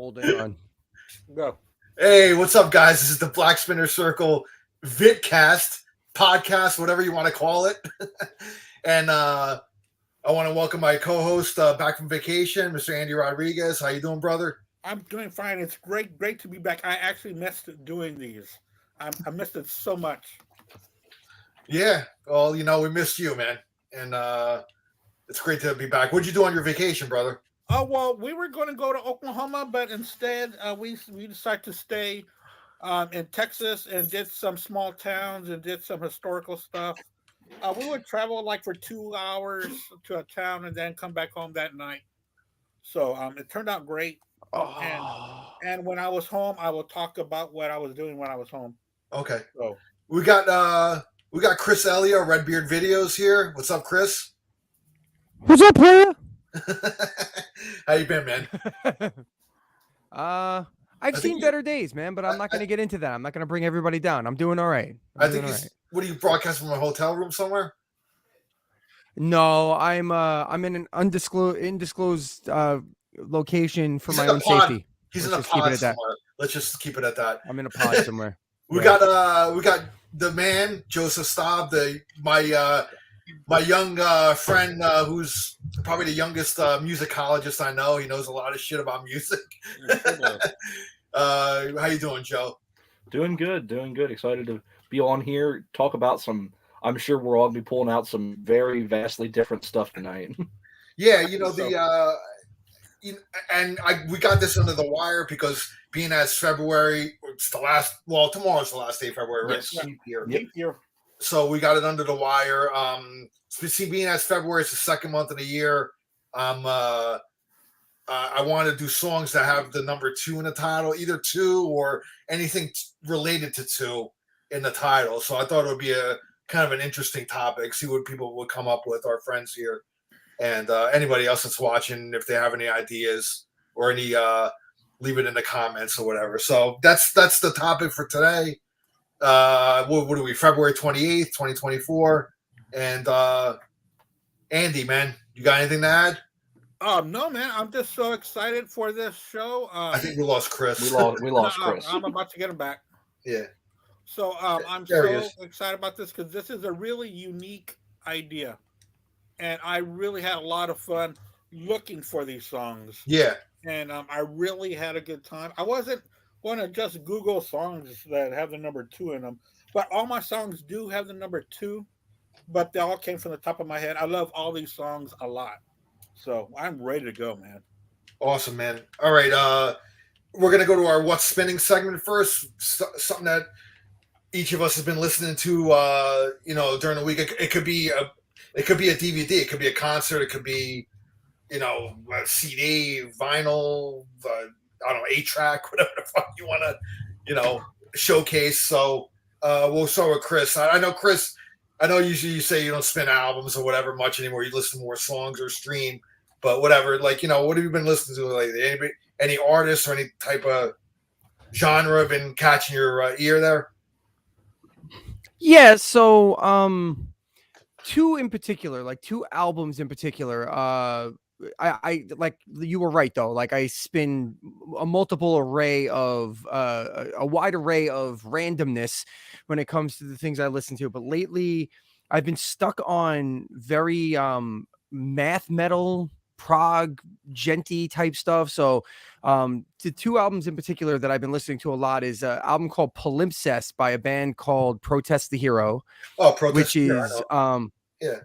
Holding on. Go. Hey, what's up, guys? This is the Black Spinner Circle VidCast podcast, whatever you want to call it. And I want to welcome my co-host back from vacation, Mr. Andy Rodriguez. How you doing, brother? I'm doing fine. It's great to be back. I actually missed doing these. I missed it so much. Yeah. Well, we missed you, man. And it's great to be back. What'd you do on your vacation, brother? Oh, well, we were going to go to Oklahoma, but instead we decided to stay in Texas and did some small towns and did some historical stuff. We would travel like for 2 hours to a town and then come back home that night. So it turned out great. Oh. And when I was home, I will talk about what I was doing when I was home. Okay. So We got Chris Elliott, Redbeard Videos here. What's up, Chris? What's up, player? How you been, man? I've seen better days, man, but I'm not going to get into that. I'm not going to bring everybody down. I'm doing all right. I think what do you broadcast from a hotel room somewhere? No, I'm in an indisclosed location for my own safety. He's in a pod somewhere. Let's just keep it at that. I'm in a pod somewhere. We got the man, Joseph Staub, my young friend who's probably the youngest musicologist I know. He knows a lot of shit about music. How you doing, Joe? Doing good. Excited to be on here, talk about some. I'm sure we're all going to be pulling out some very vastly different stuff tonight. Yeah, we got this under the wire because being as February, it's the last. Well, tomorrow's the last day of February, right? Yes. Yep. So we got it under the wire. Being as February is the second month of the year, I want to do songs that have the number 2 in the title, either 2 or anything related to 2 in the title. So I thought it would be a kind of an interesting topic. See what people would come up with, our friends here, and anybody else that's watching, if they have any ideas or any, leave it in the comments or whatever. So that's the topic for today. What are we? February 28th, 2024. And Andy, man, you got anything to add? No, man. I'm just so excited for this show. I think we lost Chris. We lost Chris. I'm about to get him back. Yeah. So I'm so excited about this because this is a really unique idea, and I really had a lot of fun looking for these songs. Yeah. And I really had a good time. I wasn't going to just Google songs that have the number 2 in them, but all my songs do have the number 2, but they all came from the top of my head. I love all these songs a lot. So I'm ready to go, man. Awesome, man. All right. We're going to go to our What's Spinning segment first. Something that each of us has been listening to, during the week. It could be a DVD. It could be a concert. It could be, a CD, vinyl, I don't know, 8-track, whatever the fuck you want to, showcase. So we'll start with Chris. I know, Chris, usually you say you don't spin albums or whatever much anymore. You listen to more songs or stream, but whatever. Like, what have you been listening to lately? Any artists or any type of genre been catching your ear there? Yeah, so 2 in particular, like 2 albums in particular. I like, you were right though. Like, I spin a multiple array of a wide array of randomness when it comes to the things I listen to. But lately, I've been stuck on very math metal, prog, genty type stuff. So the 2 albums in particular that I've been listening to a lot is an album called Palimpsest by a band called Protest the Hero. Oh, Protest which the Hero, is yeah.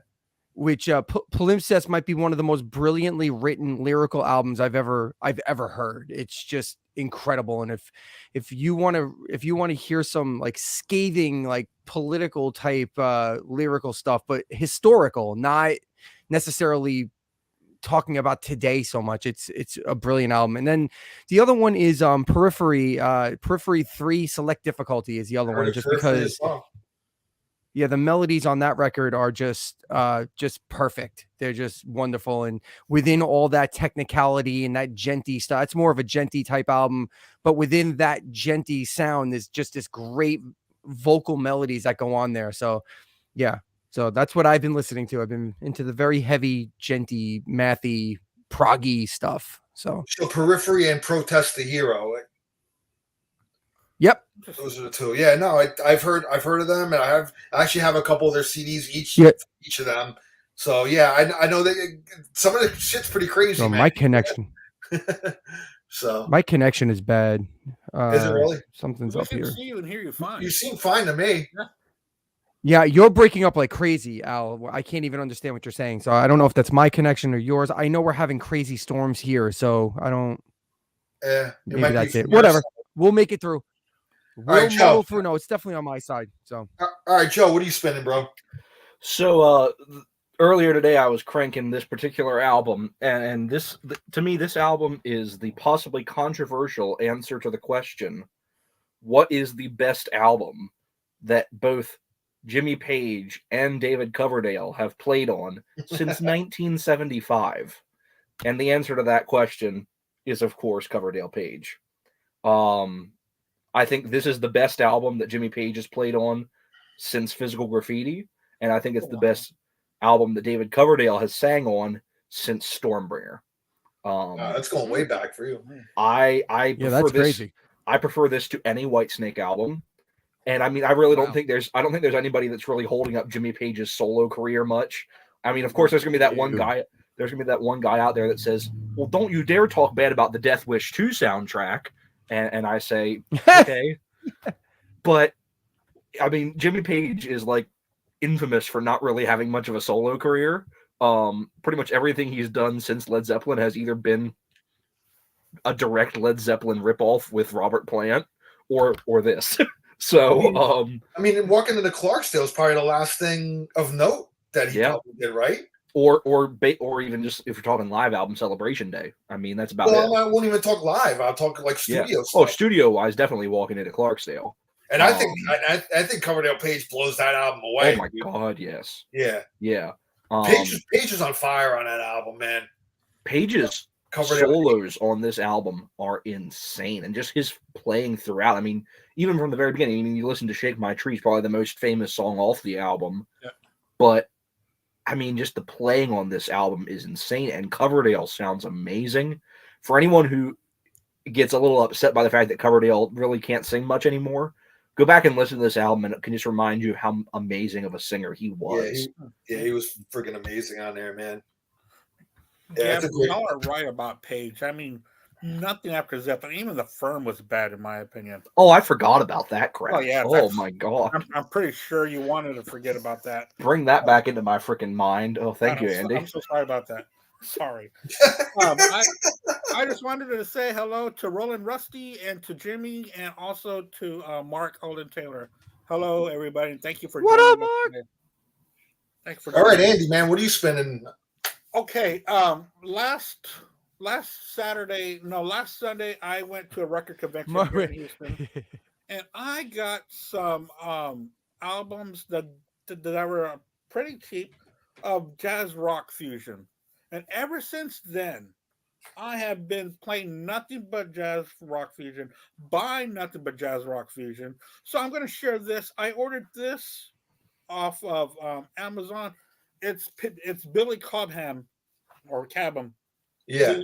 Which Palimpsest might be one of the most brilliantly written lyrical albums I've ever heard. It's just incredible. And if you want to hear some like scathing, like political type lyrical stuff, but historical, not necessarily talking about today so much, it's a brilliant album. And then the other one is Periphery 3 Select Difficulty is the other one, just because yeah, the melodies on that record are just perfect. They're just wonderful. And within all that technicality and that genty stuff, it's more of a genty type album, but within that genty sound, there's just this great vocal melodies that go on there. So yeah, so that's what I've been listening to. I've been into the very heavy, genty, mathy proggy stuff. So Periphery and Protest the Hero. yep. Those are the two. Yeah, no, I've heard of them, and I actually have a couple of their CDs each of them. So yeah, I know that some of the shit's pretty crazy. So man. my connection. So my connection is bad. Is it really? Something's We up can here. see you and hear you fine. You seem fine to me. Yeah, you're breaking up like crazy, Al. I can't even understand what you're saying. So I don't know if that's my connection or yours. I know we're having crazy storms here, so I don't. Maybe that's it. Whatever. We'll make it through. We'll muddle through. No, it's definitely on my side. So. All right, Joe, what are you spinning, bro? So earlier today, I was cranking this particular album, and this, to me, this album is the possibly controversial answer to the question, what is the best album that both Jimmy Page and David Coverdale have played on since 1975? And the answer to that question is, of course, Coverdale Page. I think this is the best album that Jimmy Page has played on since Physical Graffiti, and I think it's the best album that David Coverdale has sang on since Stormbringer. That's going way back for you. I prefer that's this. Crazy. I prefer this to any Whitesnake album. And I mean, I really don't think there's anybody that's really holding up Jimmy Page's solo career much. I mean, of course, there's gonna be that one guy. There's gonna be that one guy out there that says, "Well, don't you dare talk bad about the Death Wish 2 soundtrack." And I say, okay, but I mean, Jimmy Page is like infamous for not really having much of a solo career. Pretty much everything he's done since Led Zeppelin has either been a direct Led Zeppelin ripoff with Robert Plant or this. So, I mean, walking into Clarksdale is probably the last thing of note that he probably did, right? Or even just if you're talking live album Celebration Day. I mean, that's about it. I won't even talk live. I'll talk like studio stuff. Oh, studio wise, definitely walking into Clarksdale. And I think Coverdale Page blows that album away. Oh my god, yes. Yeah. Page is on fire on that album, man. Page's solos on this album are insane, and just his playing throughout. I mean, even from the very beginning. I mean, you listen to "Shake My Tree," probably the most famous song off the album. Yeah. But I mean, just the playing on this album is insane, and Coverdale sounds amazing. For anyone who gets a little upset by the fact that Coverdale really can't sing much anymore, go back and listen to this album, and it can just remind you how amazing of a singer he was. He was freaking amazing on there, man. Yeah, but y'all are right about Page. I mean, nothing after Zeppelin, even the Firm was bad, in my opinion. Oh, I forgot about that crap. Oh, yeah. Oh, my God. I'm pretty sure you wanted to forget about that. Bring that back into my freaking mind. Oh, thank you, Andy. I'm so sorry about that. Sorry. I just wanted to say hello to Roland Rusty and to Jimmy and also to Mark Holden Taylor. Hello, everybody, and thank you for joining us. What up, Mark? Thanks for all right, Andy, man. What are you spending? Okay. Last Sunday, I went to a record convention here in Houston, and I got some albums that were pretty cheap of jazz rock fusion. And ever since then, I have been playing nothing but jazz rock fusion, buying nothing but jazz rock fusion. So I'm going to share this. I ordered this off of Amazon. It's Billy Cobham or Cabham. Yeah.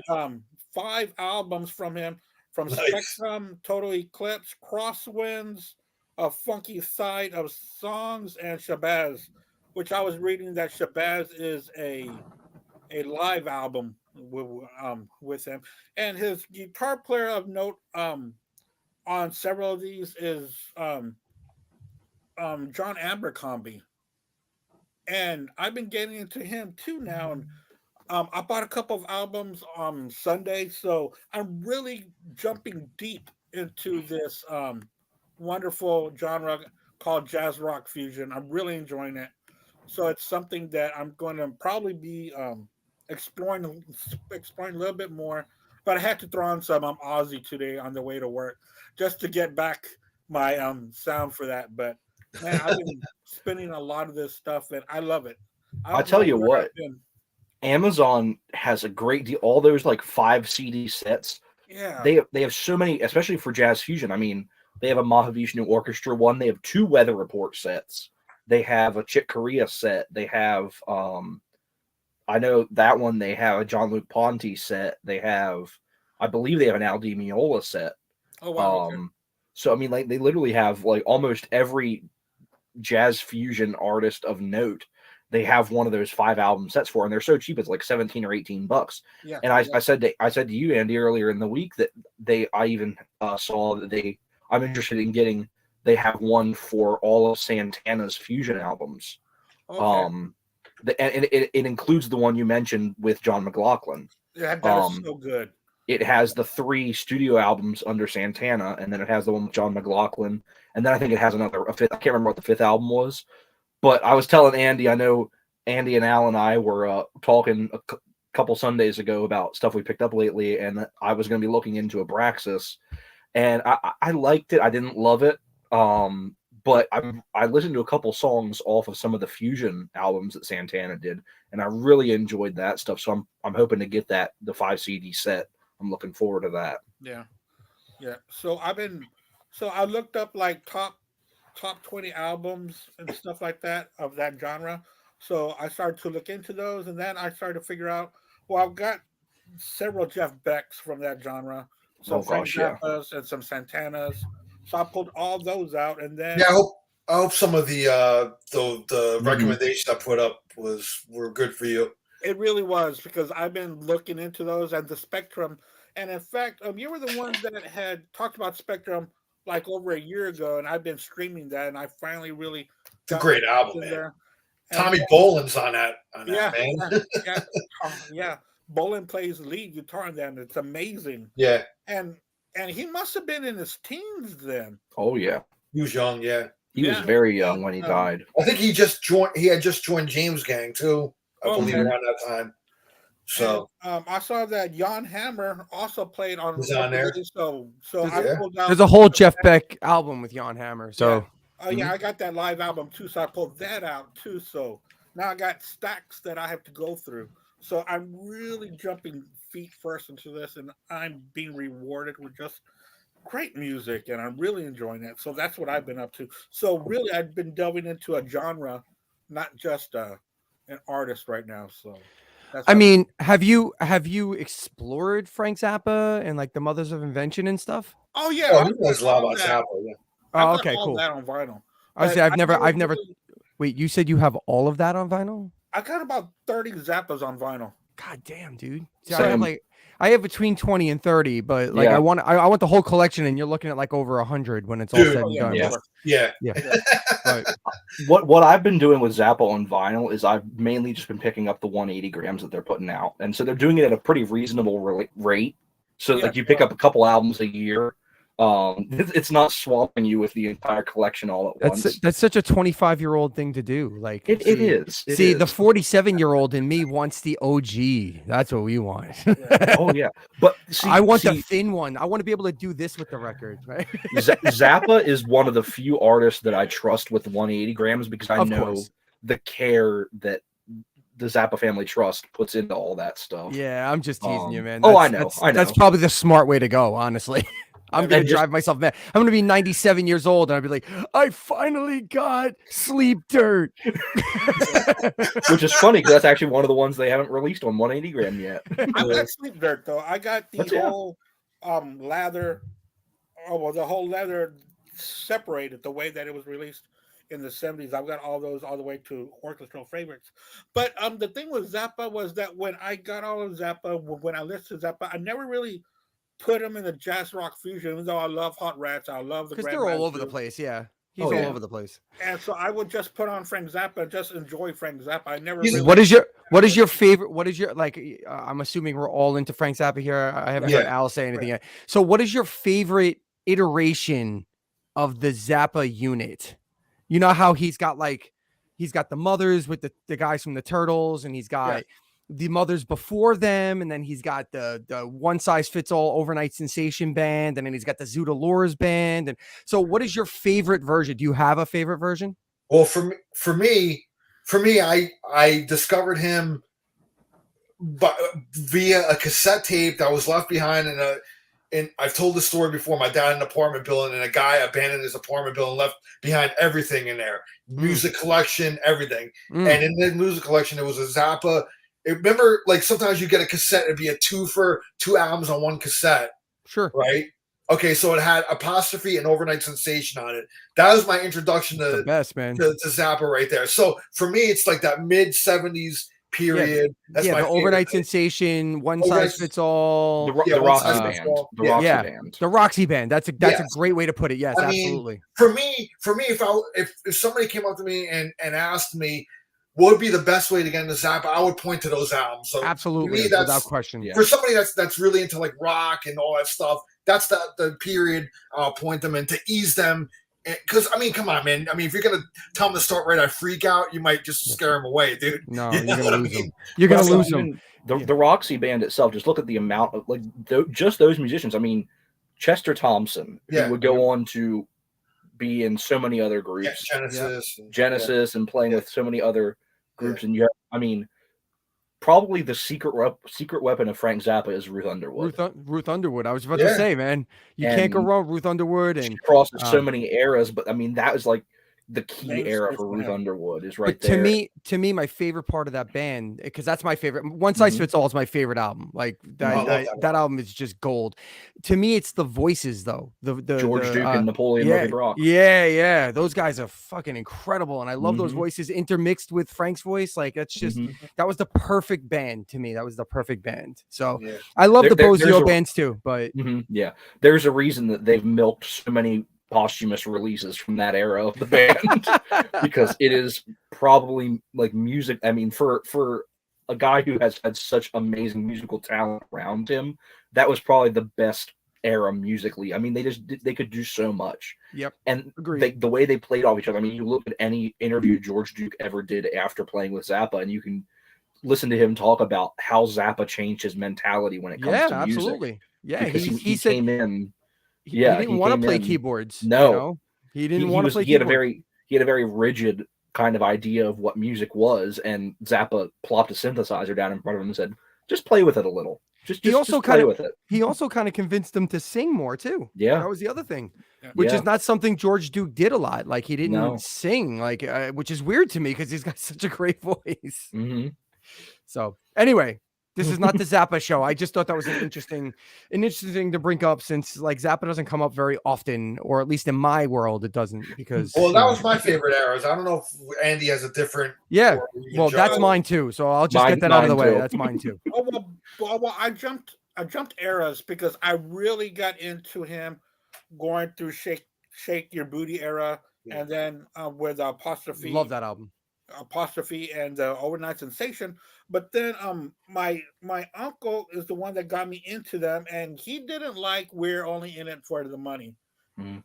5 albums from him, from Nice. Spectrum, Total Eclipse, Crosswinds, A Funky Side of Songs, and Shabazz, which I was reading that Shabazz is a live album with him. And his guitar player of note on several of these is John Abercrombie. And I've been getting into him too now. And I bought a couple of albums on Sunday, so I'm really jumping deep into this wonderful genre called jazz rock fusion. I'm really enjoying it. So it's something that I'm going to probably be exploring a little bit more. But I had to throw on some Aussie today on the way to work just to get back my sound for that. But man, I've been spinning a lot of this stuff, and I love it. I tell you what, Amazon has a great deal. All those like 5 CD sets. Yeah, they have so many, especially for jazz fusion. I mean, they have a Mahavishnu Orchestra one. They have 2 Weather Report sets. They have a Chick Corea set. They have I know that one they have a John Luke Ponty set. They have, I believe they have an Al Di Meola set. Oh wow. Okay. So I mean, like they literally have like almost every jazz fusion artist of note. They have one of those 5 album sets for, and they're so cheap. It's like $17 or $18. Yeah. And I said to you, Andy, earlier in the week that I even saw that I'm interested in getting. They have one for all of Santana's fusion albums. Okay. And it includes the one you mentioned with John McLaughlin. Yeah, that is so good. It has the 3 studio albums under Santana, and then it has the one with John McLaughlin, and then I think it has a fifth. I can't remember what the 5th album was, but I was telling Andy, I know Andy and Al and I were talking a couple Sundays ago about stuff we picked up lately, and I was going to be looking into Abraxas, and I liked it. I didn't love it, but I listened to a couple songs off of some of the fusion albums that Santana did, and I really enjoyed that stuff. So I'm hoping to get the 5 CD set. I'm looking forward to that. Yeah. So I looked up like top 20 albums and stuff like that of that genre. So I started to look into those, and then I started to figure out. Well, I've got several Jeff Becks from that genre, some Frank Zappas and some Santanas. So I pulled all those out, and then I hope some of the recommendations I put up were good for you. It really was, because I've been looking into those and the Spectrum. And in fact, you were the ones that had talked about Spectrum like over a year ago, and I've been streaming that, and I finally really. It's a great album, man. There. Tommy Bolin's on that, yeah, man. Yeah. Bolin plays lead guitar in that, and it's amazing. Yeah. And he must have been in his teens then. Oh yeah. He was young, yeah. He was very young when he died. I think he had just joined James Gang too. I believe around that time. So and, I saw that Jan Hammer also played on. He's on there. So I pulled out. There's a whole Jeff Beck album with Jan Hammer. So I got that live album too. So I pulled that out too. So now I got stacks that I have to go through. So I'm really jumping feet first into this, and I'm being rewarded with just great music, and I'm really enjoying it. So that's what I've been up to. So really, I've been delving into a genre, not just an artist right now. So I mean, have you explored Frank Zappa and like the Mothers of Invention and stuff? Oh yeah, he knows a lot about Zappa. Yeah. Oh, okay, cool. That on vinyl. I say I've never. Wait, you said you have all of that on vinyl? I got about 30 Zappas on vinyl. God damn, dude. See, I have between 20 and 30, but like I want the whole collection, and you're looking at like over 100 when it's all said and done. Yeah. Right. What I've been doing with Zappa on vinyl is I've mainly just been picking up the 180 grams that they're putting out, and so they're doing it at a pretty reasonable rate. So like you pick up a couple albums a year. It's not swamping you with the entire collection all at once. That's such a 25-year-old thing to do. Like it is. The 47-year-old in me wants the OG. That's what we want. Oh yeah, but I want the thin one. I want to be able to do this with the record. Right? Zappa is one of the few artists that I trust with 180 grams because I know the care that the Zappa Family Trust puts into all that stuff. Yeah, I'm just teasing you, man. I know. That's probably the smart way to go, honestly. I'm going to drive myself mad. I'm going to be 97 years old, and I'll be like, I finally got Sleep Dirt. Which is funny, because that's actually one of the ones they haven't released on 180 gram yet. I got Sleep Dirt, though. I got the whole leather. Oh, well, the whole leather separated the way that it was released in the 70s. I've got all those all the way to orchestral favorites. But the thing with Zappa was that when I got all of Zappa, when I listened to Zappa, I never really put him in the jazz rock fusion, even though I love Hot Rats. I love the because they're all over the place. Yeah, he's all over the place. And so I would just put on Frank Zappa and just enjoy Frank Zappa. I never. What is your favorite? What is your like? I'm assuming we're all into Frank Zappa here. I haven't heard Al say anything yet. So, what is your favorite iteration of the Zappa unit? You know how he's got the Mothers with the guys from the Turtles, and he's got the Mothers before them, and then he's got the one size fits all overnight sensation band, and then he's got the Zoot Allures band. And so what is your favorite version? Do you have a favorite version? Well, for me, I discovered him via a cassette tape that was left behind and I've told this story before. My dad had an apartment building, and a guy abandoned his apartment building, left behind everything in there, music collection, everything. And in the music collection, there was a Zappa remember, like sometimes you get a cassette, it'd be a 2 albums on one cassette, Sure. right? Okay, so it had Apostrophe and Overnight Sensation on it. That was my introduction The to best, man. Zappa right there. So for me, it's like that mid 70s period. That's yeah, my the Overnight favorite. Sensation, One Overnight- Size Fits All. The One Roxy Size Band. Fits All. The Yeah. Roxy Yeah. Band. The Roxy Band. That's a Yes. great way to put it. Yes, I mean, absolutely. For me, if somebody came up to me and asked me what would be the best way to get into Zappa, I would point to those albums. So Absolutely, to me, without question. Yeah. for somebody that's really into like rock and all that stuff, that's the period I'll point them in to ease them. Because I mean, come on, man. I mean, if you're gonna tell them to start right at Freak Out, you might just scare them away, dude. No, You you're know gonna what I lose mean? them. You're gonna Well, lose them. even The, Yeah. the Roxy Band itself, just look at the amount of like just those musicians. I mean, Chester Thompson, Yeah. who would go on to be in so many other groups, Genesis. and playing Yeah. with so many other groups. And you have, I mean, probably the secret weapon of Frank Zappa is Ruth Underwood. Ruth Underwood. I was about to Yeah. say, man, you can't go And wrong with Ruth Underwood. She And crosses so many eras, but I mean, that was like the key Main era source for for Ruth him. Underwood is right but there. to me, my favorite part of that band, because that's my favorite. One Size Mhm. Fits All is my favorite album. Like I love that album is just gold. To me, it's the voices though. The George Duke and Napoleon yeah, Living Rock. yeah. Those guys are fucking incredible, and I love those Mhm. voices intermixed with Frank's voice. Like that's just Mhm. that was the perfect band to me. That was the perfect band. So Yeah. I love the There's Bozio a- bands too, but Yeah, there's a reason that they've milked so many posthumous releases from that era of the band because it is probably like music. I mean, for a guy who has had such amazing musical talent around him, that was probably the best era musically. I mean, they could do so much. Yep, And agreed. the way they played off each other. I mean, you look at any interview George Duke ever did after playing with Zappa, and you can listen to him talk about how Zappa changed his mentality when it comes Yeah, to music. absolutely. Yeah, Because he said came in. he Yeah, didn't he want to came play in- keyboards. No. you know? He didn't want to play He had a keyboards. very rigid kind of idea of what music was, and Zappa plopped a synthesizer down in front of him and said, "Just play with it a little. Just also play kinda- with it." He also kind of convinced them to sing more too. Yeah. That was the other thing, Yeah. which Yeah. is not something George Duke did a lot. Like he didn't No. sing, like which is weird to me because he's got such a great voice. hmm So anyway, this is not the Zappa show. I just thought that was an interesting thing to bring up since like Zappa doesn't come up very often, or at least in my world, it doesn't because Well, you that know, was my favorite eras. I don't know if Andy has a different. yeah. or even Well, that's Joe. mine too. So I'll just get that out of the Mine way. too. That's mine too. Oh well, I jumped eras because I really got into him going through shake your booty era, Yeah. and then with apostrophe Love that album. apostrophe and overnight sensation. But then my uncle is the one that got me into them, and he didn't like We're Only in It for the Money. Mhm.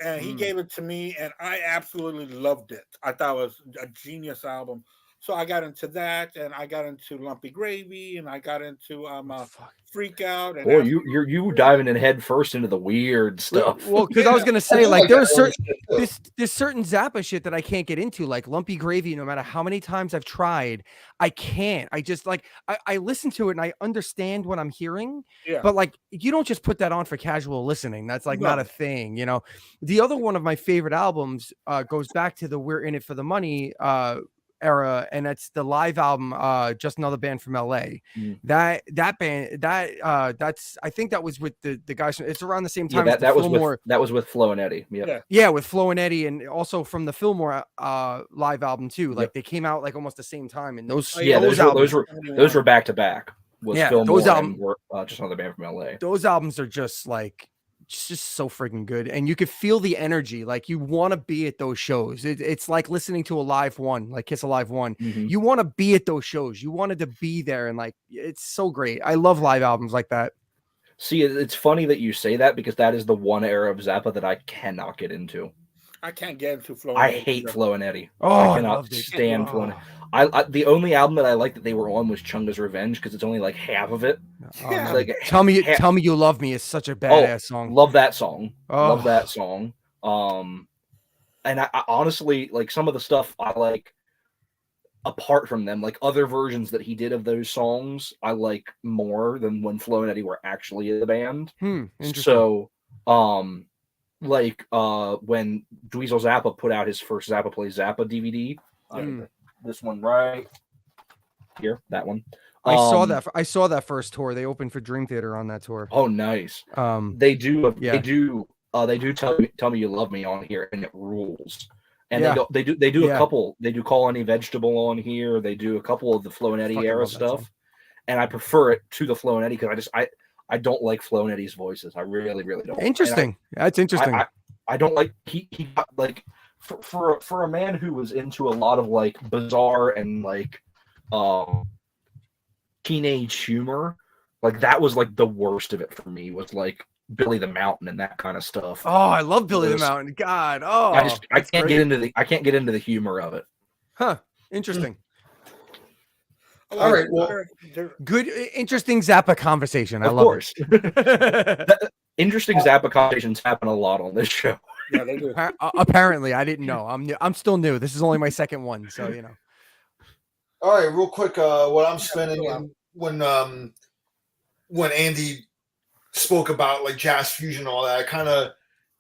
And he Mm. gave it to me, and I absolutely loved it. I thought it was a genius album. So I got into that, and I got into Lumpy Gravy, and I got into Fuck. Freak Out. And Boy, you diving in head first into the weird stuff. Well, because I was gonna say, I like, like there that was certain shit, too. there's certain Zappa shit that I can't get into, like Lumpy Gravy. No matter how many times I've tried, I can't. I just like I listen to it and I understand what I'm hearing, Yeah. but like you don't just put that on for casual listening. That's like not No. a thing, you know. The other one of my favorite albums goes back to the We're In It for the Money era, and that's the live album Just Another Band from LA. Mm. That band that's I think that was with the guys it's around the same Yeah, time as the that was Fillmore. with Flo and Eddie. Yep. Yeah. Yeah, with Flo and Eddie, and also from the Fillmore live album too. Like they came out like almost the same time, and those Yeah, those albums, were back to back. Was Yeah, Fillmore those album- and were, Just Another Band from LA. those albums are just like just so freaking good, and you could feel the energy. Like you want to be at those shows. It's like listening to a live one, like Kiss Alive one. Mhm. You want to be at those shows. You wanted to be there, and like it's so great. I love live albums like that. See, it's funny that you say that because that is the one era of Zappa that I cannot get into. I can't get into Flo. I hate Flo and Eddie. Oh, I I cannot loved it. stand Flo and Oh. I the only album that I liked that they were on was Chunga's Revenge because it's only like half of it. Oh, Yeah. man. Like, tell me ha- you love me is such a badass song. Love that song. Oh. Love that song. And I honestly like some of the stuff I like apart from them, like other versions that he did of those songs, I like more than when Flo and Eddie were actually in the band. Interesting. So, like when Dweezil Zappa put out his first Zappa Plays Zappa DVD, Mm. this one right here, that one. I saw that first tour. They opened for Dream Theater on that tour. Oh, nice. Yeah. They do tell me you love me on here, and it rules. And Yeah. they do Yeah. a couple. They do Call Any Vegetable on here. They do a couple of the Flo and Eddie Fucking era love that song. stuff, and I prefer it to the Flo and Eddie because I don't like Flo and Eddie's voices. I really don't. Interesting. That's interesting. I don't like he got like for a man who was into a lot of like bizarre and like teenage humor, like that was like the worst of it for me, was like Billy the Mountain and that kind of stuff. Oh, I love Billy the Mountain. God. Oh, I can't get into the humor of it. Huh. Interesting. All right, well, Good, interesting Zappa conversation. I Of love course. it. Interesting Zappa conversations happen a lot on this show. Yeah, they do. Apparently, I didn't know. I'm new. I'm still new. This is only my second one, so you know. All right, real quick, what I'm spending when Andy spoke about like jazz fusion and all that,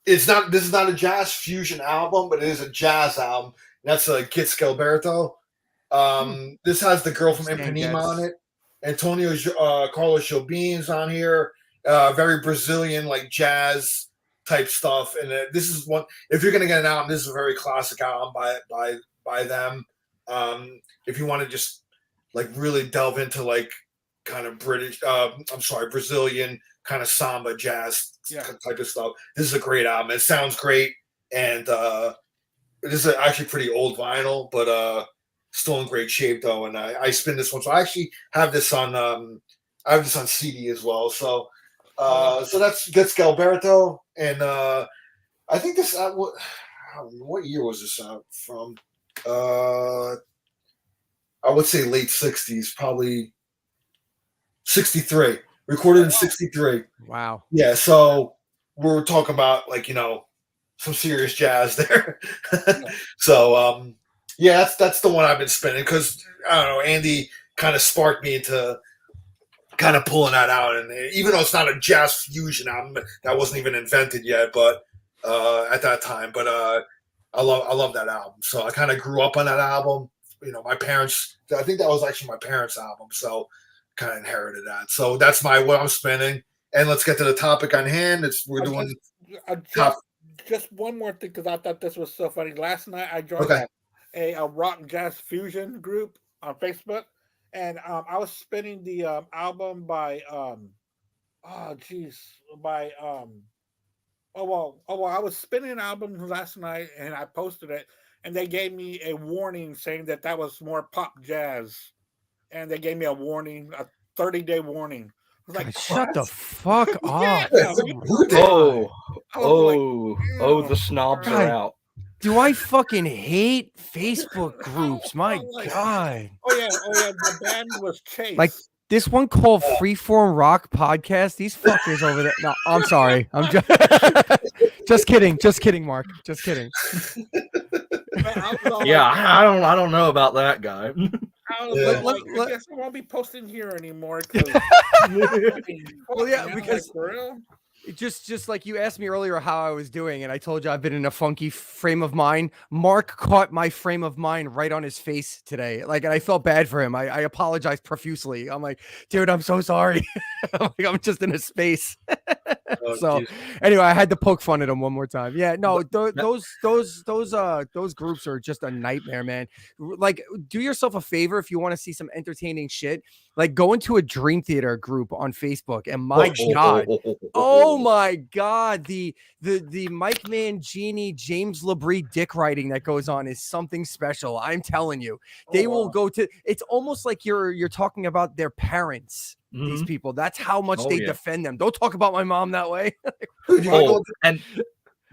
this is not a jazz fusion album, but it is a jazz album. That's Git Skelberto. This has the girl from Stan Ipanema Getz. on it. Antonio Carlos Jobim's on here. Very Brazilian like jazz type stuff. And this is one. If you're gonna get an album, this is a very classic album by them. If you want to just like really delve into like kind of Brazilian kind of samba jazz type of stuff, this is a great album. It sounds great, and this is actually pretty old vinyl, but still in great shape though. And I spin this one, so I actually have this on CD as well. So that's Gets Galberto, and I think this what year was this out from? I would say late 60s, probably 63. Recorded in 63. Wow. Yeah, so we're talking about like, some serious jazz there. So yeah, that's the one I've been spinning because I don't know, Andy kind of sparked me into kind of pulling that out, and even though it's not a jazz fusion album, that wasn't even invented yet, but at that time, but I love that album. So I kind of grew up on that album. My parents, I think that was actually my parents' album, so kind of inherited that. So that's what I'm spinning. And let's get to the topic on hand. We're doing just one more thing because I thought this was so funny. Last night I joined a rock and jazz fusion group on Facebook, and I was spinning the album by I was spinning an album last night and I posted it, and they gave me a warning saying that was more pop jazz, and they gave me a warning, a 30-day warning. I was like, God, shut the fuck up. The snobs are out. Do I fucking hate Facebook groups? My God. Oh yeah. The band was Chase. Like this one called Freeform Rock Podcast. These fuckers over there. No, I'm sorry. I'm just kidding. Just kidding, Mark. Just kidding. Yeah, I don't know about that guy. I guess I won't be posting here anymore. Well, yeah, because just like you asked me earlier how I was doing, and I told you I've been in a funky frame of mind. Mark caught my frame of mind right on his face today. Like, and I felt bad for him. I apologized profusely. I'm like, dude, I'm so sorry. I'm just in a space. So anyway, I had to poke fun at him one more time. Yeah, no, those groups are just a nightmare, man. Like, do yourself a favor if you want to see some entertaining shit. Like, go into a Dream Theater group on Facebook, and my God, oh my God, the Mike Mangini, James Labrie dick writing that goes on is something special. I'm telling you, they will go to. It's almost like you're talking about their parents. These people, that's how much they defend them. Don't talk about my mom that way. And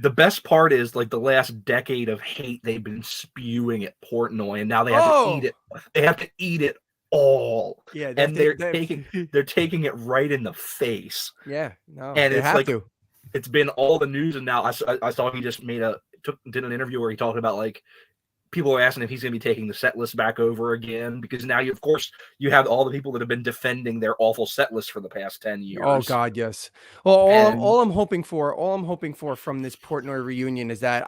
the best part is like the last decade of hate they've been spewing at Portnoy, and now they have to eat it. They have to eat it all. Yeah, and they're taking it right in the face. Yeah, no, and it's like it's been all the news, and now I saw he just did an interview where he talked about like people are asking if he's going to be taking the set list back over again, because now you have all the people that have been defending their awful set list for the past 10 years. Oh God, yes. Well, all I'm hoping for from this Portnoy reunion is that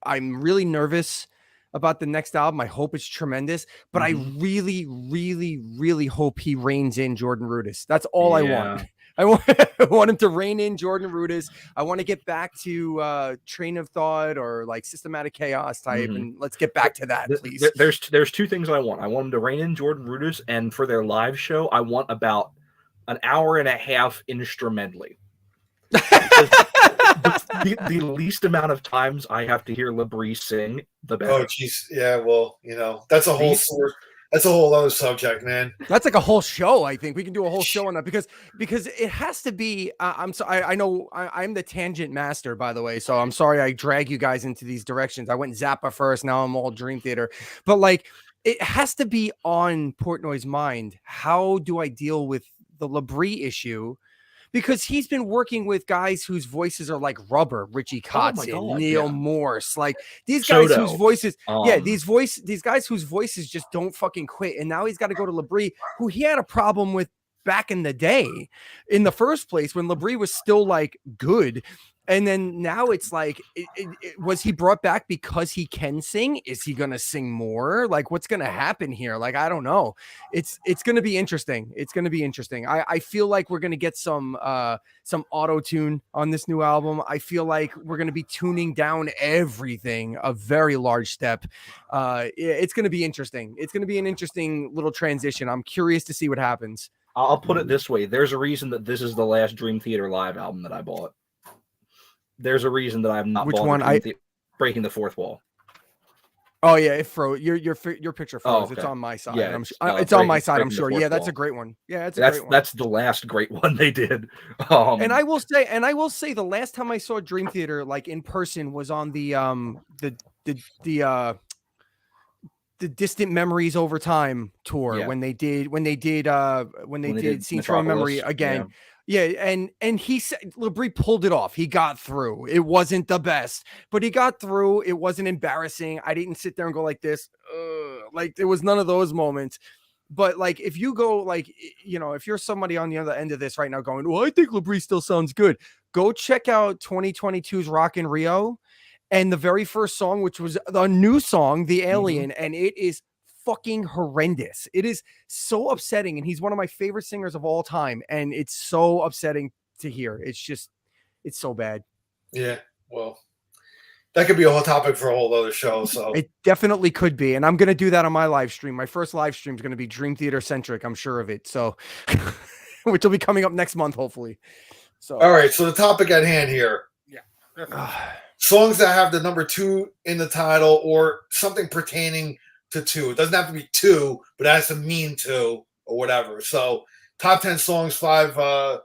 I'm really nervous about the next album. I hope it's tremendous, but I really, really, really hope he reins in Jordan Rudess. That's all I want. I want him to rein in Jordan Rudess. I want to get back to Train of Thought or like Systematic Chaos type, and let's get back to that, please. There's two things I want. I want him to rein in Jordan Rudess, and for their live show, I want about an hour and a half instrumentally. the least amount of times I have to hear Labrie sing, the better. Oh, jeez. Yeah, well, that's a whole that's a whole other subject, man. That's like a whole show. I think we can do a whole show on that because it has to be. I'm sorry. I know I'm the tangent master, by the way. So I'm sorry I drag you guys into these directions. I went Zappa first. Now I'm all Dream Theater. But like, it has to be on Portnoy's mind. How do I deal with the Labrie issue? Because he's been working with guys whose voices are like rubber, Richie Kotzen, Neil Morse, like these guys whose voices, these guys whose voices just don't fucking quit. And now he's got to go to Labrie, who he had a problem with back in the day in the first place when Labrie was still like good. And then now it's like, was he brought back because he can sing? Is he going to sing more? Like, what's going to happen here? Like, I don't know. It's going to be interesting. It's going to be interesting. I feel like we're going to get some auto tune on this new album. I feel like we're going to be tuning down everything a very large step. It's going to be interesting. It's going to be an interesting little transition. I'm curious to see what happens. I'll put it this way. There's a reason that this is the last Dream Theater live album that I bought. There's a reason that I'm not. Which one? Breaking the Fourth Wall. Oh yeah, it froze. Your picture froze. Oh, okay. It's on my side. Yeah, it's on my side. I'm sure. Yeah, that's a great one. Yeah, that's the last great one they did. And I will say, the last time I saw Dream Theater like in person was on the Distant Memories Over Time tour when they did Scenes from Memory again. Yeah, and he said Labrie pulled it off. He got through. It wasn't the best, but he got through. It wasn't embarrassing. I didn't sit there and go like this. Like there was none of those moments. But like if you go like if you're somebody on the other end of this right now going, well, I think Labrie still sounds good. Go check out 2022's Rock in Rio, and the very first song, which was the new song, The Alien, and it is fucking horrendous. It is so upsetting, and he's one of my favorite singers of all time, and it's so upsetting to hear. It's so bad. Yeah, well, that could be a whole topic for a whole other show. So it definitely could be, and I'm gonna do that on my live stream. My first live stream is gonna be Dream Theater centric. I'm sure of it. So, which will be coming up next month, hopefully. So, all right. So the topic at hand here. Yeah. Songs that have the number 2 in the title or something pertaining to 2. It doesn't have to be 2, but it has to mean 2 or whatever. So top 10 songs, 5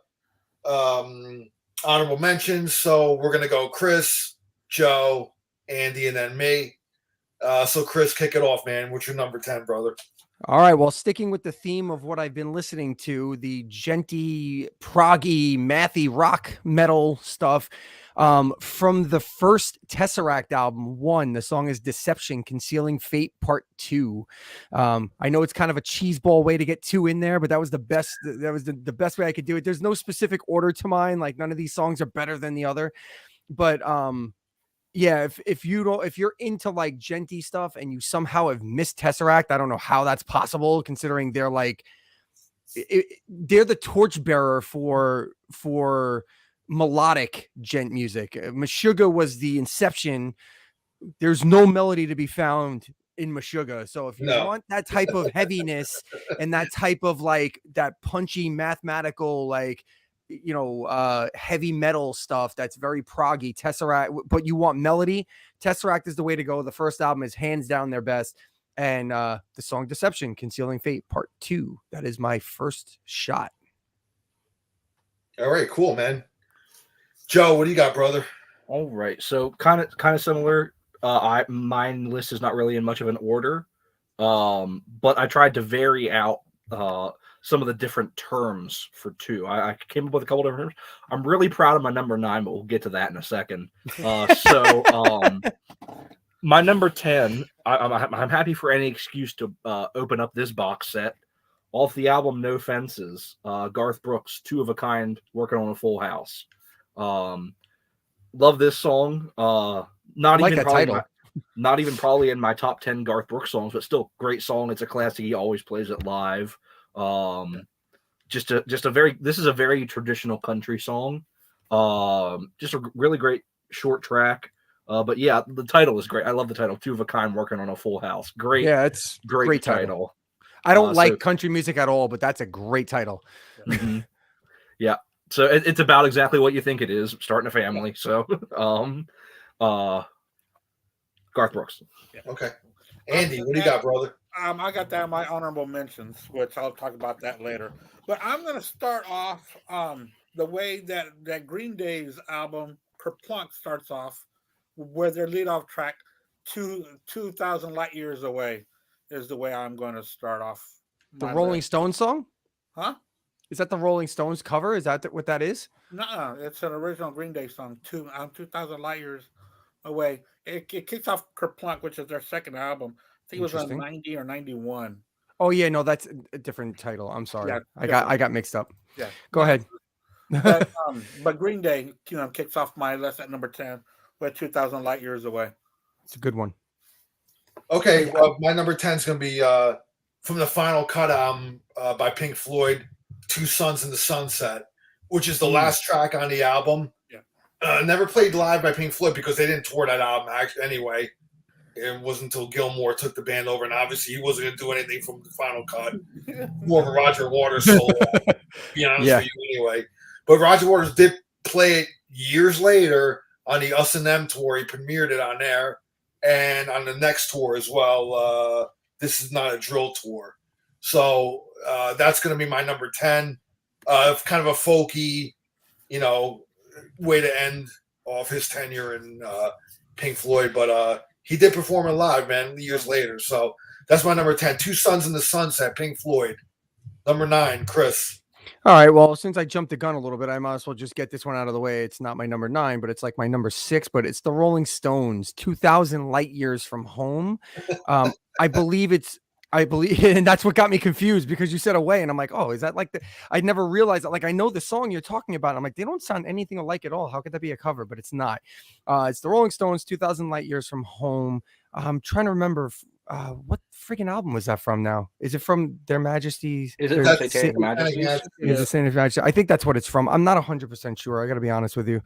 honorable mentions. So we're going to go Chris, Joe, Andy, and then me. So Chris, kick it off, man. What's your number 10, brother? All right. Well, sticking with the theme of what I've been listening to, the genty, proggy, mathy rock metal stuff. From the first Tesseract album, 1, the song is Deception, Concealing Fate Part 2. I know it's kind of a cheeseball way to get 2 in there, but that was the best. That was the best way I could do it. There's no specific order to mine. Like none of these songs are better than the other, but, yeah, if you're into like genty stuff and you somehow have missed Tesseract, I don't know how that's possible considering they're like, they're the torchbearer for melodic gent music. Meshuggah was the inception. There's no melody to be found in Meshuggah. So if you want that type of heaviness and that type of like that punchy mathematical, like, heavy metal stuff that's very proggy, Tesseract, but you want melody, Tesseract is the way to go. The first album is hands down their best. And the song Deception, Concealing Fate Part 2. That is my first shot. All right, cool, man. Joe, what do you got, brother? All right, so kind of similar. My list is not really in much of an order, but I tried to vary out some of the different terms for 2. I came up with a couple different terms. I'm really proud of my number 9, but we'll get to that in a second. My number 10, I'm happy for any excuse to open up this box set. Off the album No Fences, Garth Brooks, 2 of a Kind, Working on a Full House. Love this song. Not like even that title. Not even probably in my top 10 Garth Brooks songs, but still great song. It's a classic. He always plays it live. This is a very traditional country song. Just a really great short track. But yeah, the title is great. I love the title. Two of a Kind Working on a Full House. Great. Yeah, it's great title. I don't like country music at all, but that's a great title. Mm-hmm. Yeah. So it's about exactly what you think it is, starting a family. So Garth Brooks. Okay. Andy, what do you got, brother? I got that in my honorable mentions, which I'll talk about that later. But I'm going to start off the way that Green Day's album Kerplunk starts off, where their leadoff track, 2,000 Light Years Away, is the way I'm going to start off. The Rolling Stones song? Huh? Is that the Rolling Stones cover? Is that what that is? No, it's an original Green Day song, 2,000 Light Years Away. It kicks off Kerplunk, which is their second album. I think it was on 90 or 91. Oh yeah, no, that's a different title. I'm sorry. Yeah, I got mixed up. Yeah. Go ahead. But Green Day, kicks off my list at number 10 with 2,000 Light Years Away. It's a good one. Okay, well, my number 10 is going to be from the Final Cut album by Pink Floyd, Two Suns in the Sunset, which is the last track on the album. Yeah. Never played live by Pink Floyd because they didn't tour that album anyway. It wasn't until Gilmour took the band over, and obviously he wasn't going to do anything from the Final Cut. More of a Roger Waters solo, to be honest with you anyway. But Roger Waters did play it years later on the Us and Them tour. He premiered it on there. And on the next tour as well, This Is Not a Drill tour. So that's going to be my number 10. Kind of a folky, way to end off his tenure in Pink Floyd. But he did perform it live, man, years later. So that's my number 10. Two Suns in the Sunset, Pink Floyd. Number 9, Chris. All right. Well, since I jumped the gun a little bit, I might as well just get this one out of the way. It's not my number 9, but it's like my number 6. But it's the Rolling Stones, 2,000 Light Years from Home. I believe, and that's what got me confused because you said Away, and I'm like, oh, is that like I never realized that. Like, I know the song you're talking about. I'm like, they don't sound anything alike at all. How could that be a cover? But it's not. It's the Rolling Stones, 2,000 Light Years from Home. I'm trying to remember. What freaking album was that from now? Is it from Their Majesties? Is it Satanic Majesties? Is it Satanic Majesties? I think that's what it's from. I'm not 100% sure. I got to be honest with you.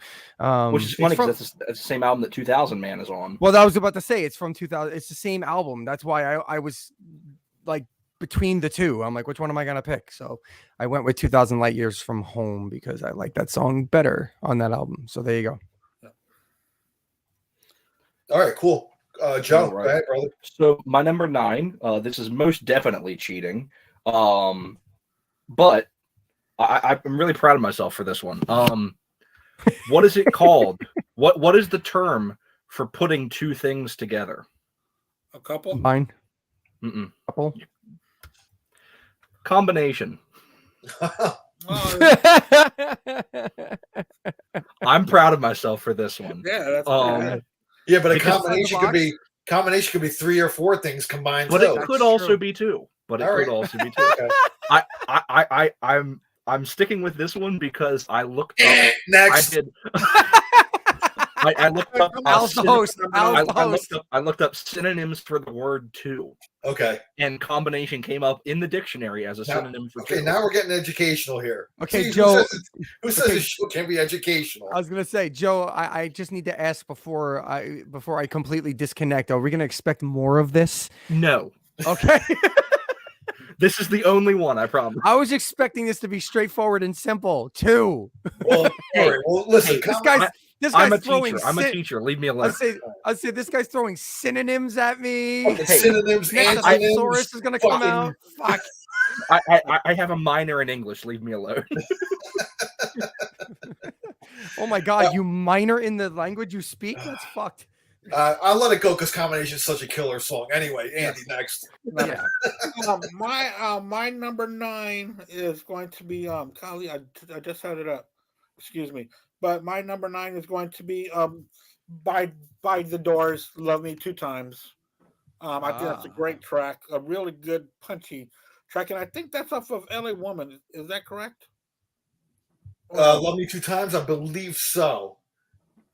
Which is funny because it's the same album that 2000 Man is on. Well, I was about to say it's from 2000. It's the same album. That's why I was like between the two. I'm like, which one am I going to pick? So I went with 2,000 Light Years from Home because I like that song better on that album. So there you go. All right, cool. Joe, go ahead, brother. So my number 9, this is most definitely cheating, but I'm really proud of myself for this one. What is it called? What is the term for putting two things together? A couple? Mine. Couple? Combination. I'm proud of myself for this one. Yeah, that's yeah, but a combination could be 3 or 4 things combined. But it could also be 2. But it could also be 2. I'm sticking with this one because I looked up. Next. I looked up. Al's the host. I looked up synonyms for the word two. Okay. And combination came up in the dictionary as a synonym for two. Okay, now we're getting educational here. Okay, see, Joe. Who says the show can't be educational? I was gonna say, Joe, I just need to ask before I completely disconnect. Are we gonna expect more of this? No. Okay. This is the only one, I promise. I was expecting this to be straightforward and simple. Two. Well, all right. Well, listen. This guy's throwing. I'm a teacher. Leave me alone. I'd say this guy's throwing synonyms at me. Okay, synonyms. Thesaurus is gonna come out. Fuck. I have a minor in English. Leave me alone. Oh my God, you minor in the language you speak? That's fucked. I'll let it go because combination is such a killer song. Anyway, Andy, next. Yeah. My number 9 is going to be Kali. I just had it up. Excuse me. But my number 9 is going to be by the Doors, "Love Me Two Times." I think that's a great track, a really good punchy track, and I think that's off of "L.A. Woman." Is that correct? "Love Me Two Times," I believe so.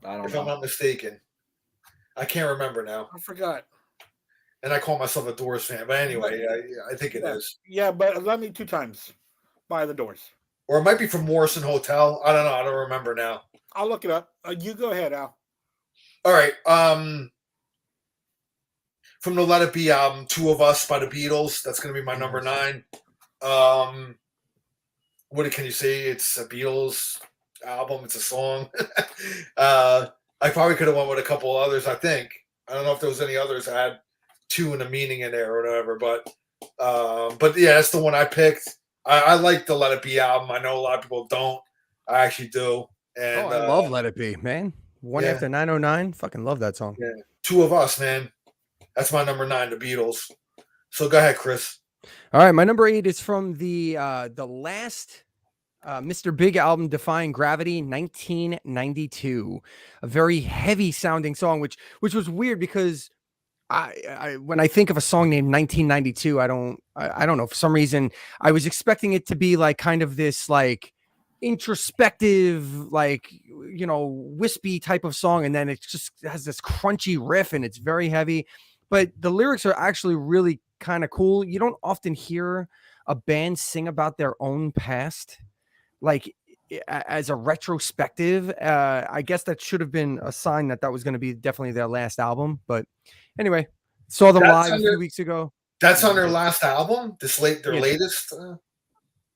I don't if know. I'm not mistaken. I can't remember now. I forgot. And I call myself a Doors fan, but anyway, I think it is. Yeah, but Love Me 2 Times by the Doors. Or it might be from Morrison Hotel. I don't know. I don't remember now. I'll look it up. You go ahead, Al. All right. From the Let It Be album, Two of Us by the Beatles. That's going to be my number 9. What can you say? It's a Beatles album. It's a song. I probably could have went with a couple others, I think. I don't know if there was any others that had two and a meaning in there or whatever, but yeah, that's the one I picked. I like the Let It Be album. I know a lot of people don't. I actually do. And I love Let It Be, man. One yeah. After 909. Fucking love that song. Yeah. Two of Us, man. That's my number 9, the Beatles. So go ahead, Chris. All right, my number 8 is from the last Mr. Big album, Defying Gravity, 1992. A very heavy sounding song, which was weird because I when I think of a song named 1992, I don't know, for some reason I was expecting it to be like kind of this like introspective, like, you know, wispy type of song, and then it just has this crunchy riff and it's very heavy, but the lyrics are actually really kind of cool. You don't often hear a band sing about their own past like as a retrospective. I guess that should have been a sign that was going to be definitely their last album, but anyway, saw them live a few weeks ago. That's on their last album, their latest.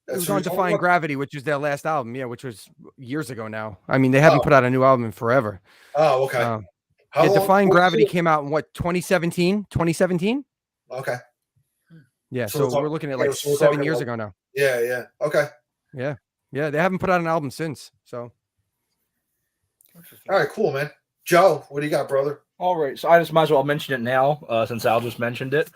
It was on Defying Gravity, which was their last album, yeah, which was years ago now. I mean, they haven't put out a new album in forever. Oh, okay. Defying Gravity came out in what, 2017? 2017? Okay. Yeah, so we're looking at like 7 years ago now. Yeah. Okay. Yeah, they haven't put out an album since. So. All right, cool, man. Joe, what do you got, brother? All right, so I just might as well mention it now, since Al just mentioned it.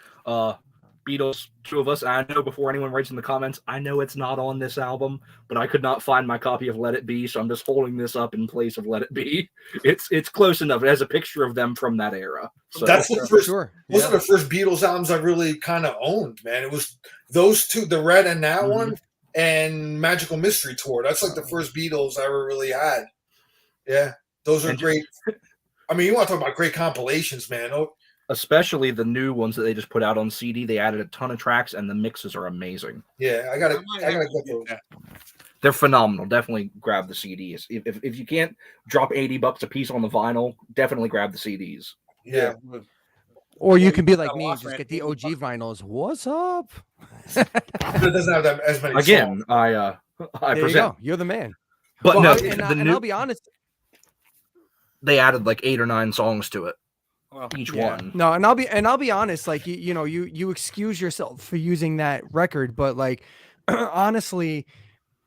Beatles, Two of Us. I know before anyone writes in the comments, I know it's not on this album, but I could not find my copy of Let It Be, so I'm just holding this up in place of Let It Be. It's close enough. It has a picture of them from that era. So that's the first. Sure. Those are the first Beatles albums I really kind of owned, man. It was those two, the Red and that one, and Magical Mystery Tour. That's like the first Beatles I ever really had. Yeah, those are great. I mean, you want to talk about great compilations, man. Especially the new ones that they just put out on CD. They added a ton of tracks, and the mixes are amazing. Yeah, I gotta get those. They're phenomenal. Definitely grab the CDs. If you can't drop $80 a piece on the vinyl, definitely grab the CDs. Yeah. Or you can be like me and just get the OG vinyls. What's up? But it doesn't have that as many. Again, songs. I there present. You go. You're the man. But well, no, and I'll be honest. They added like 8 or 9 songs to it. Each one. No, and I'll be honest, like you excuse yourself for using that record, but like honestly,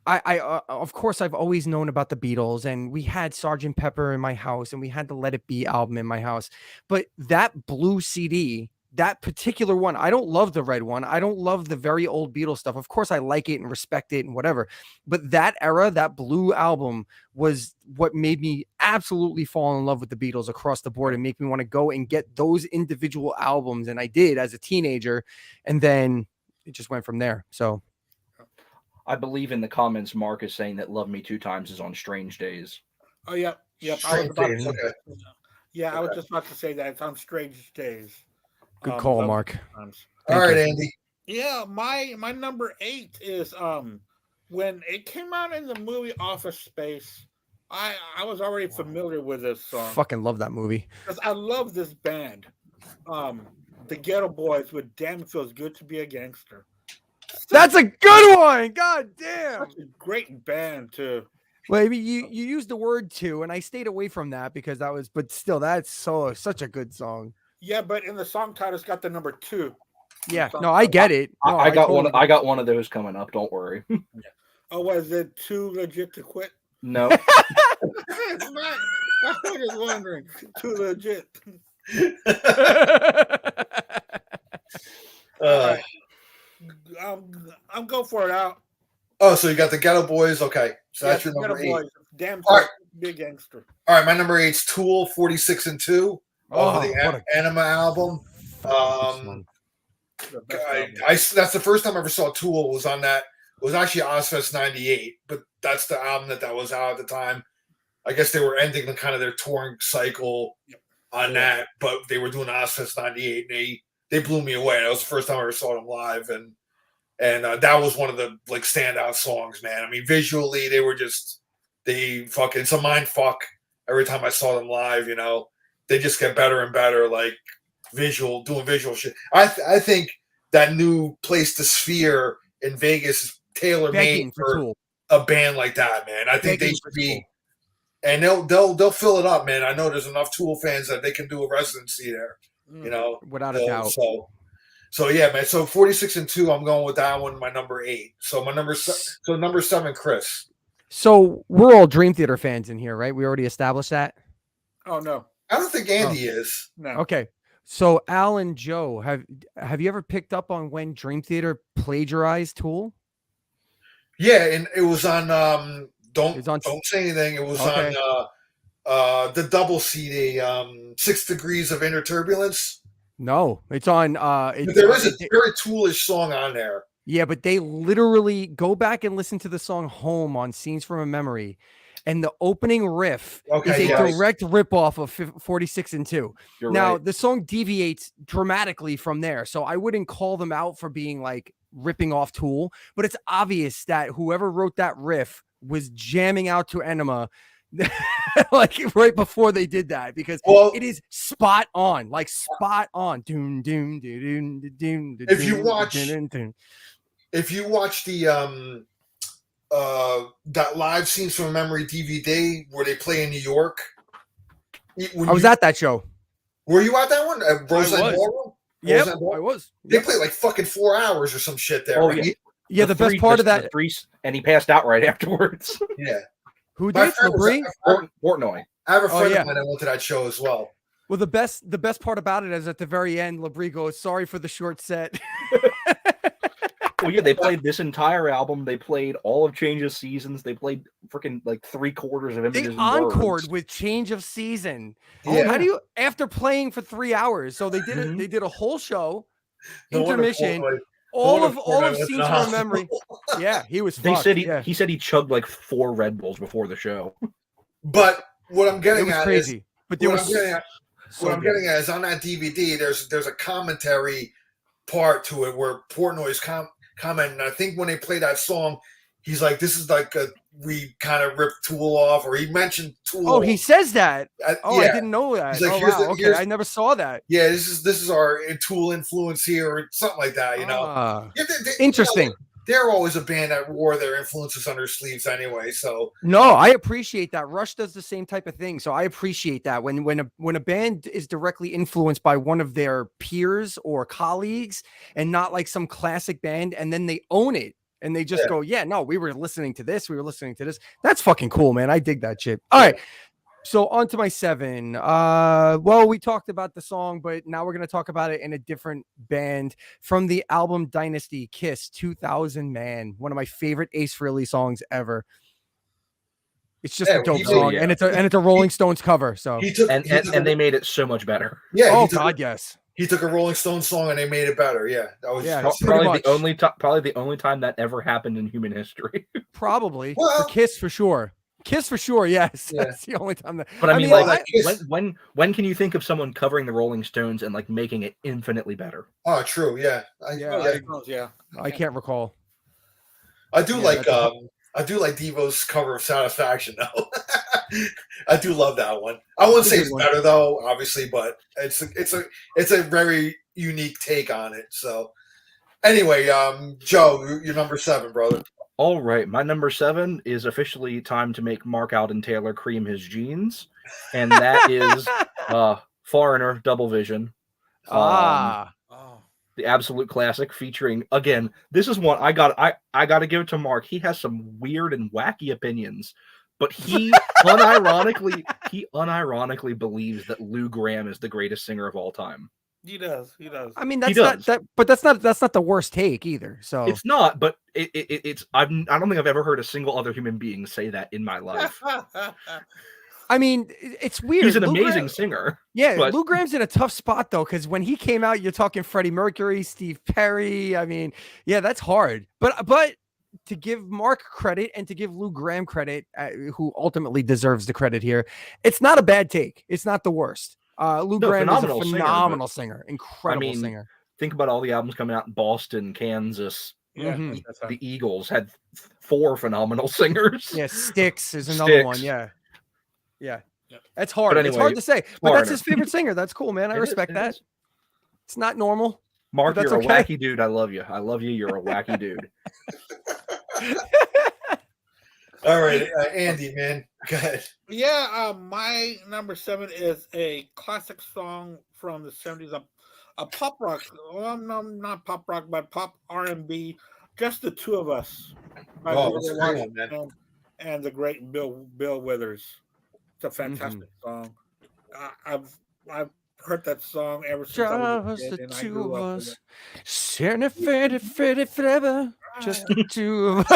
I of course I've always known about the Beatles, and we had Sgt. Pepper in my house, and we had the Let It Be album in my house, but that blue CD, that particular one, I don't love the red one. I don't love the very old Beatles stuff. Of course, I like it and respect it and whatever. But that era, that blue album was what made me absolutely fall in love with the Beatles across the board and make me want to go and get those individual albums. And I did as a teenager. And then it just went from there. So I believe in the comments, Mark is saying that Love Me 2 Times is on Strange Days. Oh, yep. I was just about to say that. It's on Strange Days. Good call, Mark. All right, Andy. Yeah, my number 8 is when it came out in the movie Office Space. I was already familiar with this song. Fucking love that movie. Because I love this band, the Ghetto Boys with "Damn It Feels Good to Be a Gangster." That's a good one. God damn. Such a great band too. Well, I mean, you used the word "to," and I stayed away from that because that was, but still, that's such a good song. Yeah, but in the song title, it's got the number 2. Yeah, no, I get it. No, I got totally one. I got one of those coming up. Don't worry. Oh, was it Too Legit to Quit? No. It's not. I was just wondering. Too legit. Right. I'm going for it out. Oh, so you got the Ghetto Boys. Okay, so that's your number 8. Boys. Damn, big gangster. All right, my number 8 is Tool, 46 and 2. Off of the Anima album. That's the first time I ever saw Tool was on that. It was actually Ozfest 98, but that's the album that was out at the time. I guess they were ending the kind of their touring cycle. on that, but they were doing Ozfest '98, and they blew me away. That was the first time I ever saw them live, and that was one of the like standout songs, man. I mean, visually they were just it's a mind fuck every time I saw them live. You know, they just get better and better, like doing visual shit. I think that new place, the Sphere in Vegas, is tailor made for a band like that, man. I think they should be, and they'll fill it up, man. I know there's enough Tool fans that they can do a residency there, you know, without a doubt. So yeah, man. So 46 and 2, I'm going with that one. My number 8. So my number 7, Chris. So we're all Dream Theater fans in here, right? We already established that. Oh no, I don't think Andy is. no. Okay. So Al and Joe, have you ever picked up on when Dream Theater plagiarized Tool? Yeah, and it was on don't say anything. It was on the double CD, 6 Degrees of Inner Turbulence. No, it's on there is a very Toolish song on there. Yeah, but they literally go back and listen to the song Home on Scenes from a Memory. And the opening riff is a direct ripoff of 46 and 2. Now, the song deviates dramatically from there. So I wouldn't call them out for being like ripping off Tool, but it's obvious that whoever wrote that riff was jamming out to Enema like right before they did that, because it is spot on, like spot on. If you watch the that live Scenes from a Memory DVD where they play in New York. I was at that show. Were you at that one? Roseland Ballroom? Yeah, I was. They played like fucking 4 hours or some shit there. Oh, right? Yeah, the best part of that. And he passed out right afterwards. Yeah. Who did? Labrie? Portnoy. I have a friend of mine that went to that show as well. Well, the best part about it is at the very end, Labrie goes, "Sorry for the short set." Well, yeah, they played this entire album. They played all of Change of Seasons. They played freaking like 3/4 of Images. They encored with Change of Season. Yeah. How do you, after playing for 3 hours? So they did it. They did a whole show, intermission, all of Scenes from a Memory. Yeah, he was. They said he said he chugged like 4 Red Bulls before the show. But what I'm getting at crazy. Is, but what I'm getting at is on that DVD. There's a commentary part to it where Portnoy's comment, and I think when they play that song, he's like, "This is like we kind of ripped Tool off," or he mentioned Tool. Oh, he says that. Yeah. I didn't know that. He's like, wow. Okay, I never saw that. Yeah, this is our Tool influence here, or something like that. You know, interesting. You know, they're always a band that wore their influences on their sleeves anyway. So no, I appreciate that. Rush does the same type of thing, so I appreciate that when a band is directly influenced by one of their peers or colleagues, and not like some classic band, and then they own it and they just go, "Yeah, no, we were listening to this. We were listening to this." That's fucking cool, man. I dig that shit. All right. So on to my 7. Well, we talked about the song, but now we're going to talk about it in a different band from the album Dynasty, Kiss, 2000 Man. One of my favorite Ace Frehley songs ever. It's just a dope song, and it's a Rolling Stones cover. So and they made it so much better. Yeah. Oh God, yes. He took a Rolling Stones song and they made it better. Yeah, that was probably the only time that ever happened in human history. Probably for Kiss for sure. Kiss for sure, yes. Yeah. That's the only time that. But I mean like when can you think of someone covering the Rolling Stones and like making it infinitely better? Oh, true. Yeah. I can't recall. I do like Devo's cover of Satisfaction though. I do love that one. I wouldn't say it's better though, obviously, but it's a very unique take on it. So anyway, Joe, you're number 7, brother. All right, my number 7 is officially time to make Mark Alden Taylor cream his jeans, and that is Foreigner, Double Vision. The absolute classic, featuring, again, this is one I got to give it to Mark. He has some weird and wacky opinions, but he unironically believes that Lou Gramm is the greatest singer of all time. He does. I mean, that's not the worst take either. So it's not, but it's. I don't think I've ever heard a single other human being say that in my life. I mean, it's weird. He's an amazing singer. Yeah, but Lou Gramm's in a tough spot though, because when he came out, you're talking Freddie Mercury, Steve Perry. I mean, yeah, that's hard. But to give Mark credit and to give Lou Gramm credit, who ultimately deserves the credit here, it's not a bad take. It's not the worst. Lou No, Graham is a phenomenal singer, but- phenomenal singer, incredible mean, singer. Think about all the albums coming out in Boston, Kansas. Yeah, Mhm. that's right. The Eagles had 4 phenomenal singers. Yeah, Styx is another one. Styx. Yeah. Yeah. That's hard. It's anyway, hard to say, but that's Foreigner. his favorite singer. That's cool, man. I It is, respect it that. is. It's not normal. Mark, But that's you're okay. a wacky dude. I love you. I love you. You're a wacky dude. All right, Andy, man, go ahead. Yeah, my number 7 is a classic song from the 70s, a pop rock. Well, no, not pop rock, but pop R&B. Just the Two of Us. By Oh, Grover that's a great one, Washington and the great Bill Withers. It's a fantastic song. I've heard that song ever since I was a Just kid, the and I two grew of up with us. it. Santa Freddy forever. Just the two of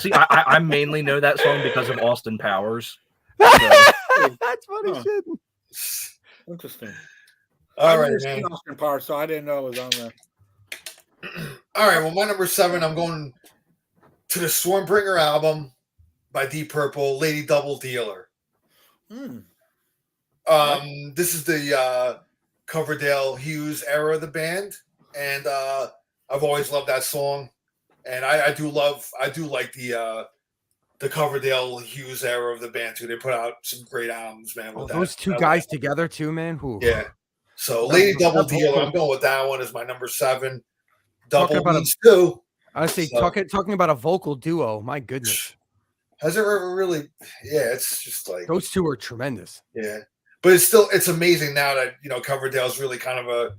See, I mainly know that song because of Austin Powers. us. That's funny Huh. shit. Interesting. All I've right, never man. seen Austin Powers, so I didn't know it was on there. All right, well, my number 7, I'm going to the Stormbringer album by Deep Purple, Lady Double Dealer. Hmm. This is the Coverdale Hughes era of the band, and I've always loved that song. And I do like the Coverdale Hughes era of the band too. They put out some great albums, man. Oh, With those two guys together too, man. Who? yeah. So Lady Double that's Dealer, cool. I'm going with that one as my number 7. Talking Double about means 2. I say So- talking about a vocal duo. My goodness, Has it ever really? Yeah, it's just like those two are tremendous. yeah, but it's amazing now that Coverdale's really kind of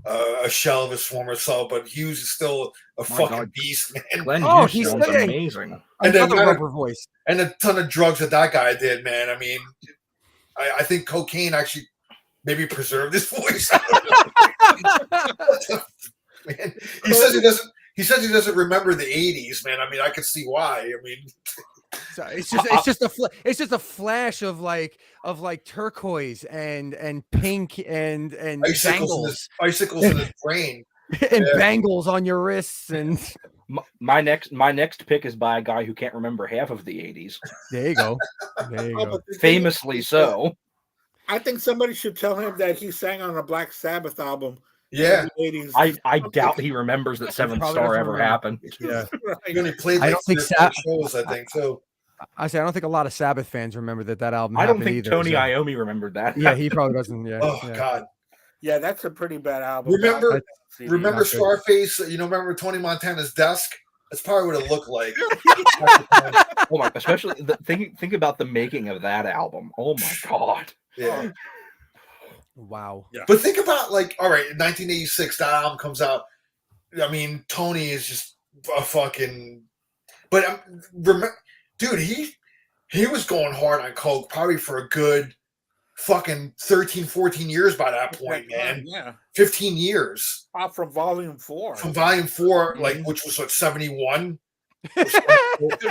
a shell of his former self, but Hughes is still a fucking God. beast, man. Glenn Oh, Hughes he's sounds singing. amazing. And then Another now- rubber voice. And a ton of drugs that guy did, man. I mean, I think cocaine actually maybe preserved his voice. Man, he says he doesn't remember the '80s, man. I mean, I can see why. I mean, So it's just a flash of like turquoise and pink and icicles in his brain. and Yeah. bangles on your wrists and My next pick is by a guy who can't remember half of the 80s. there you go. There you Oh, go. but the thing Famously is, so. I think somebody should tell him that he sang on a Black Sabbath album. Yeah, in the 80s. I doubt he remembers that Seventh probably Star doesn't ever remember. happened. Yeah. he only played I like don't think 3 or 4 Sa- shows, I think. So I say I don't think a lot of Sabbath fans remember that album. I don't happened think either, Tony so- Iommi remembered that. Yeah, he probably doesn't. Yeah. oh yeah. god, Yeah, that's a pretty bad album. Remember- I- remember Not good. Scarface? Remember Tony Montana's desk? That's probably what it looked like. Oh my! Especially think about the making of that album. Oh my god! Yeah. Wow. But think about all right, in 1986, that album comes out. I mean, Tony is just a fucking. But dude, he was going hard on coke probably for a good fucking 13, 14 years by that point, man. Yeah. 15 years Off from Volume 4. from Volume 4, Mhm. which was what 71,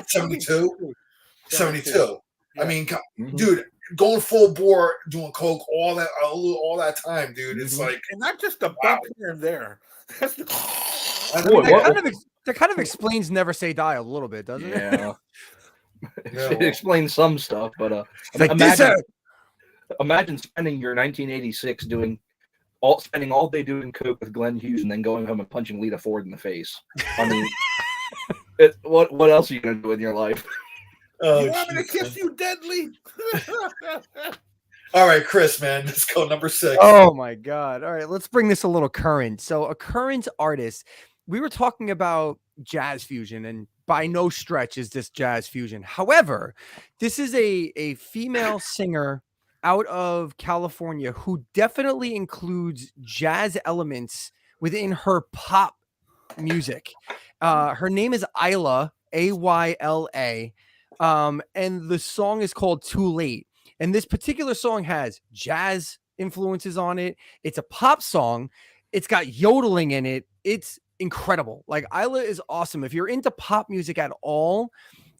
72, 72. I mean, Mhm. dude, going full bore doing coke all that time, dude. It's Mhm. like And not just a bump here and there. That's the- I Boy, mean, what- That kind of explains Never Say Die a little bit, doesn't it? Yeah, Yeah, it explains some stuff, but It's like this. imagine spending your 1986 spending all day doing coke with Glenn Hughes and then going home and punching Lita Ford in the face. I mean, what else are you gonna do in your life? oh, You want me to jeez, kiss man. you deadly? All right, Chris, man, let's go number 6. Oh my god. All right, let's bring this a little current. So a current artist, we were talking about jazz fusion, and by no stretch is this jazz fusion. However, this is a female singer out of California who definitely includes jazz elements within her pop music. Her name is Ayla, Ayla. And the song is called Too Late. And this particular song has jazz influences on it. It's a pop song. It's got yodeling in it. It's incredible. Like Ayla is awesome. If you're into pop music at all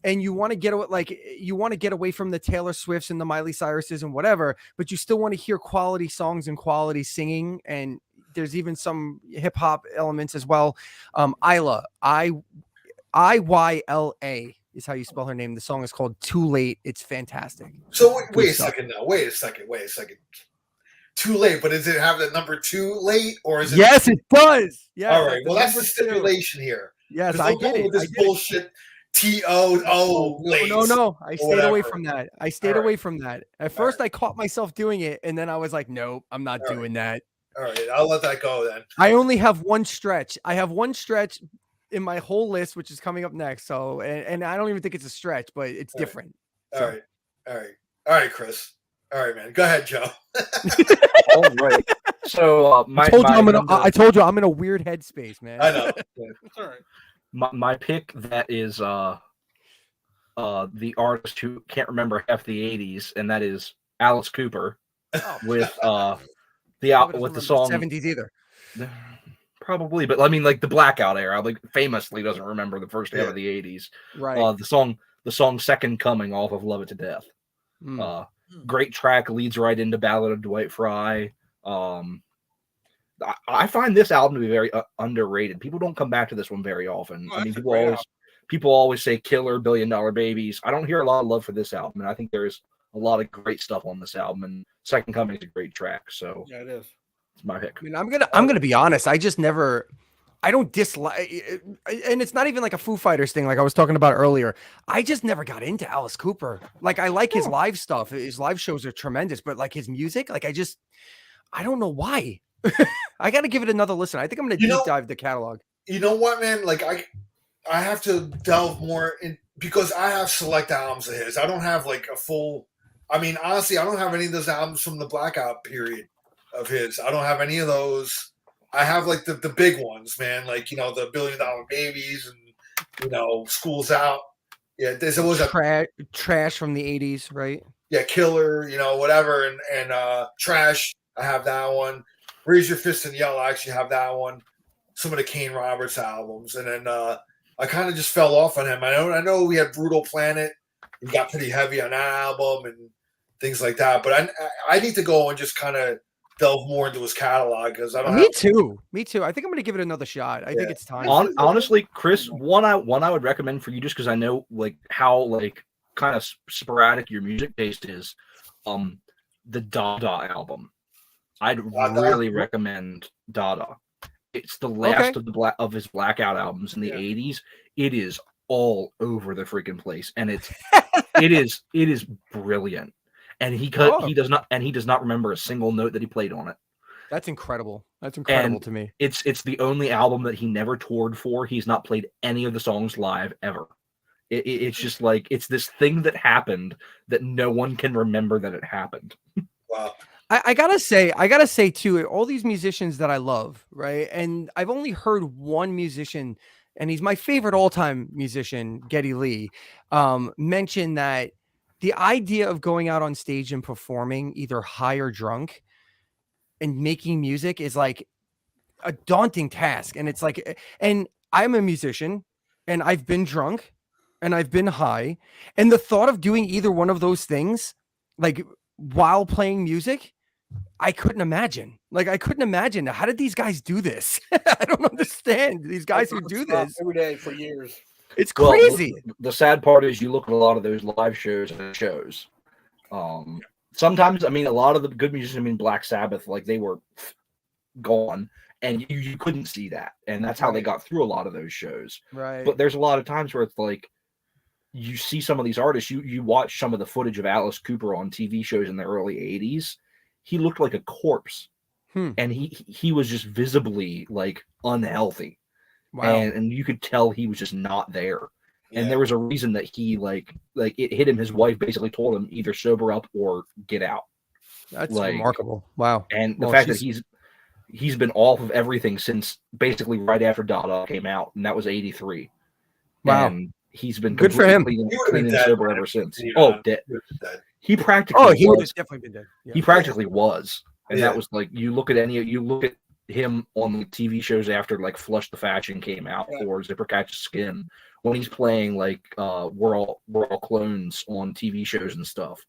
and you want to get away from the Taylor Swifts and the Miley Cyruses and whatever, but you still want to hear quality songs and quality singing, and there's even some hip hop elements as well. Ayla, Iyla. is how you spell her name. The song is called Too Late. It's fantastic. So wait Good a stuff. second now. Wait a second. Too late, but does it have the number 2 late, or is it? Yes, it does. Yes, All right. Well, that's the number 2. stipulation here. Yes, 'Cause I don't get go it. with this I get it. bullshit TOO late. No. I stayed away whatever. from that. I stayed All away right. from that. At first, I caught myself doing it, and then I was like, nope, I'm not All right. doing that. All right, I'll let that go then. I only have one stretch. I have one stretch in my whole list, which is coming up next. So, and I don't even think it's a stretch, but it's All right. different. All right, Chris. All right, man. Go ahead, Joe. All right. So I told you I'm in a weird headspace, man. I know. It's all right. my pick that is the artist who can't remember half the 80s, and that is Alice Cooper with with the song 70s either. Probably, but I mean, like the blackout era, like famously doesn't remember the first half of the 80s. Right. The song Second Coming off of Love It to Death. Great track, leads right into Ballad of Dwight Fry. I find this album to be very underrated. People don't come back to this one very often. I mean, people always say Killer, Billion Dollar Babies. I don't hear a lot of love for this album, and I think there's a lot of great stuff on this album, and Second Coming is a great track. So Yeah, it is. it's my pick. I mean, I'm gonna be honest. I don't dislike, and it's not even like a Foo Fighters thing, like I was talking about earlier. I just never got into Alice Cooper. Like, I like his live stuff. His live shows are tremendous, but like his music, like I don't know why. I got to give it another listen. I think I'm gonna deep dive the catalog. You know what, man? Like I have to delve more in because I have select albums of his. I don't have like a full. I mean, honestly, I don't have any of those albums from the blackout period of his. I don't have any of those. I have like the big ones, man. Like, the $1 Billion Babies and School's Out. Yeah, there's always trash from the 80s, right? Yeah, Killer, whatever, and Trash. I have that one. Raise Your Fist and Yell. I actually have that one. Some of the Kane Roberts albums, and then I kind of just fell off on him. I know we had Brutal Planet. He got pretty heavy on that album and things like that. But I need to go and just kind of delve more into his catalog because I don't. Me too. I think I'm going to give it another shot. I think it's time. Honestly, Chris, one I would recommend for you just because I know like how like kind of sporadic your music taste is. The Dada album. I'd really recommend Dada. It's the last of his blackout albums in the 80s. It is all over the freaking place, and it is brilliant. And he does not remember a single note that he played on it. That's incredible. That's incredible to me. It's the only album that he never toured for. He's not played any of the songs live ever. It's just like it's this thing that happened that no one can remember that it happened. Wow. I gotta say too, all these musicians that I love, right? And I've only heard one musician, and he's my favorite all-time musician, Geddy Lee, mention that the idea of going out on stage and performing either high or drunk and making music is like a daunting task. And it's like, and I'm a musician and I've been drunk and I've been high. And the thought of doing either one of those things, like while playing music, I couldn't imagine. Like, I couldn't imagine. How did these guys do this? I don't understand these guys who do this every day for years. It's crazy. Well, the sad part is you look at a lot of those live shows and shows. Sometimes, I mean, a lot of the good musicians, I mean, Black Sabbath, like they were gone, and you couldn't see that, and that's how they got through a lot of those shows. Right. But there's a lot of times where it's like you see some of these artists. You watch some of the footage of Alice Cooper on TV shows in the early '80s. He looked like a corpse, and he was just visibly like unhealthy. Wow. And you could tell he was just not there. Yeah. And there was a reason that he like it hit him. His wife basically told him either sober up or get out. That's remarkable. Wow. And the fact that he's been off of everything since basically right after Dada came out, and that was '83. Wow. And he's been good for him. Clean and sober ever since. Dead. He would have definitely been dead. Yeah. He practically was. And that was like you look at him on the TV shows after like Flush the Fashion came out or Zipper Catches Skin, when he's playing like we're all clones on TV shows and stuff.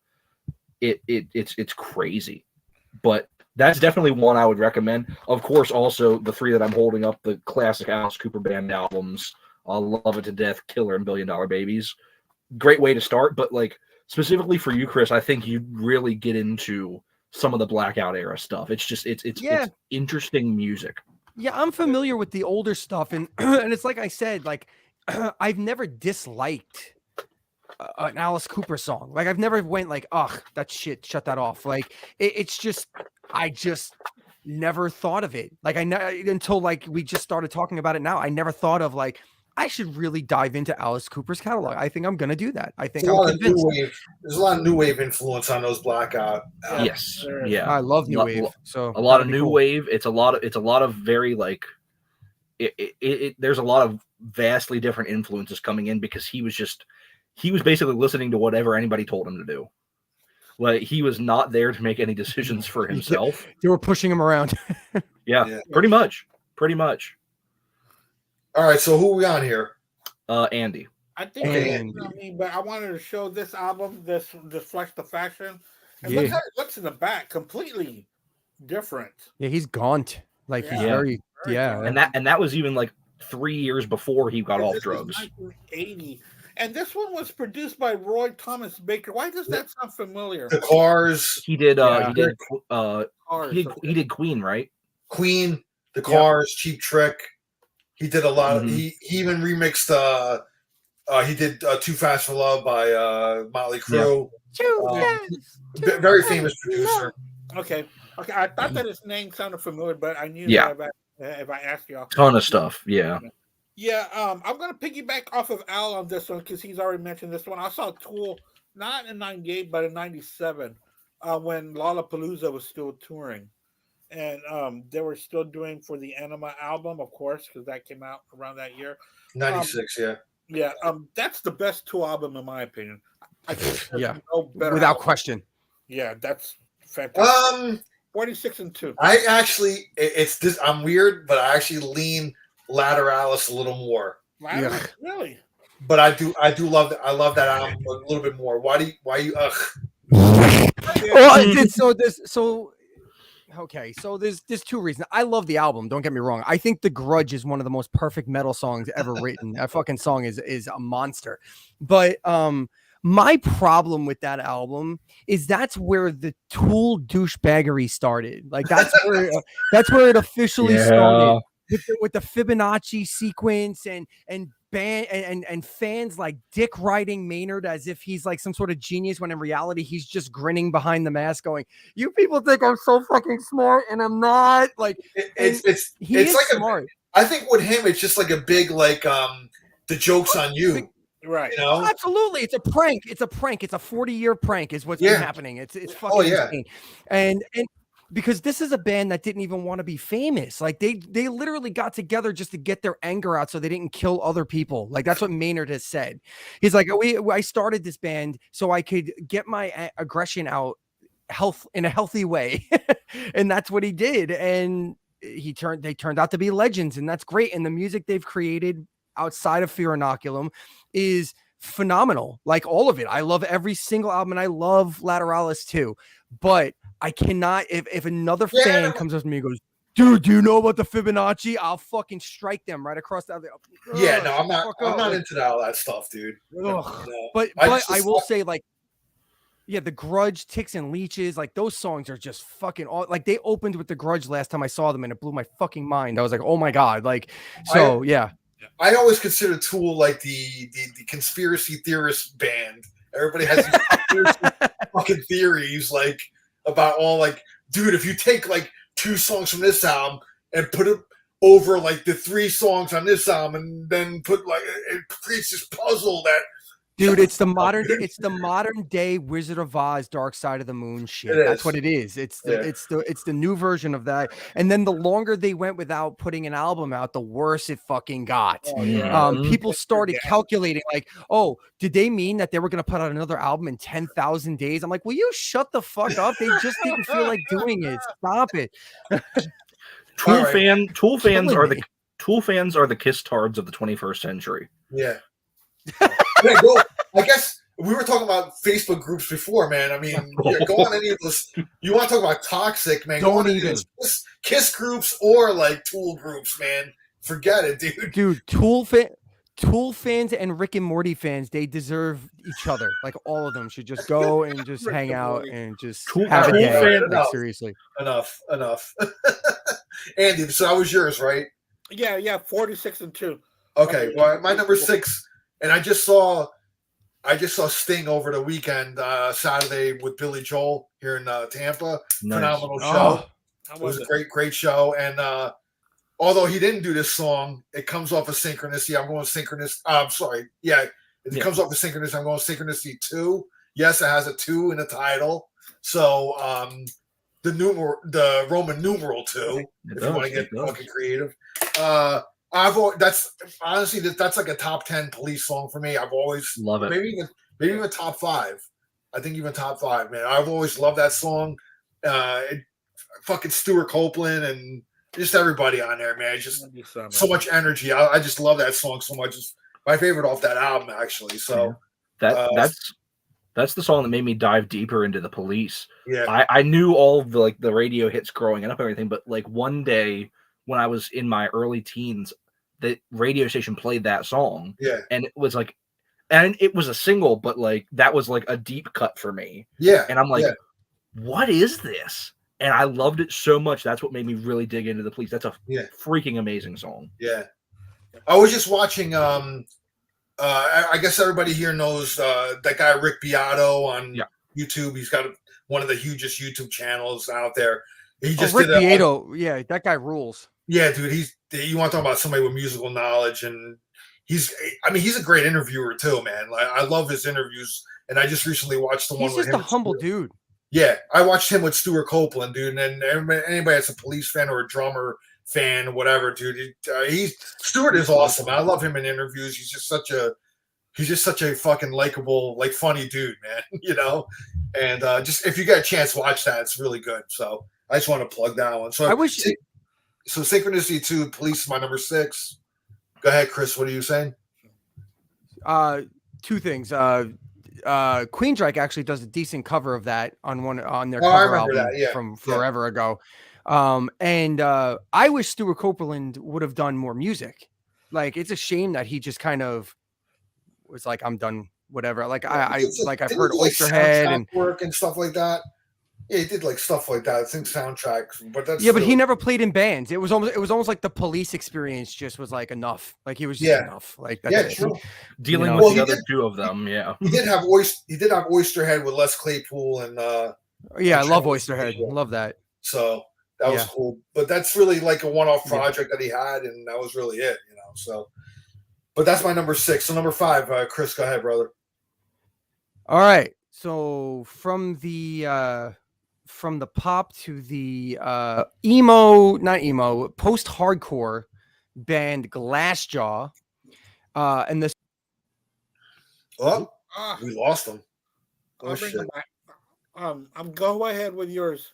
It's crazy. But that's definitely one I would recommend. Of course, also the three that I'm holding up, the classic Alice Cooper Band albums, Love It to Death, Killer, and $1 Billion Babies. great way to start. But like specifically for you, Chris, I think you really get into some of the Blackout era stuff. It's just it's interesting music. Yeah, I'm familiar with the older stuff, and and it's like I said, like I've never disliked an Alice Cooper song. Like I've never went like, ugh, that shit, shut that off. Like it's just, I just never thought of it. Like until like we just started talking about it now. I never thought of like, I should really dive into Alice Cooper's catalog. I think I'm gonna do that. I think I'm convinced. There's a lot of new wave influence on those Blackout. Yes, yeah, I love new wave. So a lot of new wave. It's a lot of very like there's a lot of vastly different influences coming in because he was basically listening to whatever anybody told him to do. Like he was not there to make any decisions for himself. They were pushing him around. yeah, pretty much. All right, so who are we on here? Andy. I think it's not me, but I wanted to show this album, this Flex the Fashion. And look how it looks in the back, completely different. Yeah, he's gaunt. Like he's very gaunt. And that was even like 3 years before he got off drugs. 1980. And this one was produced by Roy Thomas Baker. Why does that sound familiar? The Cars. He did he did Queen, right? Queen, The Cars, Cheap Trick. He did a lot of he even remixed he did Too Fast for Love by Motley Crue. Very famous producer. Okay. I thought that his name sounded familiar, but I knew that if I asked y'all. Ton of stuff, yeah. Yeah, I'm gonna piggyback off of Al on this one because he's already mentioned this one. I saw Tool not in '98 but in '97 when Lollapalooza was still touring. And they were still doing for the Anima album, of course, because that came out around that year. 96, yeah. That's the best Tool album in my opinion. I think no better without album. question. Yeah, that's fantastic. 46-2. I actually, it's this. I'm weird, but I actually lean Lateralis a little more. Really? But I do love that. I love that album a little bit more. Why you? Okay, so there's two reasons. I love the album. Don't get me wrong. I think The Grudge is one of the most perfect metal songs ever written. That fucking song is a monster. But my problem with that album is that's where the Tool douchebaggery started. Like that's where it officially started with the Fibonacci sequence and band and fans like dick riding Maynard as if he's like some sort of genius when in reality he's just grinning behind the mask going, you people think I'm so fucking smart and I'm not. Like it's like smart. I think with him it's just like a big like the joke's on you. Right. You know? Absolutely. It's a prank. It's a 40-year prank is what's been happening. It's fucking insane. And because this is a band that didn't even want to be famous. Like they literally got together just to get their anger out so they didn't kill other people. Like that's what Maynard has said. He's like, I started this band so I could get my aggression out in a healthy way. And that's what he did. And they turned out to be legends, and that's great. And the music they've created outside of Fear Inoculum is phenomenal. Like all of it. I love every single album, and I love Lateralis too. But I cannot, if another fan comes up to me and goes, dude, do you know about the Fibonacci? I'll fucking strike them right across the other. Yeah, no, I'm not into all that stuff, dude. But I will say, like, yeah, The Grudge, Ticks and Leeches, like those songs are just fucking like they opened with The Grudge last time I saw them and it blew my fucking mind. I was like, oh my God. Like, so yeah. I always consider Tool like the conspiracy theorist band. Everybody has these conspiracy fucking theories like about all like, dude, if you take like 2 songs from this album and put it over like the 3 songs on this album and then put like it creates this puzzle that dude, it's the modern day Wizard of Oz Dark Side of the Moon shit. That's what it is. It's the new version of that. And then the longer they went without putting an album out, the worse it fucking got. People started calculating like, oh, did they mean that they were going to put out another album in 10,000 days? I'm like, will you shut the fuck up? They just didn't feel like doing it. Stop it. Tool fans are the kiss tards of the 21st century. Yeah. Yeah, go. I guess we were talking about Facebook groups before, man. I mean, go on any of those. You want to talk about toxic, man? Don't even kiss groups or like Tool groups, man. Forget it, dude. Dude, Tool fans and Rick and Morty fans, they deserve each other. Like all of them should just go and just Rick hang and out Morty. and just Tool- have a Tool day. fan Like enough. seriously. Enough. Andy, so that was yours, right? Yeah, 46 and 2. Okay, well, my number 6, and I just saw Sting over the weekend, Saturday with Billy Joel here in Tampa. Nice. Phenomenal show. Oh, How It was was a great show, and although he didn't do this song, it comes off of Synchronicity. I'm going Synchronicity. I'm sorry, it comes off of Synchronicity. I'm going Synchronicity 2. Yes, it has a 2 in the title, so the Roman numeral 2. If you want to get fucking creative, that's honestly that's like a top 10 Police song for me. I've always Love it. maybe even top 5. I think even top 5, man. I've always loved that song. Fucking Stuart Copeland and just everybody on there, man. It's just so much energy. I just love that song so much. It's my favorite off that album, actually. So that's the song that made me dive deeper into the Police. yeah, I knew all of the radio hits growing up and everything, but like one day when I was in my early teens, the radio station played that song. Yeah. And it was like, and it was a single, but like that was like a deep cut for me. yeah. And I'm like, what is this? And I loved it so much. That's what made me really dig into the Police. That's a freaking amazing song. Yeah. I was just watching I guess everybody here knows that guy Rick Beato on YouTube. He's got one of the hugest YouTube channels out there. He just Rick did Beato. Yeah, that guy rules. Yeah, dude. You want to talk about somebody with musical knowledge, and he's a great interviewer too, man. Like I love his interviews, and I just recently watched the one He's with just him. a humble dude. Yeah, I watched him with Stuart Copeland, dude. And anybody that's a Police fan or a drummer fan, whatever, dude. Stuart is awesome. I love him in interviews. He's just such a fucking likable, like funny dude, man. You know, and just if you get a chance, watch that. It's really good. So I just want to plug that one. So I wish. So Synchronicity 2, Police is my number 6. Go ahead, Chris. What are you saying? Two things. Queensryche actually does a decent cover of that on their Oh, I cover remember album that, yeah. from forever ago. And I wish Stuart Copeland would have done more music. Like it's a shame that he just kind of was like, I'm done, whatever. Like I've heard Oysterhead and work and stuff like that. Yeah, he did like stuff like that. I think soundtracks, but that's but he never played in bands. It was almost like the Police experience just was like enough. Like he was just enough. Like that's true. Dealing with the other two of them, yeah. He did have Oysterhead with Les Claypool and I love Oysterhead. Love that. So that was cool. But that's really like a one-off project that he had, and that was really it, you know. So but that's my number 6. So number 5, Chris, go ahead, brother. All right. So from the pop to the post-hardcore band Glassjaw, and this. Oh, we lost them. I'll bring them back. Go ahead with yours.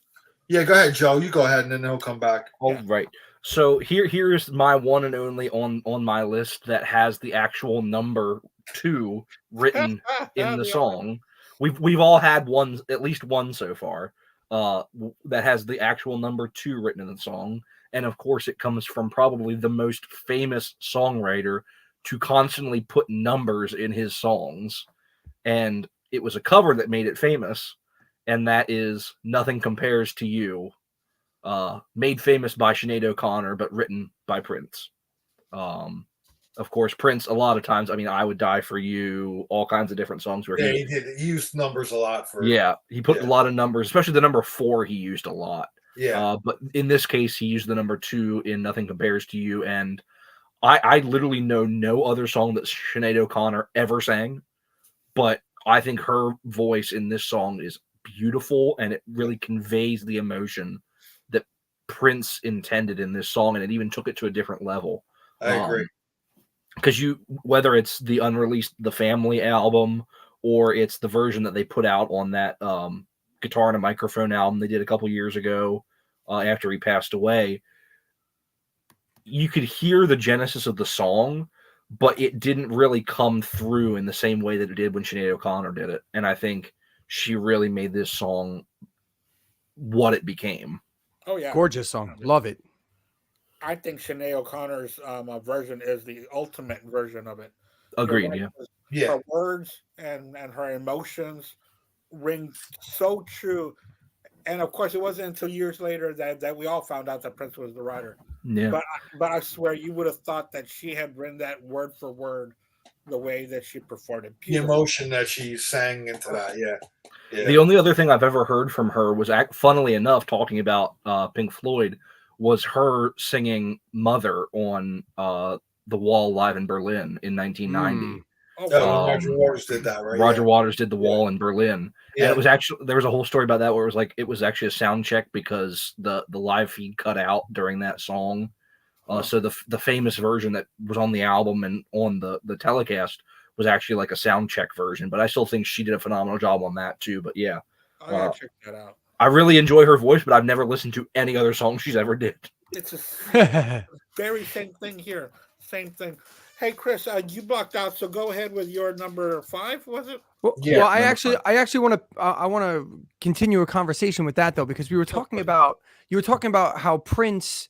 Yeah, go ahead, Joe. You go ahead, and then he'll come back. All right. So here's my one and only on my list that has the actual number 2 written in the song. We've all had at least one so far. That has the actual number 2 written in the song, and of course it comes from probably the most famous songwriter to constantly put numbers in his songs, and it was a cover that made it famous, and that is Nothing Compares to You, made famous by Sinead O'Connor but written by Prince. Of course, Prince, a lot of times, I mean, I Would Die for You, all kinds of different songs where he did. He used numbers a lot for. Yeah, he put a lot of numbers, especially the number 4 he used a lot. Yeah. But in this case, he used the number 2 in Nothing Compares to You. And I literally know no other song that Sinead O'Connor ever sang. But I think her voice in this song is beautiful, and it really conveys the emotion that Prince intended in this song. And it even took it to a different level. I agree. Because whether it's the unreleased The Family album or it's the version that they put out on that Guitar and a Microphone album they did a couple years ago after he passed away, you could hear the genesis of the song, but it didn't really come through in the same way that it did when Sinead O'Connor did it. And I think she really made this song what it became. Oh, yeah. Gorgeous song. Love it. I think Sinead O'Connor's version is the ultimate version of it. You're Agreed. right, Yeah. 'cause Yeah. her words and her emotions ring so true. And of course, it wasn't until years later that we all found out that Prince was the writer. Yeah. But I swear, you would have thought that she had written that word for word the way that she performed it. The Beautiful. emotion that she sang into that. Yeah. Yeah. The only other thing I've ever heard from her was, funnily enough, talking about Pink Floyd, was her singing "Mother" on The Wall live in Berlin in 1990. Oh, When wow. Roger Waters did that, right? Roger Yeah. Waters did The Wall in Berlin, Yeah. and it was actually, there was a whole story about that where it was like it was actually a sound check because the live feed cut out during that song. So the famous version that was on the album and on the telecast was actually like a sound check version. But I still think she did a phenomenal job on that too. But yeah, I gotta check that out. I really enjoy her voice, but I've never listened to any other song she's ever did. It's a very same thing here. Same thing. Hey, Chris, you blocked out, so go ahead with your number 5. Was it? Well, Yeah, well, I number actually want to I want to continue a conversation with that though, because we were talking about how Prince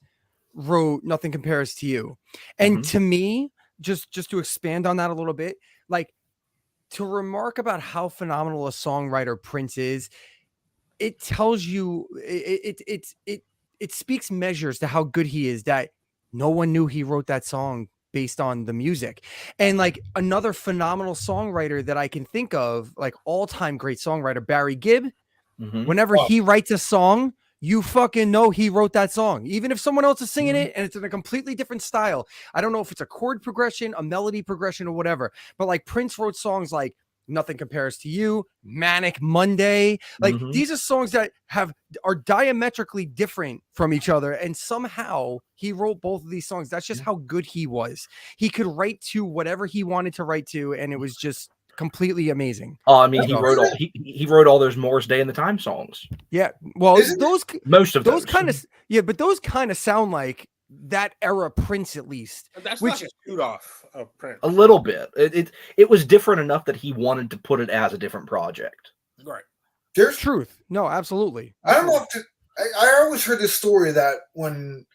wrote "Nothing Compares to You," and to me, just to expand on that a little bit, like to remark about how phenomenal a songwriter Prince is, it tells you it speaks measures to how good he is, that no one knew he wrote that song based on the music. And like another phenomenal songwriter that I can think of, like all-time great songwriter, Barry Gibb, whenever he writes a song, you fucking know he wrote that song, even if someone else is singing it and it's in a completely different style. I don't know if it's a chord progression, a melody progression, or whatever, but like Prince wrote songs like "Nothing Compares to You," "Manic Monday." Like these are songs that are diametrically different from each other, and somehow he wrote both of these songs. That's just how good he was. He could write to whatever he wanted to write to, and it was just completely amazing. I mean, he wrote all those Morris Day and the Time songs. Yeah, well, most of those kind of but those kind of sound like that era Prince, at least. That's not his shoot off of Prince. A little bit. It was different enough that he wanted to put it as a different project. Right. There's truth. No, absolutely. I don't know if I always heard this story that when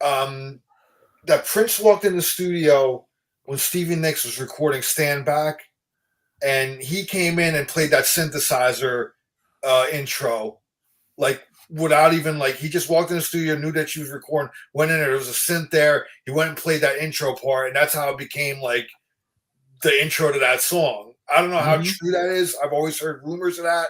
that Prince walked in the studio when Stevie Nicks was recording "Stand Back," and he came in and played that synthesizer intro, like without even he just walked in the studio, knew that she was recording, went in there was a synth there, he went and played that intro part, and that's how it became like the intro to that song. I don't know how true that is. I've always heard rumors of that.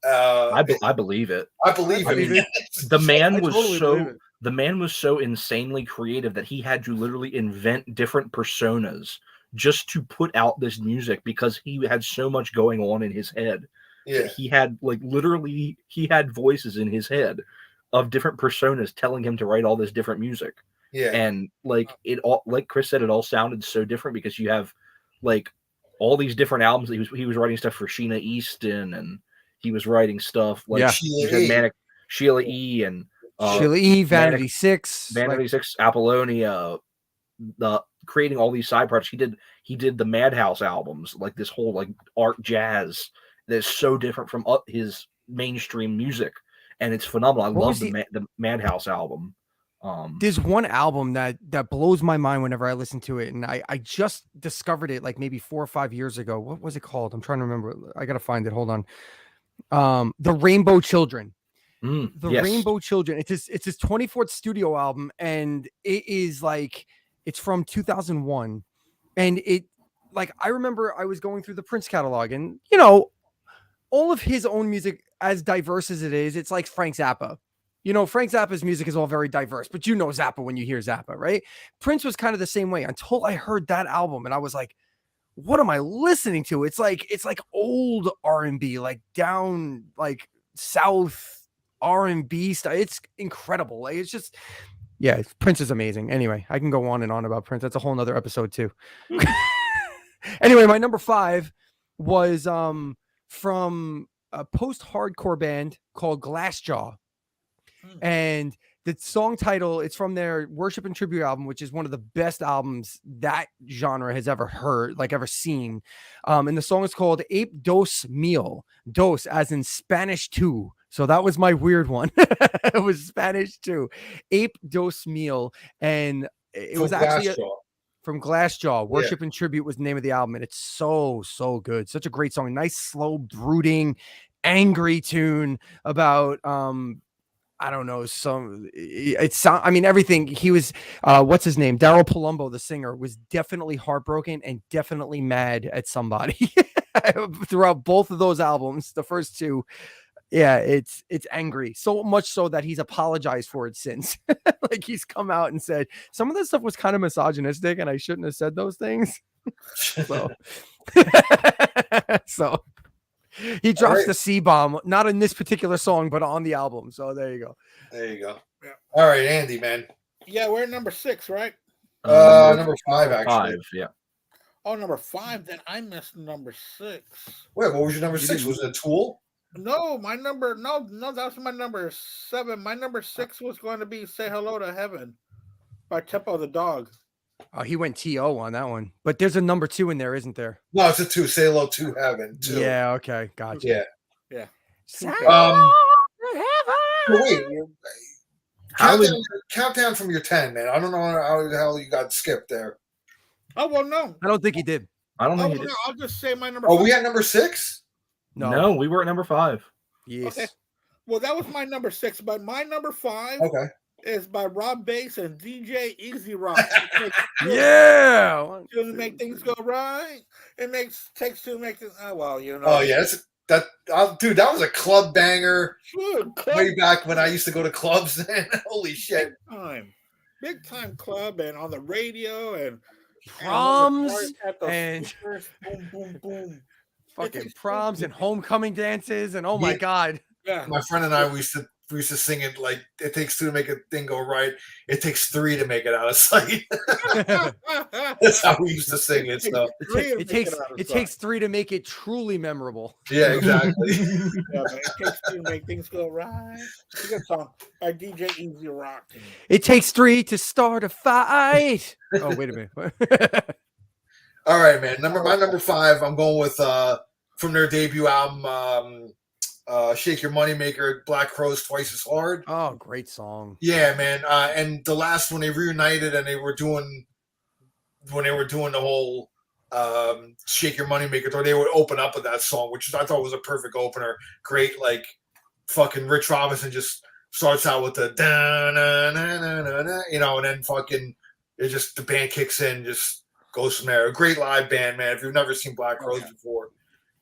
I believe it. I believe it. The man was so insanely creative that he had to literally invent different personas just to put out this music because he had so much going on in his head. Yeah. He had he had voices in his head of different personas telling him to write all this different music. Yeah. And like Chris said, it all sounded so different because you have like all these different albums. He was writing stuff for Sheena Easton, and he was writing stuff like Sheila E. and Sheila E., Vanity Six, Apollonia, creating all these side projects. He did the Madhouse albums, like this whole like art jazz that's so different from his mainstream music, and it's phenomenal. I love the Madhouse album. There's one album that blows my mind whenever I listen to it, and I just discovered it like maybe 4 or 5 years ago. What was it called? I'm trying to remember. I gotta find it. Hold on. The Rainbow Children. Rainbow Children. It's his 24th studio album, and it is like it's from 2001, and it like I remember I was going through the Prince catalog, and you know, all of his own music, as diverse as it is, it's like Frank Zappa. You know, Frank Zappa's music is all very diverse, but you know Zappa when you hear Zappa, right? Prince was kind of the same way until I heard that album, and I was like, what am I listening to? It's like old R&B, like down like South R&B style. It's incredible. Like it's just, yeah, Prince is amazing. Anyway, I can go on and on about Prince. That's a whole nother episode too. Anyway, my number 5 was from a post-hardcore band called Glassjaw. And the song title, it's from their Worship and Tribute album, which is one of the best albums that genre has ever heard, like ever seen. And the song is called Ape Dos Mil. Dos as in Spanish 2, So that was my weird one. It was Spanish too. Ape Dos Mil. And it was actually from Glassjaw. Worship and Tribute was the name of the album. And it's so good. Such a great song. Nice, slow, brooding, angry tune about I don't know, I mean, everything. He was what's his name? Daryl Palumbo, the singer, was definitely heartbroken and definitely mad at somebody throughout both of those albums. The first two, yeah, it's angry, so much so that he's apologized for it since. Like, he's come out and said some of this stuff was kind of misogynistic and I shouldn't have said those things. So so he drops the C-bomb, not in this particular song, but on the album. So there you go. Yeah. All right, Andy, man. Yeah, we're at number 6, right? Number 5, actually. 5, yeah. Oh, number 5. Then I missed number 6. Wait, what was your number 6? Was it Tool? No, my number. No, that was my number 7. My number 6 was going to be "Say Hello to Heaven" by Tempo the Dog. Oh, he went T.O. on that one. But there's a number 2 in there, isn't there? No, it's a 2. Say Hello to Heaven. 2. Yeah, okay. Gotcha. Yeah. Say hello to heaven. Wait, countdown from your 10, man. I don't know how the hell you got skipped there. Oh, well, no. I don't think he did. I don't think Oh, he did. no, I'll just say my number. Oh, 5. we had number 6? No, we were at number 5. Yes. Okay. Well, that was my number 6, but my number 5 is by Rob Bass and DJ Easy Rock. Yeah. To make things go right. It takes two to make things. Oh, well, you know. Oh, yeah. Dude, that was a club banger. Good Way back when I used to go to clubs, man. Holy shit. Big time club, and on the radio, and proms and boom, boom, boom. Fucking proms and homecoming dances, and oh my god. Yeah. My friend and I we used to sing it like it takes 2 to make a thing go right. It takes 3 to make it out of sight. That's how we used to sing it. So it takes 3 to make it truly memorable. Yeah, exactly. Yeah, but it takes 2 to make things go right. It's a good song by DJ Easy Rock. It takes 3 to start a fight. Oh, wait a minute. All right, man. My number 5. I'm going with from their debut album, Shake Your Moneymaker, Black Crowes, Twice as Hard. Oh, great song. Yeah, man. And the last one they reunited and they were doing the whole Shake Your Moneymaker tour, they would open up with that song, which I thought was a perfect opener. Great, like fucking Rich Robinson just starts out with the da na na na na na, and then fucking the band kicks in, just goes from there. A great live band, man. If you've never seen Black Crowes before,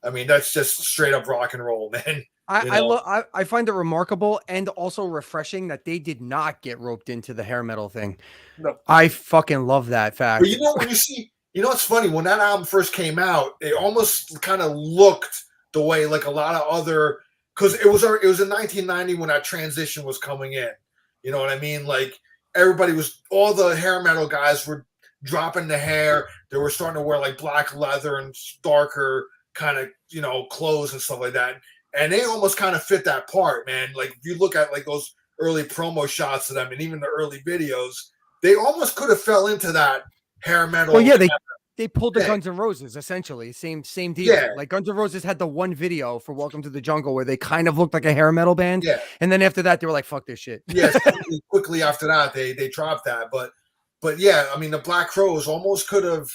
I mean, that's just straight up rock and roll, man. I find it remarkable and also refreshing that they did not get roped into the hair metal thing. No. I fucking love that fact. But when you see, it's funny, when that album first came out, it almost kind of looked the way like a lot of other, because it was in 1990 when that transition was coming in. You know what I mean? Like all the hair metal guys were dropping the hair. They were starting to wear like black leather and darker kind of, clothes and stuff like that. And they almost kind of fit that part, man. Like if you look at like those early promo shots of them and even the early videos, they almost could have fell into that hair metal. Well, yeah, they pulled the Guns N' Roses essentially. Same deal. Yeah. Like Guns N' Roses had the one video for Welcome to the Jungle where they kind of looked like a hair metal band. Yeah. And then after that, they were like, fuck this shit. Yes, quickly after that, they dropped that. But yeah, I mean, the Black Crowes almost could have,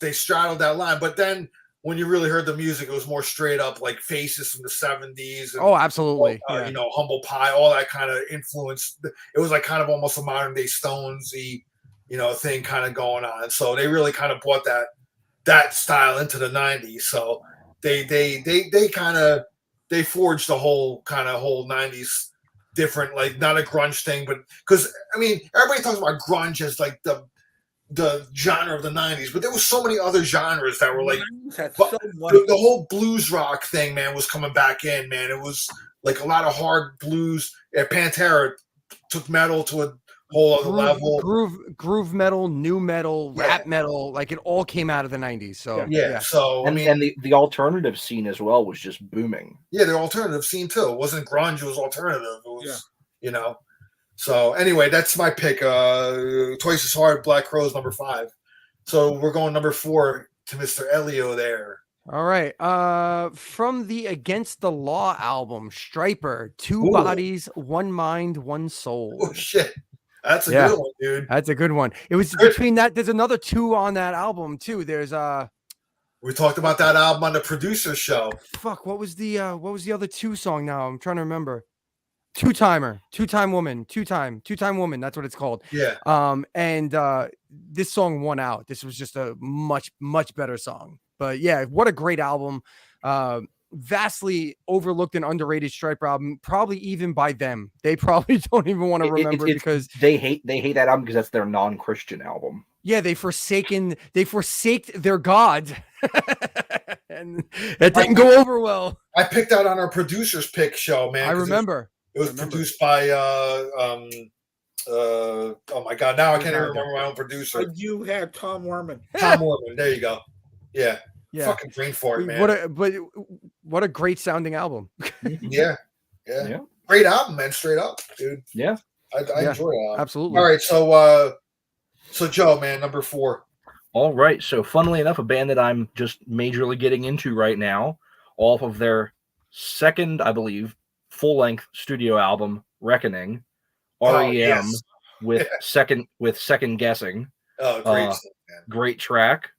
they straddled that line. But then when you really heard the music, it was more straight up like Faces from the 70s. And, absolutely. Humble Pie, all that kind of influence. It was like kind of almost a modern day Stonesy, thing kind of going on. So they really kind of brought that style into the 90s. So they forged the whole 90s different, like not a grunge thing, but because I mean everybody talks about grunge as like the genre of the 90s, but there was so many other genres that were like the whole blues rock thing, man, was coming back in, man. It was like a lot of hard blues. Pantera took metal to a whole other level. Groove metal, new metal, rap metal, like it all came out of the 90s. So yeah. So and the alternative scene as well was just booming. Yeah, the alternative scene too. It wasn't grunge, it was alternative. It was So anyway, that's my pick. Twice as Hard, Black Crowes, number 5. So we're going number 4 to Mr. Elio there. All right. From the Against the Law album, Striper, Two Ooh. Bodies, One Mind, One Soul. Oh shit, that's a Yeah. good one, dude. That's a good one. It was Good. between that. There's another two on that album too. There's We talked about that album on the producer show. fuck. What was the other two song? Now I'm trying to remember. Two-Time Woman. That's what it's called. Yeah, And this song won out. This was just a much better song. But yeah, what a great album. Vastly overlooked and underrated Striper album, probably even by them. They probably don't even want to remember because they hate that album because that's their non-Christian album. yeah, they forsaked their God. And it didn't go over well. I picked that on our producer's pick show, man. I remember. It was produced by oh my god, now I can't even remember my own producer. You had Tom Werman. Tom Werman. There you go. Yeah. Yeah. Fucking brain fart, man. What a great sounding album. Yeah. Great album, man. Straight up, dude. Yeah. I enjoy it. Absolutely. All right, so Joe, man, number 4. All right. So, funnily enough, a band that I'm just majorly getting into right now, off of their second, I believe, full-length studio album, Reckoning, REM, yes. with second guessing. Oh, great stuff, man. Great track.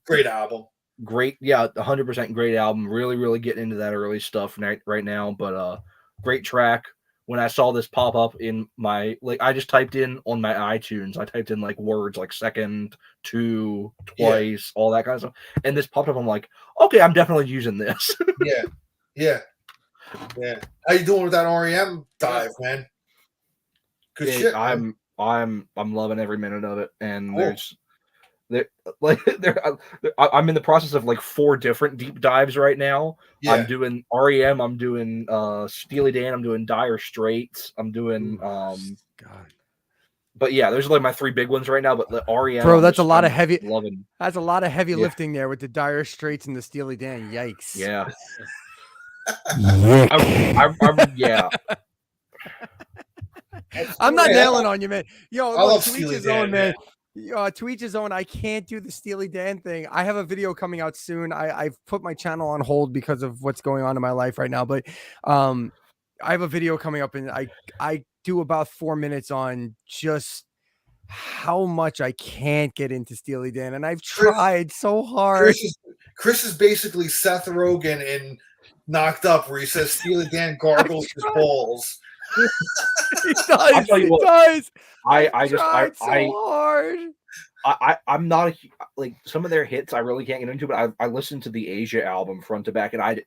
Great album. Great, 100% great album. Really getting into that early stuff right now. But great track. When I saw this pop up in my, I just typed in on my iTunes, I typed in words like second, two, twice, all that kind of stuff. And this popped up. I'm like, okay, I'm definitely using this. Yeah. How you doing with that REM dive, man? Good shit. I'm loving every minute of it. And Cool. I'm in the process of 4 different deep dives right now. Yeah. I'm doing REM, I'm doing Steely Dan, I'm doing Dire Straits, I'm doing God. but yeah, those are my 3 big ones right now. But the REM, Bro, that's a lot of heavy loving. That's a lot of heavy lifting there with the Dire Straits and the Steely Dan. Yikes. Yeah. Yeah. I'm not nailing on you, man. Yo, I love to each Steely his Dan, own, man. To each his own. I can't do the Steely Dan thing. I have a video coming out soon. I've put my channel on hold because of what's going on in my life right now. But I have a video coming up, and I do about 4 minutes on just how much I can't get into Steely Dan, and I've tried so hard. Chris is basically Seth Rogen in Knocked Up, where he says Steely Dan gargles his balls. He does. He does. I tried so hard. I'm not some of their hits I really can't get into, but I listened to the Asia album front to back, and I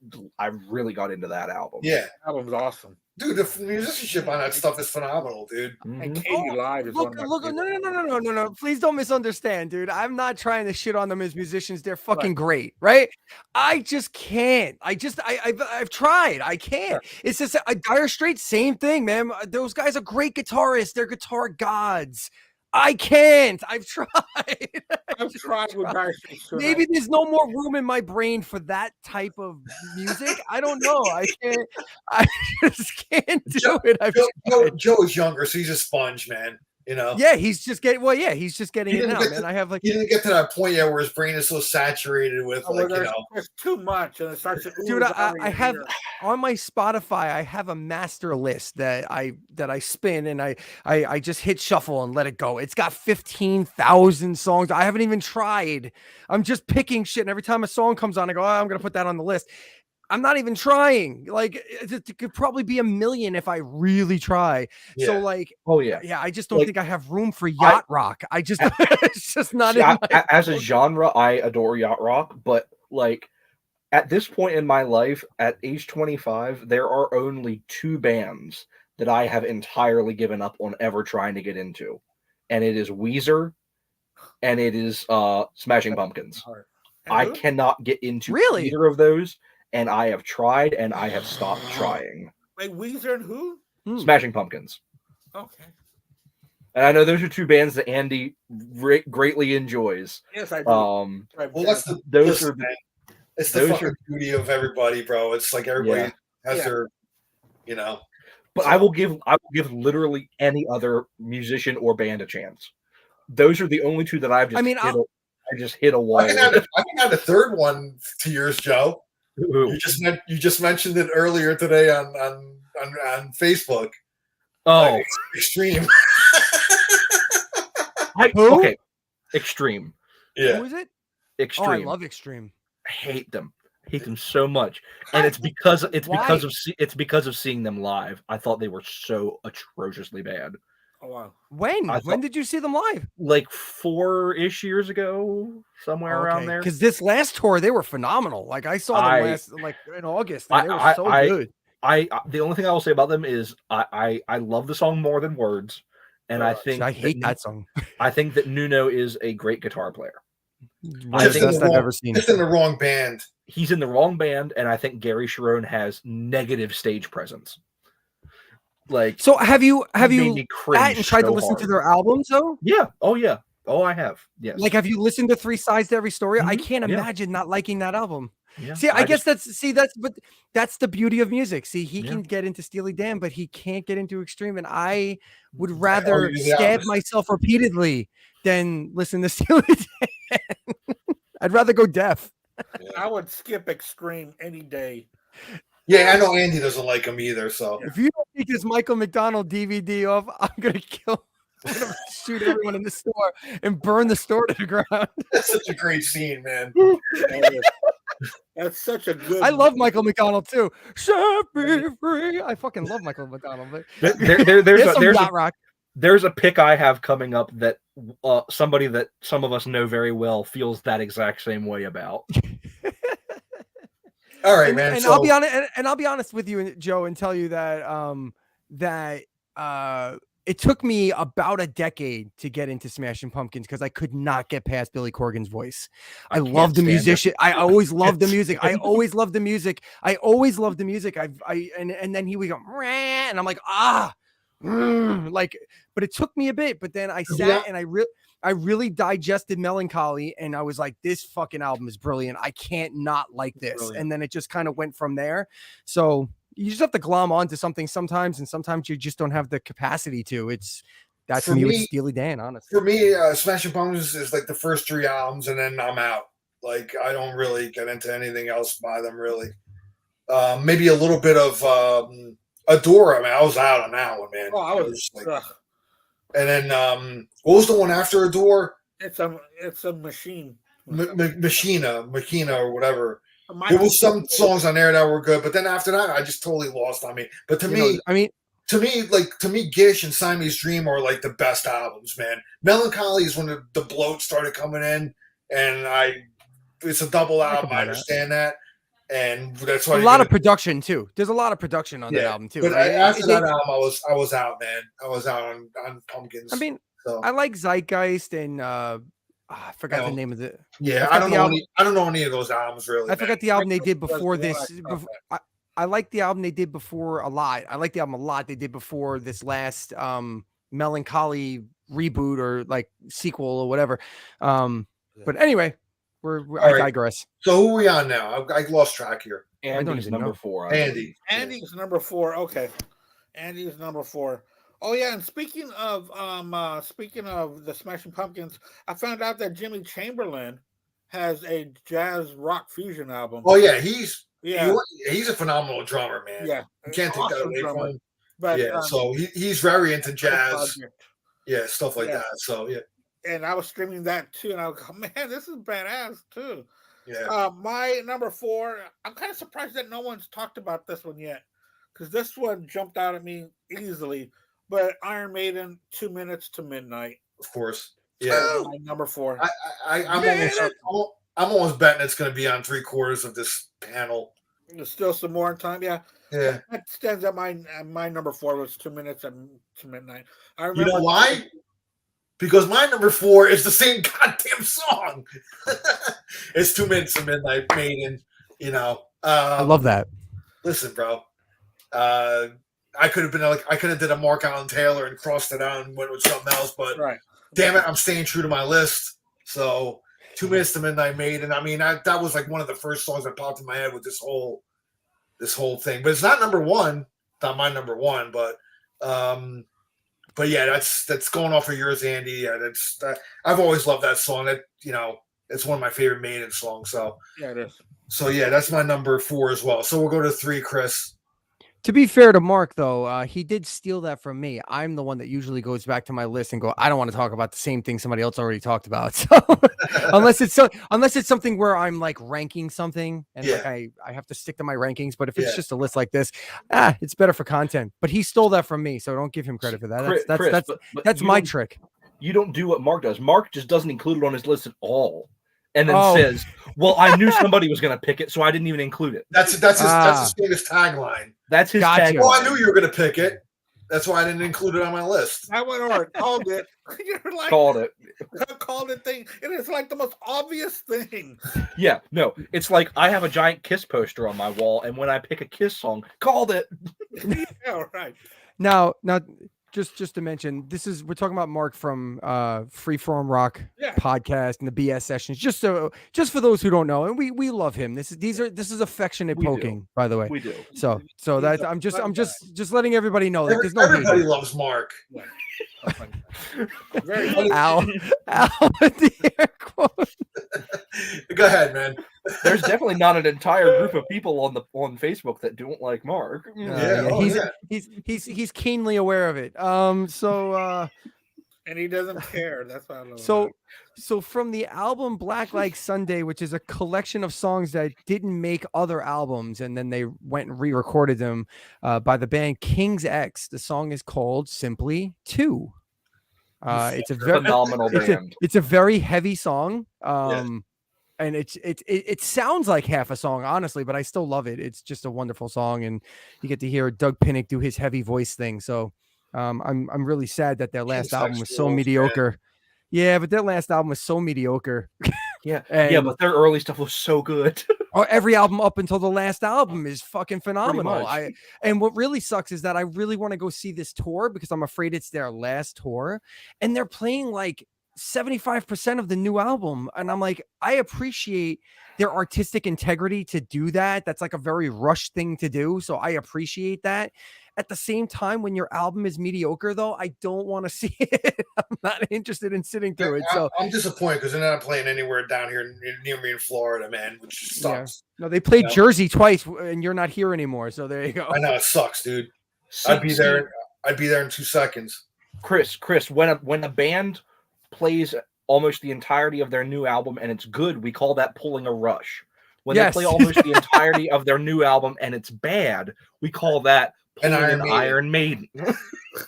really got into that album. Yeah, that album's awesome, dude. The musicianship on that stuff is phenomenal, dude. Mm-hmm. And Katie Live is no. Please don't misunderstand, dude. I'm not trying to shit on them as musicians. They're fucking great, right? I just can't. I've tried. I can't. It's just a Dire Straits, same thing, man. Those guys are great guitarists. They're guitar gods. I can't. I've tried. I've tried with Dire Straits. Maybe there's no more room in my brain for that type of music. I don't know. I can't. I just can't do it. Joe is younger, so he's a sponge, man. You know. Yeah, he's just getting. Well, yeah, he's just getting it now, man. I have he didn't get to that point yet where his brain is so saturated with there's too much, and it starts to. Dude, I have on my Spotify. I have a master list that I spin, and I just hit shuffle and let it go. It's got 15,000 songs. I haven't even tried. I'm just picking shit, and every time a song comes on, I go, oh, I'm gonna put that on the list. I'm not even trying. It could probably be 1 million if I really try. Yeah. So yeah, I just don't think I have room for yacht rock. I just it's just not. As a genre, I adore yacht rock, but at this point in my life, at age 25, there are only 2 bands that I have entirely given up on ever trying to get into, and it is Weezer, and it is Smashing Pumpkins. I cannot get into either of those. And I have tried, and I have stopped trying. Wait, Weezer and who? Smashing Pumpkins. Okay. And I know those are 2 bands that Andy greatly enjoys. Yes, I do. Well, that's it's the fucking beauty of everybody, bro. It's like everybody has their, But I will give literally any other musician or band a chance. Those are the only 2 that I've just. I just hit a wall. I can add a third one to yours, Joe. Who? You just mentioned it earlier today on Facebook. Oh, Extreme. Who? Okay, Extreme. Yeah. Who is it? Extreme. Oh, I love Extreme. I hate them. I hate them so much, and it's because Why? of seeing them live. I thought they were so atrociously bad. Oh wow. When? I When thought- did you see them live? Like 4-ish years ago, somewhere around there. Because this last tour, they were phenomenal. Like I saw them last, like in August, and they were so good. The only thing I will say about them is I love the song More Than Words, and I think I hate that song. I think that Nuno is a great guitar player. One of the think best I've ever seen. It's in the wrong band. He's in the wrong band, and I think Gary Sharon has negative stage presence. Like, So have you made me cringe sat and tried to so listen to hard. their albums though? Yeah. Oh yeah. Oh, I have. Yes. Like, have you listened to Three Sides to Every Story? I Mhm. can't Yeah. imagine not liking that album. Yeah. See, I guess that's the beauty of music. See, he Yeah. can get into Steely Dan, but he can't get into Extreme. And I would rather you're the stab opposite. myself repeatedly than listen to Steely Dan. I'd rather go deaf. I would skip Extreme any day. Yeah, I know Andy doesn't like them either. So If you don't take this Michael McDonald DVD off, I'm gonna shoot everyone in the store and burn the store to the ground. that's such a great scene, man. That's such a good. I love Michael McDonald too. Set me free. I fucking love Michael McDonald. But There's a pick I have coming up that somebody that some of us know very well feels that exact same way about. All right, and, man. and so, I'll be honest, and I'll be honest with you, Joe, and tell you that it took me about a decade to get into Smashing Pumpkins because I could not get past Billy Corgan's voice. I love the musician. I always loved the music. I always loved the music. And then he would go, "Rah," and I'm like, like, but it took me a bit. But then I sat and I really digested Melancholy, and I was like, this fucking album is brilliant. I can't not like this. Brilliant. And then it just kind of went from there. So you just have to glom onto something sometimes, and sometimes you just don't have the capacity to. That's For me with me- Steely Dan, honestly. for me, Smashing Pumpkins is like the first 3 albums, and then I'm out. Like I don't really get into anything else by them, really. Maybe a little bit of Adore. I mean, I was out on that one, man. Oh, I was. Just like, and then what was the one after Adore? It's a machine. Machina, or whatever. My- There was some songs on there that were good, but then after that, I just totally lost on me. But to me, Gish and Siamese Dream are like the best albums, man. Melancholy is when the bloat started coming in, and it's a double album. I understand that, and that's why a lot of production too. There's a lot of production on that album too. But right? after that album, I was out, man. I was out on Pumpkins. I mean, so. I like Zeitgeist and I forgot the name of the. Yeah, I don't know any of those albums really. I forgot the album they did That's before what I this. thought. I like the album they did before a lot. I like the album a lot they did before this last Melancholy reboot or like sequel or whatever. But anyway, I digress. So who are we on now? I lost track here. Andy's number 4. Andy. Andy's number 4. Okay, Andy's number 4. Oh yeah, and speaking of the Smashing Pumpkins, I found out that Jimmy Chamberlain has a jazz rock fusion album. Oh yeah, he's a phenomenal drummer, man. Yeah, you can't take that awesome away drummer. from him. But Yeah, so he's very into jazz. project. Yeah, stuff like Yeah. that. So yeah, And I was streaming that too, and I was like, man, this is badass too. yeah. My number 4, I'm kind of surprised that no one's talked about this one yet, because this one jumped out at me easily. But Iron Maiden, 2 Minutes to Midnight. Of course. Yeah. My number 4. I'm almost betting it's going to be on 3/4 of this panel. There's still some more in time. Yeah. Yeah. That stands at my number 4 was 2 Minutes to Midnight. I remember. You know why? Because my number 4 is the same goddamn song. It's 2 Minutes to Midnight, Maiden. You know. I love that. Listen, bro. I could have did a Mark Allen Taylor and crossed it out and went with something else, but Right. damn it, I'm staying true to my list. So 2 Minutes to Midnight Maiden. I mean, that was like one of the first songs that popped in my head with this whole thing. But it's not number 1. Not my number 1, but yeah, that's going off of yours, Andy. Yeah, I've always loved that song. That, you know, It's one of my favorite Maiden songs. Yeah, it is. So yeah, that's my number 4 as well. So we'll go to 3, Chris. To be fair to Mark, though, he did steal that from me. I'm the one that usually goes back to my list and go, I don't want to talk about the same thing somebody else already talked about. So unless it's something where I'm like ranking something and like I have to stick to my rankings. But if it's just a list like this, it's better for content. But he stole that from me, so don't give him credit for that. That's my trick. You don't do what Mark does. Mark just doesn't include it on his list at all. And then says, well, I knew somebody was going to pick it, so I didn't even include it. That's his famous tagline. That's his tagline. Well, I knew you were going to pick it. That's why I didn't include it on my list. I went over, called it. You're like, called it. Called it thing. It is like the most obvious thing. Yeah, no. It's like I have a giant Kiss poster on my wall, and when I pick a Kiss song, called it. Yeah, right. Now, just to mention, we're talking about Mark from Freeform Rock podcast and the BS sessions. Just for those who don't know, and we love him. This is affectionate poking, by the way. We do. So that I'm just letting everybody know that there's no everybody hate. loves Mark. Yeah. Very funny. Al with the air quote. Go ahead, man. There's definitely not an entire group of people on Facebook that don't like Mark. He's keenly aware of it. And he doesn't care. That's why I love him. So from the album Black Like Sunday, which is a collection of songs that didn't make other albums, and then they went and re-recorded them by the band King's X. The song is called simply 2. It's a very phenomenal band. It's a very heavy song. And it sounds like half a song, honestly, but I still love it. It's just a wonderful song, and you get to hear Doug Pinnick do his heavy voice thing. So I'm really sad that their last album was so mediocre. Man. Yeah, but their last album was so mediocre. Yeah, but their early stuff was so good. Every album up until the last album is fucking phenomenal. And what really sucks is that I really want to go see this tour because I'm afraid it's their last tour, and they're playing like 75% of the new album, and I'm like, I appreciate their artistic integrity to do that. That's like a very rushed thing to do, so I appreciate that. At the same time, when your album is mediocre, though, I don't want to see it. I'm not interested in sitting through it. So I'm disappointed because they're not playing anywhere down here near me in Florida, man, which sucks. Yeah. No, they played Jersey twice, and you're not here anymore. So there you go. I know it sucks, dude. I'd be there in 2 seconds. Chris, when a band plays almost the entirety of their new album and it's good, we call that pulling a rush. When they play almost the entirety of their new album and it's bad, we call that pulling an Iron Maiden.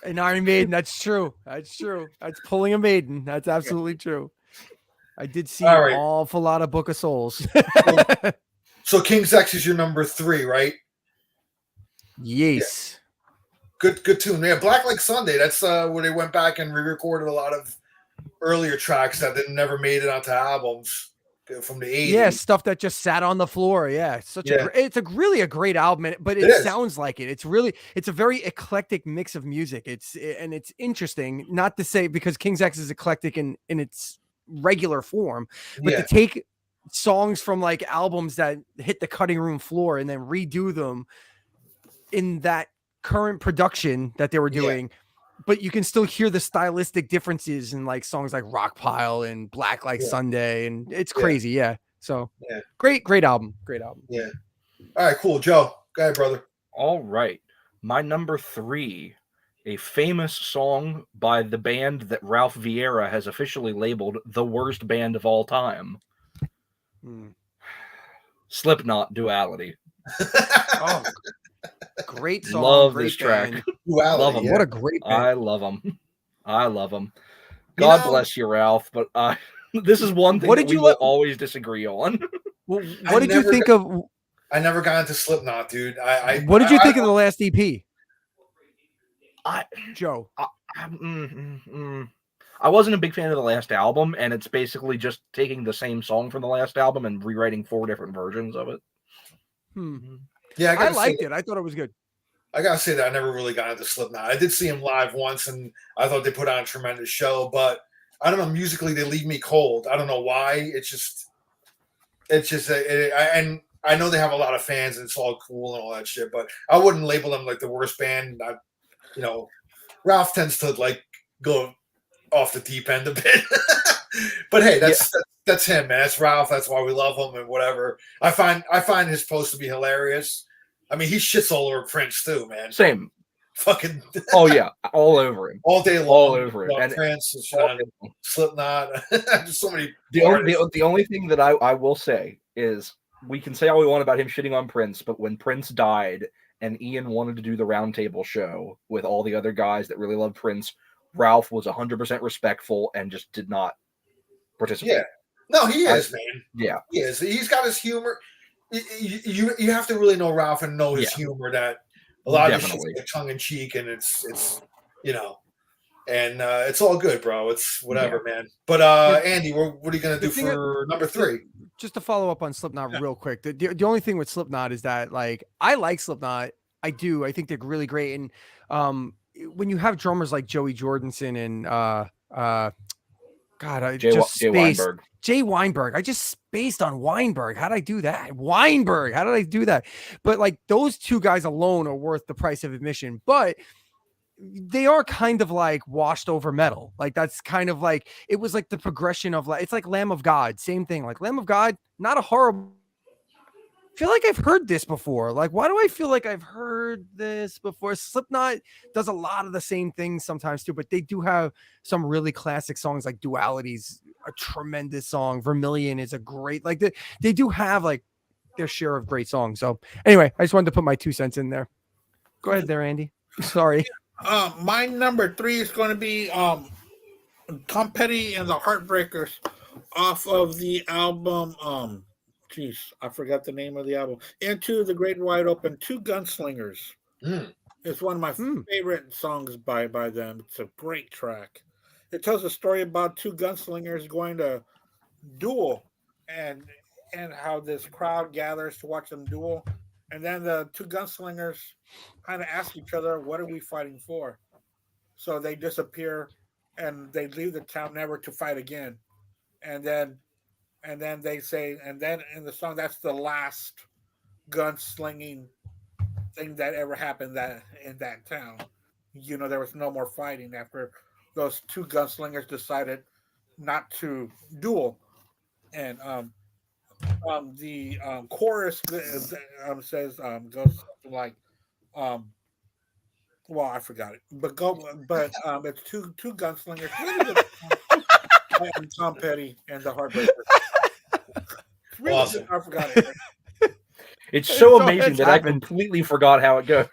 An Iron Maiden, that's true. That's pulling a Maiden. That's absolutely true. I did see an awful lot of Book of Souls. So King's X is your number 3, right? Yes. Yeah. Good tune. Yeah, Black Like Sunday. That's where they went back and re-recorded a lot of earlier tracks that never made it onto albums from the 80s. Yeah, stuff that just sat on the floor. Yeah, it's really a great album, but it sounds like it. It's a very eclectic mix of music. It's interesting, not to say because King's X is eclectic in its regular form, but to take songs from like albums that hit the cutting room floor and then redo them in that current production that they were doing. But you can still hear the stylistic differences in like songs like Rockpile and Black Like Sunday, and it's crazy. Yeah. So great album. Great album. Yeah. All right, cool. Joe, go ahead, brother. All right. My number 3, a famous song by the band that Ralph Vieira has officially labeled the worst band of all time. Slipknot, Duality. Oh, great song. Love great this track. Love them. What a great band. I love them. God bless you, Ralph. But this is one thing that we will always disagree on. Well, what did you think of? I never got into Slipknot, dude. What did you think of the last EP? Joe. I wasn't a big fan of the last album, and it's basically just taking the same song from the last album and rewriting 4 different versions of it. Yeah, I liked it. I thought it was good. I gotta say that I never really got into Slipknot. I did see him live once, and I thought they put on a tremendous show. But I don't know, musically they leave me cold. I don't know why. And I know they have a lot of fans, and it's all cool and all that shit. But I wouldn't label them like the worst band. Ralph tends to like go off the deep end a bit. But hey, that's him, man. That's Ralph. That's why we love him and whatever. I find his post to be hilarious. I mean, he shits all over Prince too, man. Same. Fucking Oh yeah, all over him. all day long. All over it. And And Prince, Slipknot. Just so many. the only thing that I will say is we can say all we want about him shitting on Prince, but when Prince died and Ian wanted to do the roundtable show with all the other guys that really loved Prince, Ralph was 100% respectful and just did not participate. Yeah. No, he is, man. Yeah. He is. He's got his humor. You have to really know Ralph and know his humor that a lot of Definitely. it's tongue in cheek and it's you know, and it's all good, bro. It's whatever, man. But Andy, what are you gonna do for number 3? Just to follow up on Slipknot real quick. The only thing with Slipknot is that like I like Slipknot. I do. I think they're really great. And when you have drummers like Joey Jordison and God, I just Jay spaced Weinberg. Jay Weinberg. I just spaced on Weinberg. How did I do that? Weinberg. How did I do that? But like those two guys alone are worth the price of admission. But they are kind of like washed over metal. Like that's kind of like it was like the progression of like it's like Lamb of God. Same thing. Like Lamb of God, not a horrible. I feel like I've heard this before. Like, why do I feel like I've heard this before? Slipknot does a lot of the same things sometimes too, but they do have some really classic songs like Duality's a tremendous song. Vermilion is a great, like they do have like their share of great songs. So anyway, I just wanted to put my 2 cents in there. Go ahead there, Andy. Sorry. My number 3 is going to be Tom Petty and the Heartbreakers off of the album. I forgot the name of the album. Into the Great Wide Open. Two Gunslingers. It's one of my favorite songs by them. It's a great track. It tells a story about two gunslingers going to duel and how this crowd gathers to watch them duel. And then the two gunslingers kind of ask each other, what are we fighting for? So they disappear and they leave the town never to fight again. And then they say, and then in the song, that's the last gunslinging thing that ever happened in that town. You know, there was no more fighting after those two gunslingers decided not to duel. And the chorus says goes something like well, I forgot it, but it's two gunslingers. And Tom Petty and the Heartbreakers. Really Awesome. I forgot it. It's so amazing that I completely forgot how it goes.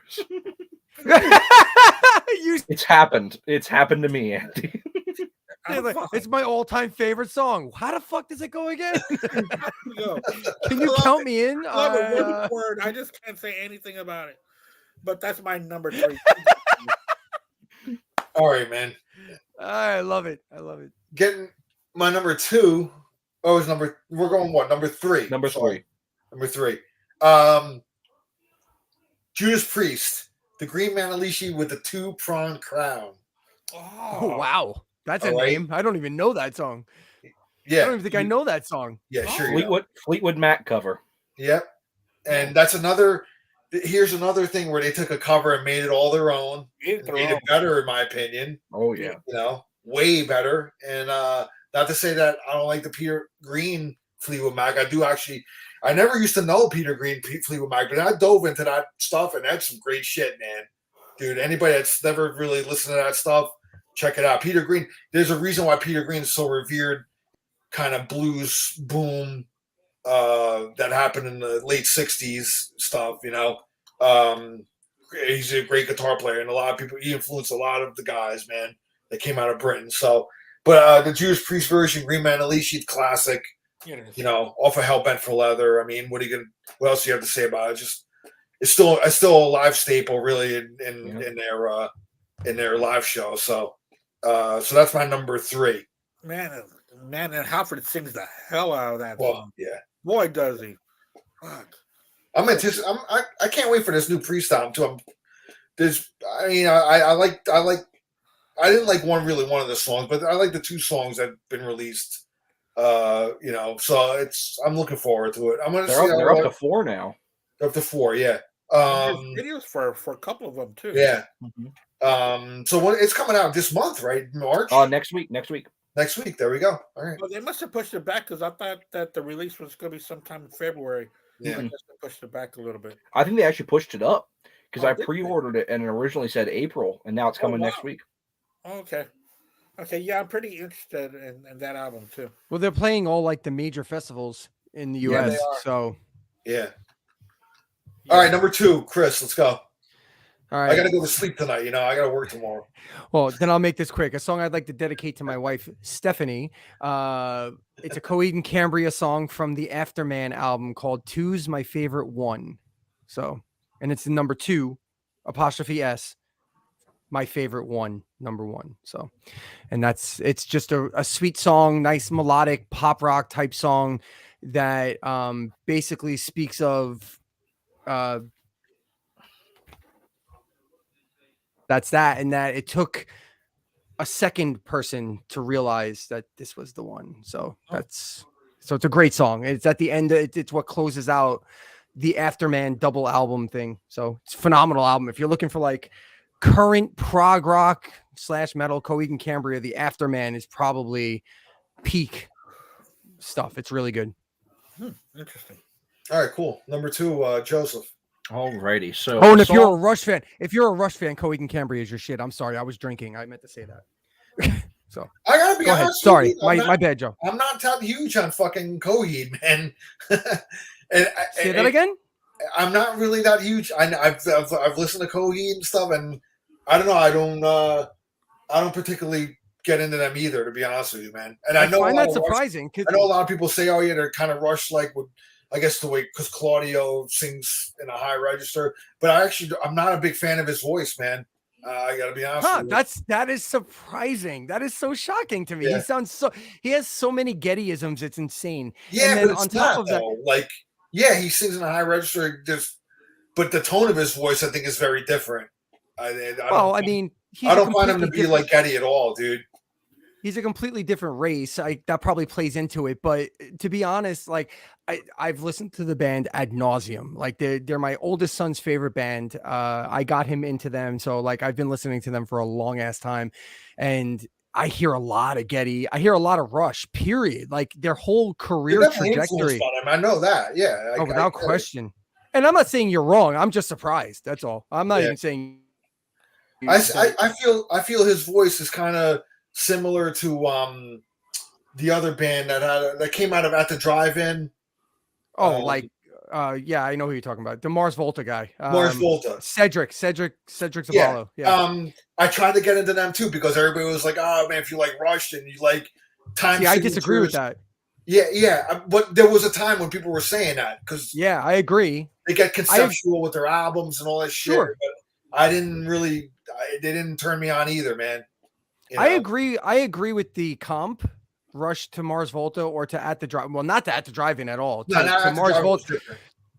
It's happened. It's happened to me, Andy. It's my all-time favorite song. How the fuck does it go again? Go. Can you count me in? I love it word for word. I just can't say anything about it. But that's my number 3. All right, man. I love it. I love it. Getting my number 2. Oh, it's we're going what? Number 3. Number 3. Number 3. Judas Priest, the Green Manalishi with the 2-pronged crown. Oh, wow. That's a right. name. I don't even know that song. Yeah. I don't even think I know that song. Yeah, sure. You know. Fleetwood Mac cover. Yep. And that's here's another thing where they took a cover and made it all their own. Made it better, in my opinion. Oh, yeah. You know, way better. And not to say that I don't like the Peter Green Fleetwood Mac. I never used to know Peter Green Fleetwood Mac, but I dove into that stuff, and that's some great shit, man. Dude, anybody that's never really listened to that stuff, check it out. Peter Green, there's a reason why Peter Green is so revered, kind of blues boom that happened in the late 60s stuff, you know. He's a great guitar player, and a lot of people, he influenced a lot of the guys, man, that came out of Britain. So, but the Judas Priest version, Green Manalishi, classic, you know, off of Hellbent for Leather. I mean, what else do you have to say about it? Just, it's still a live staple, really, in their live show. So that's my number 3. Man, and Halford sings the hell out of that song. Yeah. Boy, does he. Fuck. I can't wait for this new Priest album too. I didn't like one of the songs, but I like the 2 songs that have been released. You know, so I'm looking forward to it. They're up to 4 now. Up to 4, yeah. There's videos for a couple of them too. Yeah. So it's coming out this month, right? March. Next week. Next week. There we go. All right. Well, they must have pushed it back because I thought that the release was going to be sometime in February. Yeah. I guess they pushed it back a little bit. I think they actually pushed it up because Oh, I did they? pre-ordered it and it originally said April, and now it's coming next wow. week. Okay. Okay. Yeah, I'm pretty interested in that album too. Well, they're playing all like the major festivals in the Yeah, US. they are. So Yeah. All right, number 2, Chris. Let's go. all right. I gotta go to sleep tonight. I gotta work tomorrow. Well, then I'll make this quick. A song I'd like to dedicate to my wife, Stephanie. It's a Coheed and Cambria song from the Afterman album called Two's My Favorite One. So, and it's the number 2, apostrophe S, my favorite one, number 1. So, and it's just a sweet song, nice melodic pop rock type song that basically speaks of that's that, and that it took a second person to realize that this was the one. So it's a great song. It's at the end. It's what closes out the Afterman double album thing. So it's a phenomenal album. If you're looking for like current prog rock / metal, Coheed and Cambria, the Afterman is probably peak stuff. It's really good. Interesting. All right, cool. Number 2, Joseph. Alrighty, so Oh, and if you're a Rush fan, Coheed and Cambria is your shit. I'm sorry, I was drinking. I meant to say that. So I gotta be go ahead. honest. Sorry, with you, my bad, Joe. I'm not that huge on fucking Coheed, man. and Say that again. I'm not really that huge. I've listened to Coheed and stuff, and I don't know. I don't particularly get into them either, to be honest with you, man. And I know find a lot that of Rush- surprising. I know a lot of people say, "Oh yeah, they're kind of Rush like with." I guess the way because Claudio sings in a high register, but I'm not a big fan of his voice, man. I gotta be honest. With you. That is surprising. That is so shocking to me. Yeah. He has so many Gettyisms. It's insane. Yeah, and then but it's on top not, of that, though. Like, yeah, he sings in a high register. But the tone of his voice, I think, is very different. I don't find him to be like Getty at all, dude. He's a completely different race. That probably plays into it. But to be honest, like I've listened to the band ad nauseum. Like they're my oldest son's favorite band. I got him into them, so like I've been listening to them for a long ass time, and I hear a lot of Getty. I hear a lot of Rush. Period. Like their whole career trajectory. On him. I know that. Yeah. Without question. And I'm not saying you're wrong. I'm just surprised. That's all. I'm not even saying. I feel his voice is kind of similar to the other band that came out of At the Drive-In. Yeah, I know who you're talking about. The Mars Volta guy. Mars Volta. Cedric Zaballo. Yeah. I tried to get into them too because everybody was like, "Oh man, if you like Rush and you like time." Yeah, I disagree with that. Yeah, but there was a time when people were saying that because I agree. They get conceptual with their albums and all that shit. Sure. But I didn't really. They didn't turn me on either, man. I agree with the comp. Rush to Mars Volta or to At the Drive. Well, not to At the Drive-In at all. To Mars Volta.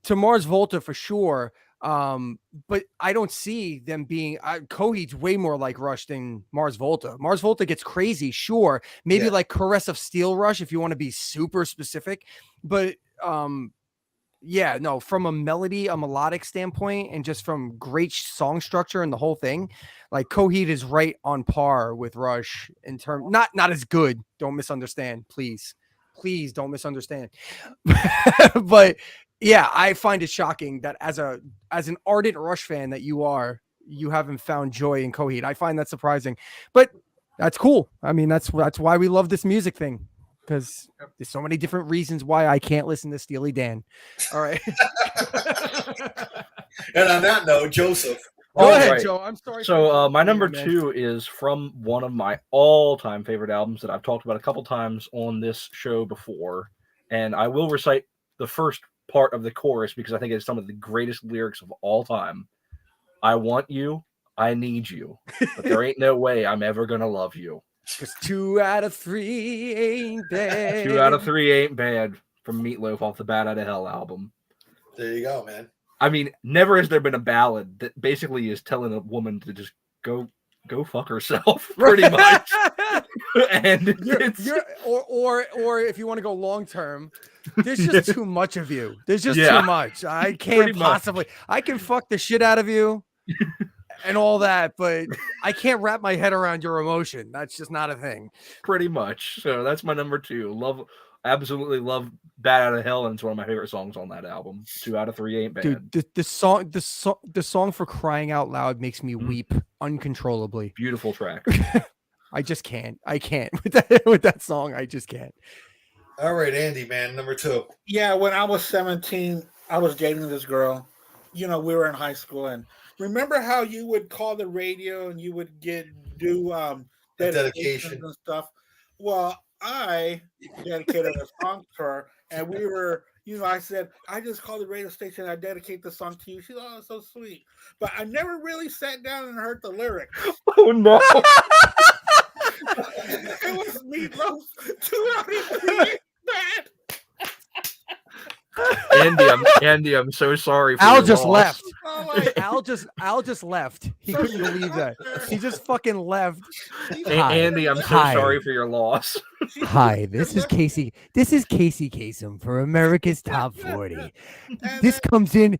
To Mars Volta for sure. But I don't see them being Coheed's way more like Rush than Mars Volta. Mars Volta gets crazy, sure. Maybe like Caress of Steel Rush if you want to be super specific. But from a melodic standpoint and just from great song structure and the whole thing, like Coheed is right on par with Rush in terms, not as good. Don't misunderstand, please don't misunderstand. But yeah, I find it shocking that as an ardent Rush fan that you haven't found joy in Coheed. I find that surprising, but that's cool. I mean, that's why we love this music thing. Because there's so many different reasons why I can't listen to Steely Dan. All right. And on that note, Joseph. Go ahead, Joe. I'm sorry. So my number 2 is from one of my all-time favorite albums that I've talked about a couple times on this show before. And I will recite the first part of the chorus because I think it's some of the greatest lyrics of all time. I want you. I need you. But there ain't no way I'm ever going to love you. Because 2 out of 3 ain't bad. 2 out of 3 ain't bad from Meatloaf off the Bat Out of Hell album. There you go, man. I mean, never has there been a ballad that basically is telling a woman to just go fuck herself, pretty much. And or if you want to go long term, there's just too much of you. There's just too much. I can't possibly. I can fuck the shit out of you. and all that, but I can't wrap my head around your emotion. That's just not a thing. Pretty much. So that's my number 2. Absolutely love Bad Out of Hell, and it's one of my favorite songs on that album. 2 out of 3 ain't bad. Dude, the song for Crying Out Loud makes me weep uncontrollably. Beautiful track. I just can't. I can't with that song. I just can't. All right, Andy, man, number 2. Yeah, when I was 17, I was dating this girl. You know, we were in high school, and remember how you would call the radio and you would do dedications and stuff. Well, I dedicated a song to her, and we were, you know, I said, I just called the radio station, I dedicate the song to you. She's, oh, so sweet. But I never really sat down and heard the lyrics. Oh no. It was Meatloaf, 2 out of 3 ain't bad. Andy, I'm so sorry for Al your just loss. left. Oh, like, Al just left. He So couldn't believe that. He just fucking left. Andy, I'm so Hi. sorry for your loss. Hi, this is Casey. This is Casey Kasem for America's Top 40. and This comes in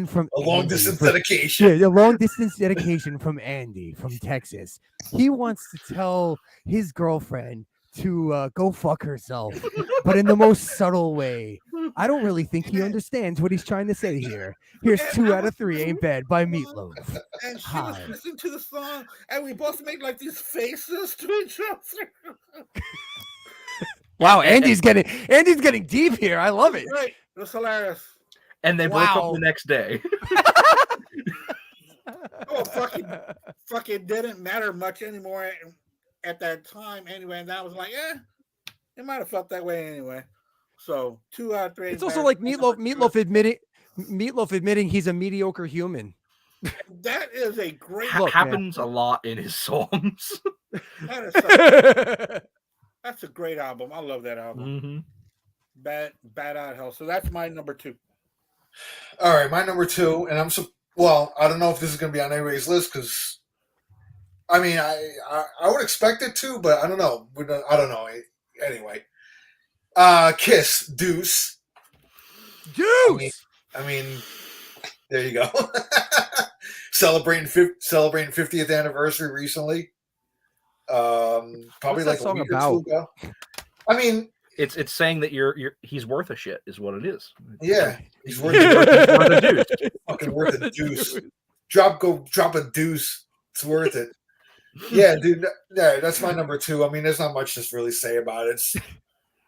from A long Andy distance from- dedication. Yeah, a long distance dedication from Andy from Texas. He wants to tell his girlfriend to go fuck herself, but in the most subtle way. I don't really think he understands what he's trying to say here. Here's 2 out of 3 ain't bad by Meatloaf. and she Hi. was listening to the song, and we both made like these faces to each other. Wow, Andy's getting deep here. I love it. Right. It was hilarious. And they broke Wow. up the next day. Oh, fucking didn't matter much anymore at that time anyway. And I was like, it might have felt that way anyway. So 2 out of 3. It's also like Meatloaf admitting he's a mediocre human. That is a great. Look, man. Happens a lot in his songs. That's a great album. I love that album. Bad Out of Hell. So that's my number 2. All right, my number 2, and I don't know if this is going to be on anybody's list because, I mean, I would expect it to, but I don't know. I don't know. Anyway, Kiss, Deuce. Deuce. I mean, there you go. Celebrating 50th anniversary recently. Probably What's like that song a week or about? 2 ago. I mean, It's saying that he's worth a shit is what it is. yeah, he's worth Worth a deuce. fucking worth a deuce. Drop a deuce. It's worth it. Yeah, dude. Yeah, that's my number 2. I mean, there's not much to really say about it. It's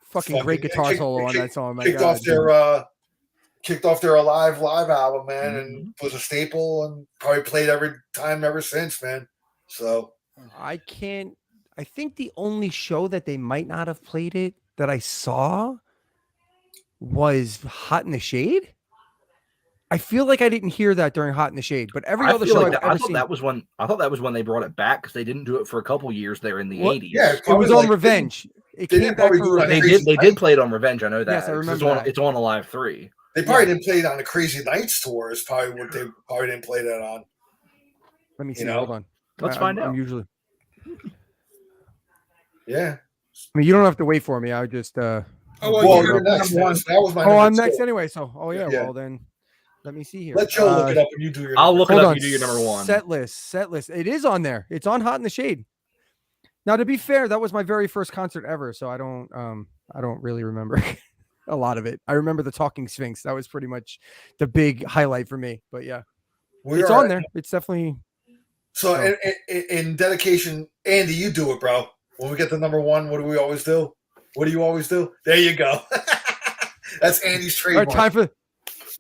Fucking great guitar solo on that song. My kicked God. off their live album, man, and was a staple and probably played every time ever since, man. So I think the only show that they might not have played it that I saw was Hot in the Shade. I feel like I didn't hear that during Hot in the Shade, but every other show I've I ever thought seen. that was when they brought it back because they didn't do it for a couple years there in the What? 80s. yeah, It was probably on Revenge. It they came didn't back probably for do it on Revenge. They did play it on Revenge. I know that. Yes, I 'cause remember that. It's on Alive 3. They probably didn't play it on the Crazy Nights tour. Is probably what they probably didn't play that on. Let me see. know? Hold on. Let's I'm- find I'm out. usually. Yeah. I mean, you don't have to wait for me. I would just. Oh, Well, you're you're next. number 1. That was my. Oh, number I'm 2. next anyway. So, Yeah. well then, let me see here. Let Joe look it up and you do your. I'll number. look it Hold up. on. You do your number 1. Set list. It is on there. It's on Hot in the Shade. Now, to be fair, that was my very first concert ever, so I don't really remember a lot of it. I remember the Talking Sphinx. That was pretty much the big highlight for me. But yeah, We it's are- on there. It's definitely. So in dedication, Andy, you do it, bro. When we get to number 1, what do we always do? What do you always do? There you go. That's Andy's All right, trademark.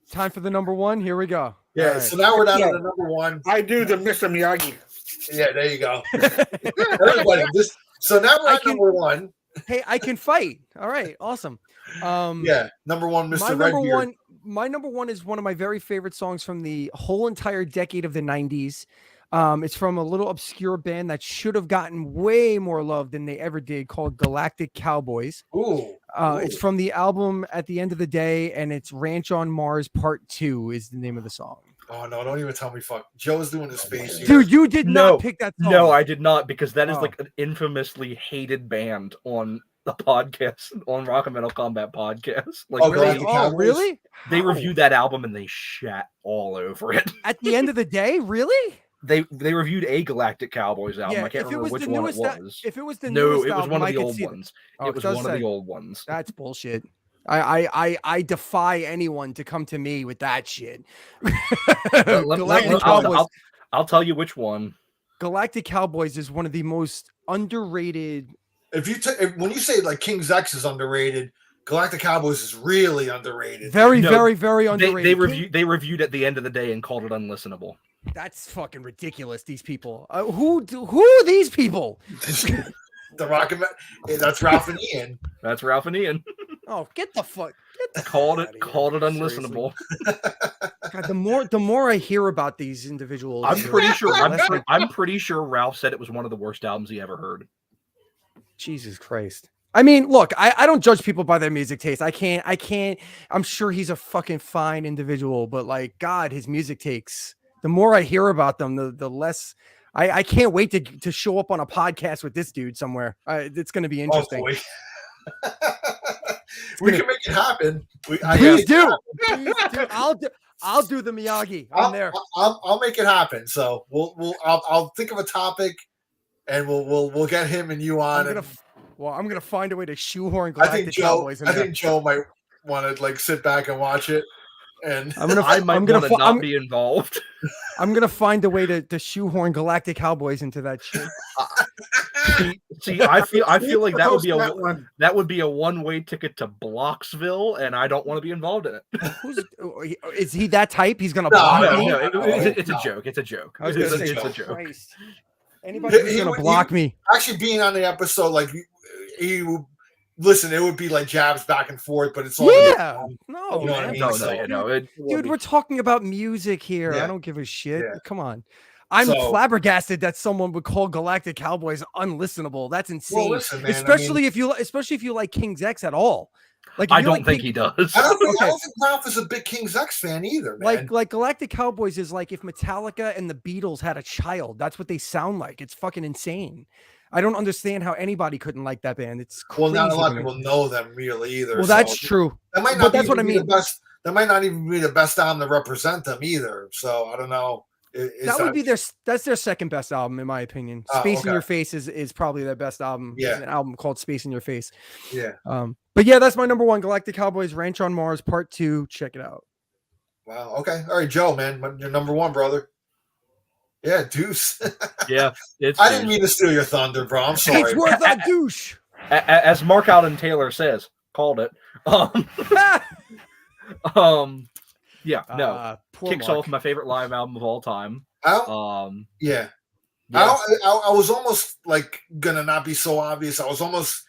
time for the number 1. Here we go. Yeah. All right. So now we're down to the number 1. I do the Mr. Miyagi. Yeah, there you go. Everybody, so now we're I at can- number 1. Hey, I can fight. All right, awesome. Yeah, number 1, Mr. My number Redbeard. one. My number 1 is one of my very favorite songs from the whole entire decade of the 90s. It's from a little obscure band that should have gotten way more love than they ever did, called Galactic Cowboys. Ooh. It's from the album At the End of the Day, and it's Ranch on Mars Part 2 is the name of the song. Oh no! Don't even tell me. Fuck. Joe's doing his face. here. Dude, you did No, not pick that song. No, I did not because that is Oh. like an infamously hated band on the podcast on Rock and Metal Combat podcast. Like Oh, Really? Galactic Oh, Cowboys? really? they How? reviewed that album and they shat all over it. At the End of the Day? Really? They reviewed a Galactic Cowboys album. Yeah, I can't if it remember was which the one it newest, was. if it was the No, newest it was album, one of I the could old see that. ones. Oh, It was one of the old ones. That's bullshit. I defy anyone to come to me with that shit. Galactic Cowboys. I'll tell you which one. Galactic Cowboys is one of the most underrated. When you say like King's X is underrated, Galactic Cowboys is really underrated. Very, No, very, very underrated. They reviewed at the end of the day and called it unlistenable. That's fucking ridiculous. These people. Who are these people? The Rocket Man. That's Ralph and Ian. That's Ralph and Ian. Oh, get the fuck. Called outta it here. unlistenable. God, the more I hear about these individuals, I'm pretty sure. less I- I'm pretty sure Ralph said it was one of the worst albums he ever heard. Jesus Christ. I mean, look, I don't judge people by their music taste. I can't. I'm sure he's a fucking fine individual, but like, God, his music takes. The more I hear about them, the less. I can't wait to show up on a podcast with this dude somewhere. It's going to be interesting. Oh, we can make it happen. Please do. I'll do the Miyagi. I'm there. I'll make it happen. So I'll think of a topic, and we'll get him and you on. I'm gonna find a way to shoehorn I think Galactic Cowboys in I there. think Joe might want to like sit back and watch it. And I might want to not be involved. I'm gonna find a way to shoehorn Galactic Cowboys into that shit. See, I feel like that would be a one-way ticket to Blocksville, and I don't want to be involved in it. Is he that type? He's gonna block me? No, it's a joke. It's a joke. I was gonna say, It's a joke. Christ. Anybody who's gonna block me? Actually, being on the episode, like he would listen, it would be like jabs back and forth, but it's all No, you know what I mean? No. Dude, we're talking about music here. Yeah. I don't give a shit. Yeah. Come on. I'm flabbergasted that someone would call Galactic Cowboys unlistenable. That's insane. Well, listen, man, especially if you like King's X at all. Like, I don't think he does. I don't think Ralph is a big King's X fan either, man. Like Galactic Cowboys is like if Metallica and the Beatles had a child. That's what they sound like. It's fucking insane. I don't understand how anybody couldn't like that band. It's crazy. Well, not a lot of people know them really either. Well, that's true. That might not But that's even what I be mean. the best. That might not even be the best album to represent them either. So I don't know. That would be that's their second best album in my opinion. Space in Your Face is probably their best album. Yeah. It's an album called Space in Your Face. Yeah. But yeah, that's my number one. Galactic Cowboys, Ranch on Mars, Part 2. Check it out. Wow. Okay. All right, Joe, man, you're number one, brother. Yeah, Deuce. Yeah, I didn't mean to steal your thunder, bro. I'm sorry. It's worth a douche. As Mark Alden Taylor says, called it. Yeah, no. Kicks Off, my favorite live album of all time. Yeah. Yeah. I was almost like gonna not be so obvious. I was almost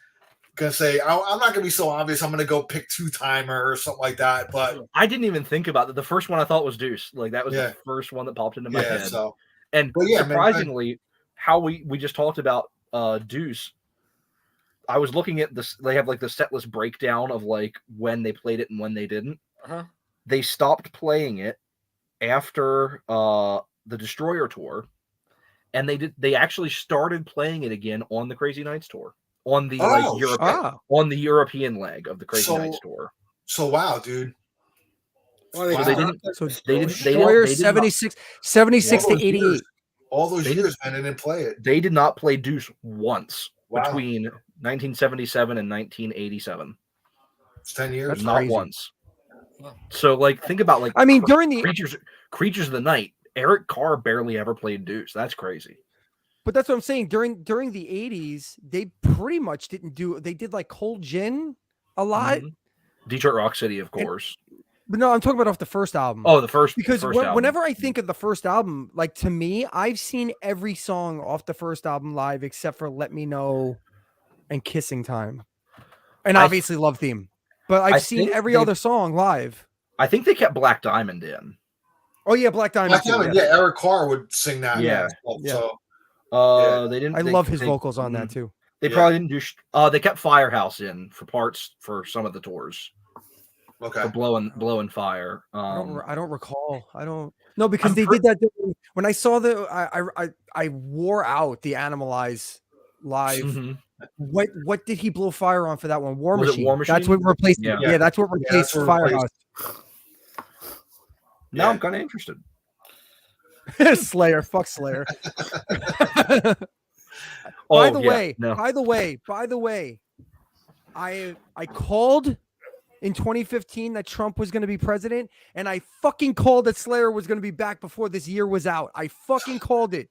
gonna say I'm not gonna be so obvious. I'm gonna go pick Two Timer or something like that. But I didn't even think about that. The first one I thought was Deuce. Like that was Yeah. the first one that popped into my head. So And But yeah, man, surprisingly, how we just talked about Deuce. I was looking at this. They have like the set list breakdown of like when they played it and when they didn't. Uh-huh. They stopped playing it after the Destroyer tour, and they actually started playing it again on the Crazy Nights tour, on the on the European leg of the Crazy Nights tour. So wow, dude. Well, So they didn't. They didn't. Destroyer They did not- 76 to 88. All those They years, man, they didn't play it. They did not play Deuce once Wow. between 1977 and 1987. It's 10 years. That's Not crazy. once. So, like, think about like I mean, during the Creatures of the Night. Eric Carr barely ever played Deuce. That's crazy. But that's what I'm saying. During the 80s, they pretty much didn't do. They did like Cold Gin a lot. Mhm. Detroit Rock City, of course. But no, I'm talking about off the first album. Oh, the first because album. whenever I think of the first album, like to me, I've seen every song off the first album live except for Let Me Know and Kissing Time, and obviously Love Theme. But I've seen every other song live. I think they kept Black Diamond in. Oh yeah, Black Diamond. Black Diamond, yeah, Eric Carr would sing that. Yeah. So They didn't. I love his vocals on that too. They probably didn't do. They kept Firehouse in for parts for some of the tours. Okay. For Blow and Fire. I don't recall. I don't. No, because they did that when I saw I wore out the Animalize live. Mm-hmm. What did he blow fire on for that one? War Was it Machine. War Machine? That's what replaced. Yeah. Yeah, that's what replaced that's what Firehouse. Now I'm kind of interested. Slayer, fuck Slayer. Oh, By the yeah, way, no. by the way, I called in 2015 that Trump was going to be president, and I fucking called that Slayer was going to be back before this year was out. I fucking called it.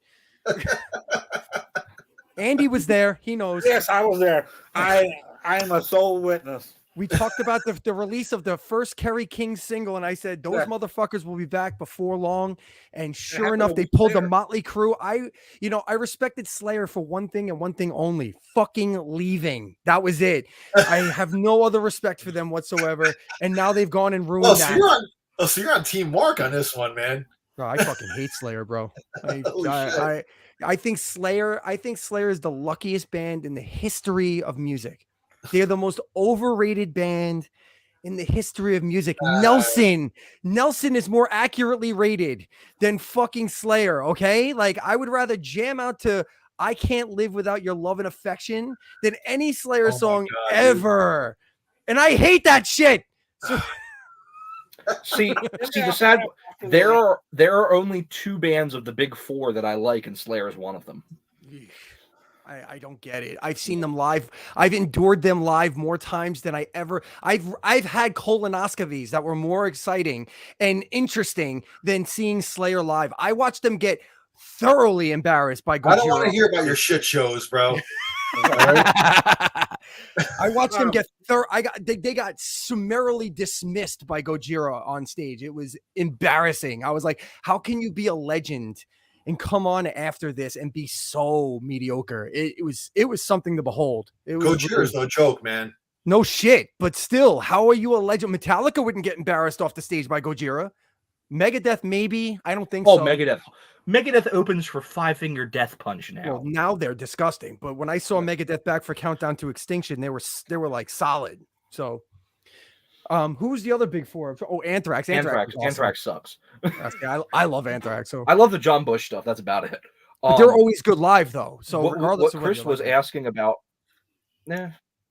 Andy was there. He knows. Yes, I was there. I am a sole witness. We talked about the release of the first Kerry King single, and I said those Yeah. motherfuckers will be back before long. And sure happened enough, a they week pulled the later. Motley Crue. I respected Slayer for one thing and one thing only: fucking leaving. That was it. I have no other respect for them whatsoever. And now they've gone and ruined Oh, so that. you're on Team Mark on this one, man. Bro, I fucking hate Slayer, bro. Holy shit. I think Slayer is the luckiest band in the history of music. They're the most overrated band in the history of music. Nelson is more accurately rated than fucking Slayer, okay? Like, I would rather jam out to I Can't Live Without Your Love and Affection than any Slayer Oh my song God, dude. ever. And I hate that shit. So See, the sad. There are only 2 bands of the big 4 that I like, and Slayer is one of them. I don't get it. I've seen them live. I've endured them live more times than I've had colonoscopies that were more exciting and interesting than seeing Slayer live. I watched them get thoroughly embarrassed by Gojira. I don't want to hear about your shit shows, bro. I watched them get they got summarily dismissed by Gojira on stage. It was embarrassing. I was like, how can you be a legend and come on after this and be so mediocre? It was something to behold. It was Gojira's no joke, man. no shit, but still, how are you a legend? Metallica wouldn't get embarrassed off the stage by Gojira. Megadeth, maybe. I don't think Oh, so. Megadeth opens for Five Finger Death Punch now. Well, now they're disgusting. But when I saw Megadeth back for Countdown to Extinction, they were like solid. So, who was the other big 4? Oh, Anthrax. Anthrax. Was awesome. Anthrax sucks. I love Anthrax. So I love the John Bush stuff. That's about it. but they're always good live, though. So what regardless of Chris whether you was like it. asking about,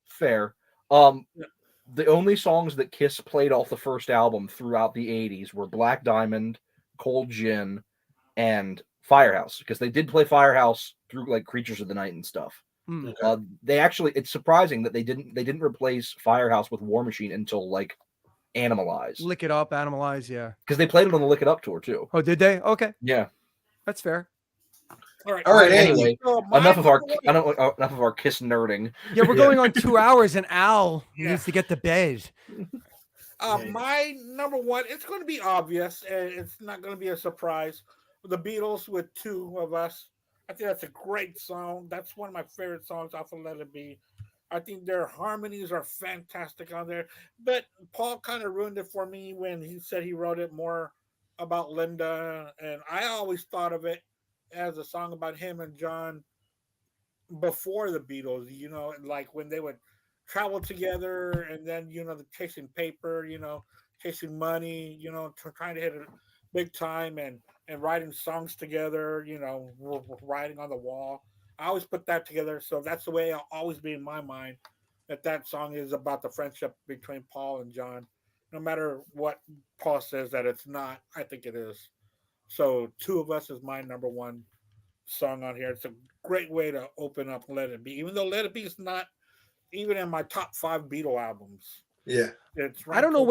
fair. The only songs that Kiss played off the first album throughout the 80s were Black Diamond, Cold Gin, and Firehouse, because they did play Firehouse through like Creatures of the Night and stuff. Hmm. They actually, it's surprising that they didn't replace Firehouse with War Machine until like Animalize, Lick It Up, Animalize, yeah. because they played it on the Lick It Up tour too. Oh, did they? Okay, Yeah. that's fair. All right. All right, Anyway, So my enough of our number one- enough of our Kiss nerding. Yeah, we're going on 2 hours, and Al Yeah. needs to get to bed. My number 1, it's going to be obvious, and it's not going to be a surprise. The Beatles with Two of Us. I think that's a great song. That's one of my favorite songs off of Let It Be. I think their harmonies are fantastic on there. But Paul kind of ruined it for me when he said he wrote it more about Linda. And I always thought of it as a song about him and John before the Beatles, like when they would travel together and then, the chasing paper, chasing money, trying to hit it big time and writing songs together, writing on the wall. I always put that together. So that's the way it'll always be in my mind, that song is about the friendship between Paul and John. No matter what Paul says that it's not, I think it is. So Two of Us is my number 1 song on here. It's a great way to open up Let It Be, even though Let It Be is not even in my top 5 Beatle albums. Yeah. It's I don't know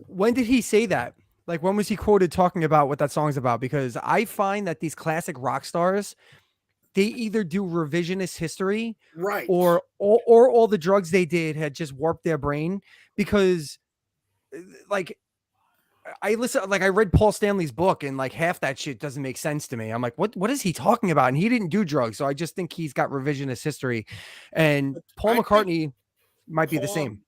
when did he say that? Like, when was he quoted talking about what that song's about? Because I find that these classic rock stars, they either do revisionist history, right, or all the drugs they did had just warped their brain. Because, like, I read Paul Stanley's book, and like half that shit doesn't make sense to me. I'm like, what is he talking about? And he didn't do drugs, so I just think he's got revisionist history. And Paul McCartney might be the same.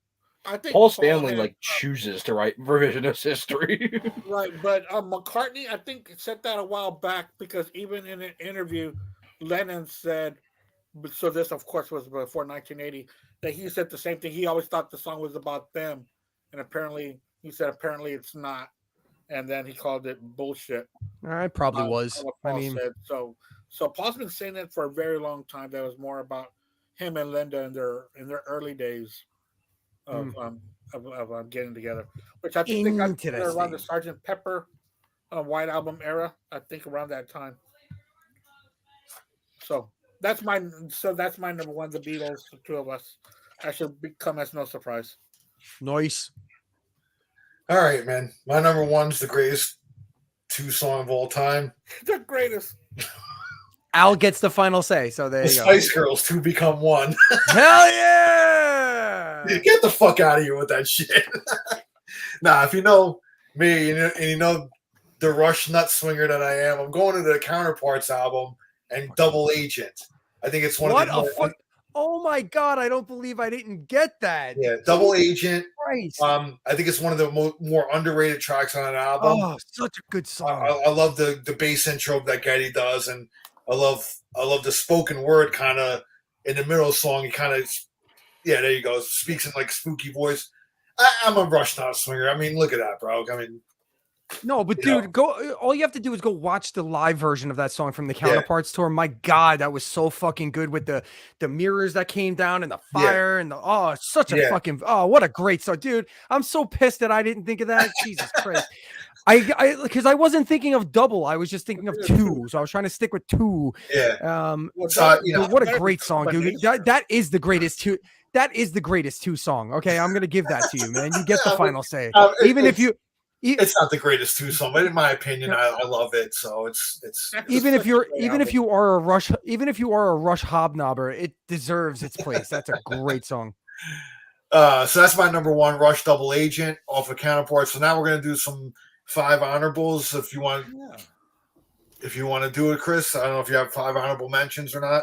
I think Paul Stanley chooses to write revisionist history. Right, but McCartney, I think, said that a while back, because even in an interview, Lennon said, so this of course was before 1980, that he said the same thing. He always thought the song was about them, and apparently it's not, and then he called it bullshit. It probably was. I mean, said. So Paul's been saying it for a very long time. That was more about him and Linda in their early days of getting together, which I think they got together around the Sgt. Pepper White Album era. I think around that time. So that's my number one. The Beatles, the two of us. I should come as no surprise. Nice. All right, man. My number one's the greatest 2 song of all time. The greatest. Al gets the final say. So there The you go. Spice Girls 2 Become One. Hell yeah! Get the fuck out of here with that shit. Nah, if you know me and you know the Rush nut swinger that I am, I'm going to the Counterparts album and Double Agent. I think it's one What of a the fuck! Oh my god! I don't believe I didn't get that. yeah, Double Agent. Christ. I think it's one of the more underrated tracks on an album. Oh, such a good song. I love the bass intro that Getty does, and I love the spoken word kind of in the middle of the song. He kind of there you go, speaks in like spooky voice. I'm a Rush nut swinger. I mean, look at that, bro. I mean, No, but you dude, go. All you have to do is go watch the live version of that song from the Counterparts tour. My God, that was so fucking good with the mirrors that came down and the fire and the such a fucking what a great song, dude. I'm so pissed that I didn't think of that. Jesus Christ. I because I wasn't thinking of double. I was just thinking of 2. So I was trying to stick with 2. yeah. What a great song, dude. That is the greatest 2. That is the greatest 2 song. Okay, I'm gonna give that to you, man. You get the final say. Even if you. It's not the greatest 2 song, but in my opinion, I love it. So it's even if you are a Rush hobnobber, it deserves its place. That's a great song. so that's my number one, Rush Double Agent off of Counterparts. So now we're gonna do some 5 honorables. If you want to do it, Chris. I don't know if you have 5 honorable mentions or not.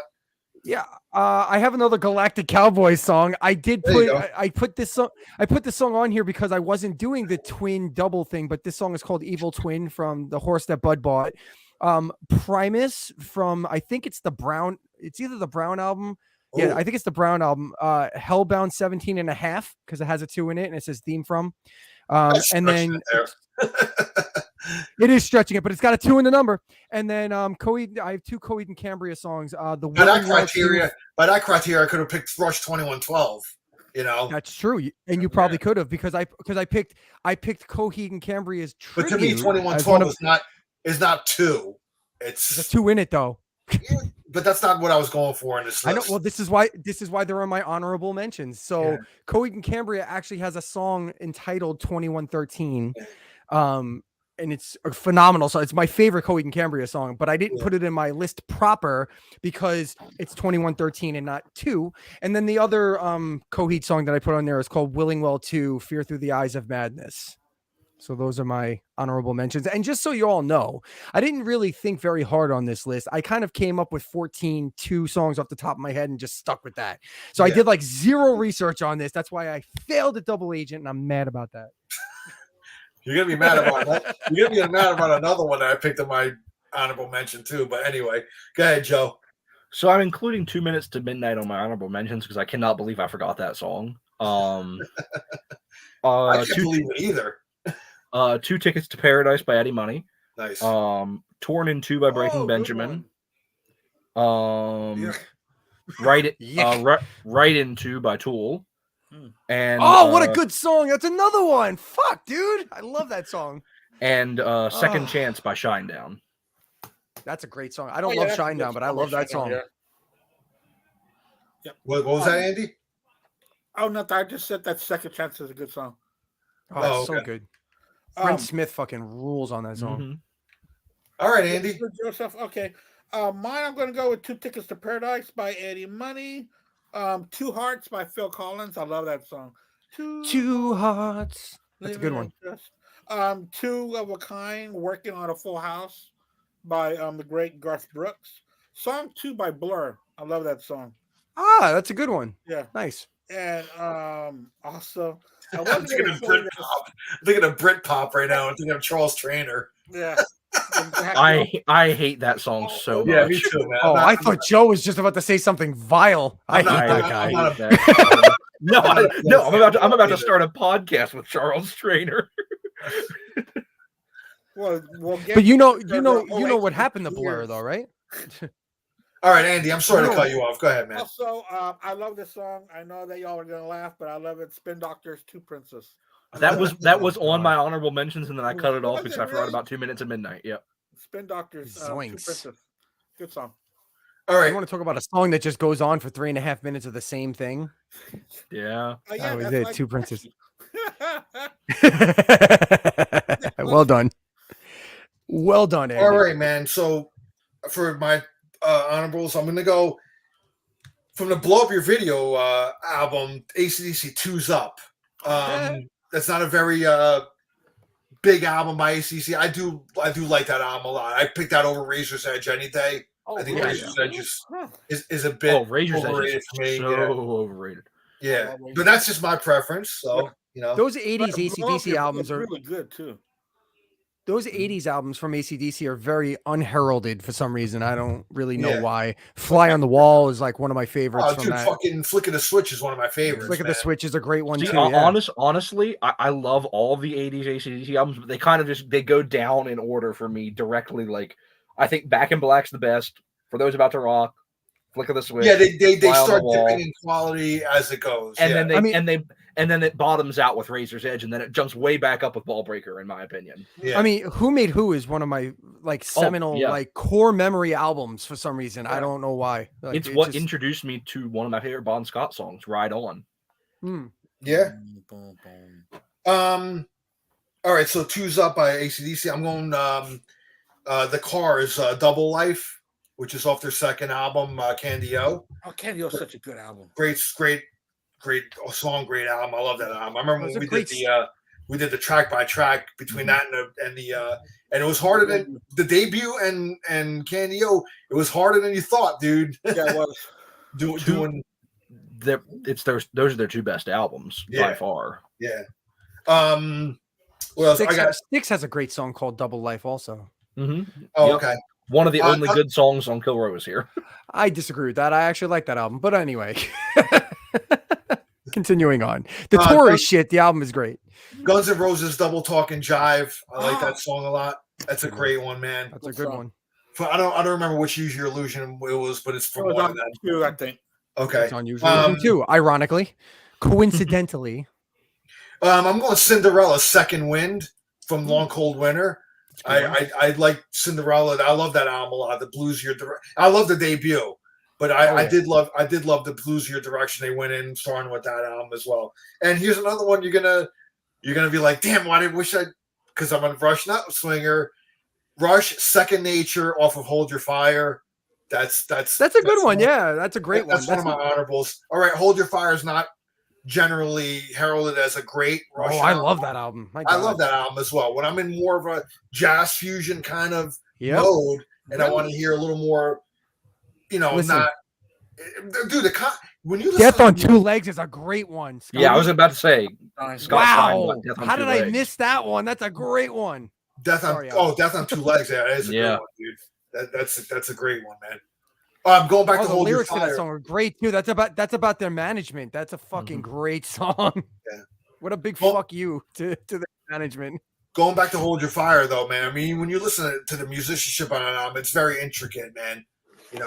Yeah, I have another Galactic Cowboys song. I put this song on here because I wasn't doing the twin double thing, but this song is called Evil Twin from the Horse That Bud Bought. Primus from, I think it's either the Brown album. Ooh. Yeah, I think it's the Brown album. Hellbound 17 and a half, because it has a 2 in it and it says theme from. And then it is stretching it, but it's got a 2 in the number. And then I have 2 Coheed and Cambria songs. By that criteria, I could have picked Rush 2112. You know, that's true, and you probably could have because I picked Coheed and Cambria's tribute. But to me, 2112 is not 2. There's a 2 in it though. But that's not what I was going for in this list. I know. Well, this is why they're on my honorable mentions. So Coheed and Cambria actually has a song entitled 2113. And it's a phenomenal song. It's my favorite Coheed and Cambria song, but I didn't put it in my list proper because it's 2113 and not 2. And then the other Coheed song that I put on there is called Willing Well 2, Fear Through the Eyes of Madness. So those are my honorable mentions. And just so you all know, I didn't really think very hard on this list. I kind of came up with 2 songs off the top of my head and just stuck with that. So I did like 0 research on this. That's why I failed at Double Agent, and I'm mad about that. You're gonna be mad about that. You're gonna be mad about another one that I picked in my honorable mention too. But anyway, go ahead, Joe. So I'm including 2 Minutes to Midnight on my honorable mentions because I cannot believe I forgot that song. I can't believe it either. 2 Tickets to Paradise by Eddie Money. Nice. Torn in 2 by Breaking Benjamin. Right in 2 by Tool. And what a good song. That's another one. Fuck, dude. I love that song. And Second Chance by Shinedown. That's a great song. I don't love Shinedown, but I love that song. Yep. What was that, Andy? Oh, no, I just said that Second Chance is a good song. Oh, that's so good. Brent Smith fucking rules on that song. Mm-hmm. All right, Andy. Joseph. Okay. Mine, I'm going to go with 2 Tickets to Paradise by Eddie Money. 2 Hearts by Phil Collins. I love that song. Two Hearts. That's a good one. 2 of a Kind, Working on a Full House by the great Garth Brooks. Song 2 by Blur. I love that song. That's a good one. Yeah. Nice. And also, I'm thinking of Britpop right now. I'm thinking of Charles Trainer. Yeah. Exactly. I hate that song so much. Yeah, me too, man. I thought Joe was just about to say something vile. I hate that guy. I'm about to start a podcast with Charles Trainer. But you know what happened to Blur though, right? All right, Andy, I'm sorry to cut you off. Go ahead, man. Also, I love this song. I know that y'all are gonna laugh, but I love it. Spin Doctors, 2 Princes. That was on my honorable mentions, and then I cut it off Was because it I forgot really? about 2 minutes at midnight. Yep. Spin Doctors. Two Zoinks. Princess. Good song. All You right. want to talk about a song that just goes on for 3.5 minutes of the same thing? Yeah. Oh, That was that's it, like Two Princes. Jackie. Well done. Well done, Andy. All right, man. So for my honorables, I'm gonna go from the Blow Up Your Video album, AC/DC 2's Up. That's not a very big album by AC/DC. I do like that album a lot. I picked that over Razor's Edge any day. I think Razor's Edge is a bit Razor's Edge overrated is for me. so overrated. Yeah, but that's just my preference. So Those 80s Blow Up AC/DC Your albums Video are is really good too. those 80s albums from AC/DC are very unheralded for some reason. I don't really know Yeah. why. Fly on the Wall is like one of my favorites Oh, from dude, that. fucking Flick of the Switch is one of my favorites. Flick of man. the Switch is a great one See, too. Yeah. honestly, I love all of the 80s AC/DC albums, but they kind of they go down in order for me directly. Like, I think Back in Black's the best. For Those About to Rock, Flick of the Switch. Yeah, they Fly on start the Wall. dipping in quality as it goes. And yeah. then it bottoms out with Razor's Edge, and then it jumps way back up with Ball Breaker, in my opinion. Yeah. I mean, Who Made Who is one of my like seminal yeah. like core memory albums for some reason. I don't know why. Like, It's it what just- introduced me to one of my favorite Bon Scott songs, Ride On. Yeah. Boom, boom. All right, so 2's Up by AC/DC. I'm going The Cars, Double Life, which is off their second album, Candy O. Oh, Candy O's such a good album. Great song, great album. I love that album. I remember Those when are great we did the track by track between that and it was harder than the debut and Candy O. It was harder than you thought, dude. Yeah, it was. Doing Those are their two best albums by Yeah. far. yeah. What else? I got. Styx has a great song called Double Life also. Mm-hmm. Oh, Yep. okay. One of the only I- good songs on Kill Row is here. I disagree with that. I actually like that album. But anyway. Continuing on. The tour is shit. The album is great. Guns N' Roses, Double Talk and Jive. I like that song a lot. That's a great one, man. That's a good one. I don't remember which Use Your Illusion it was, but it's It from was one on of them. two, I think. Okay. It's on usually too, ironically. Coincidentally. I'm going Cinderella, Second Wind from Long Cold Winter. I like Cinderella. I love that album a lot. The Blues Your Direction. I love the debut, but I did love the Blues Your Direction they went in starting with that album as well. And here's another one you're gonna be like, damn, why did I wish I? Because I'm a Rush Nut Swinger. Rush, Second Nature off of Hold Your Fire. That's a good one. Yeah, that's a great one. That's one of my honorables. All right, Hold Your Fire is not generally heralded as a great Rush. I album. love that album. My I God. love that album as well. When I'm in more of a jazz fusion kind of Yep. mode, and I want to hear a little more, Listen. not dude. When you listen Death to on the Two Legs is a great one. Scott. Yeah, I was about to say. Scott Stein, Wow. Death on How Two did I Legs. miss that one? That's a great one. Death on Sorry, Alex. Death on Two Legs. Yeah, that is a Yeah. good one, dude. That's a great one, man. I'm going back Oh, to the Hold Your lyrics to Fire. that song are great too. That's about their management. That's a fucking great song. Yeah. What a big Well- fuck you to the management. Going back to Hold Your Fire, though, man. I mean, when you listen to the musicianship on an album, it's very intricate, man.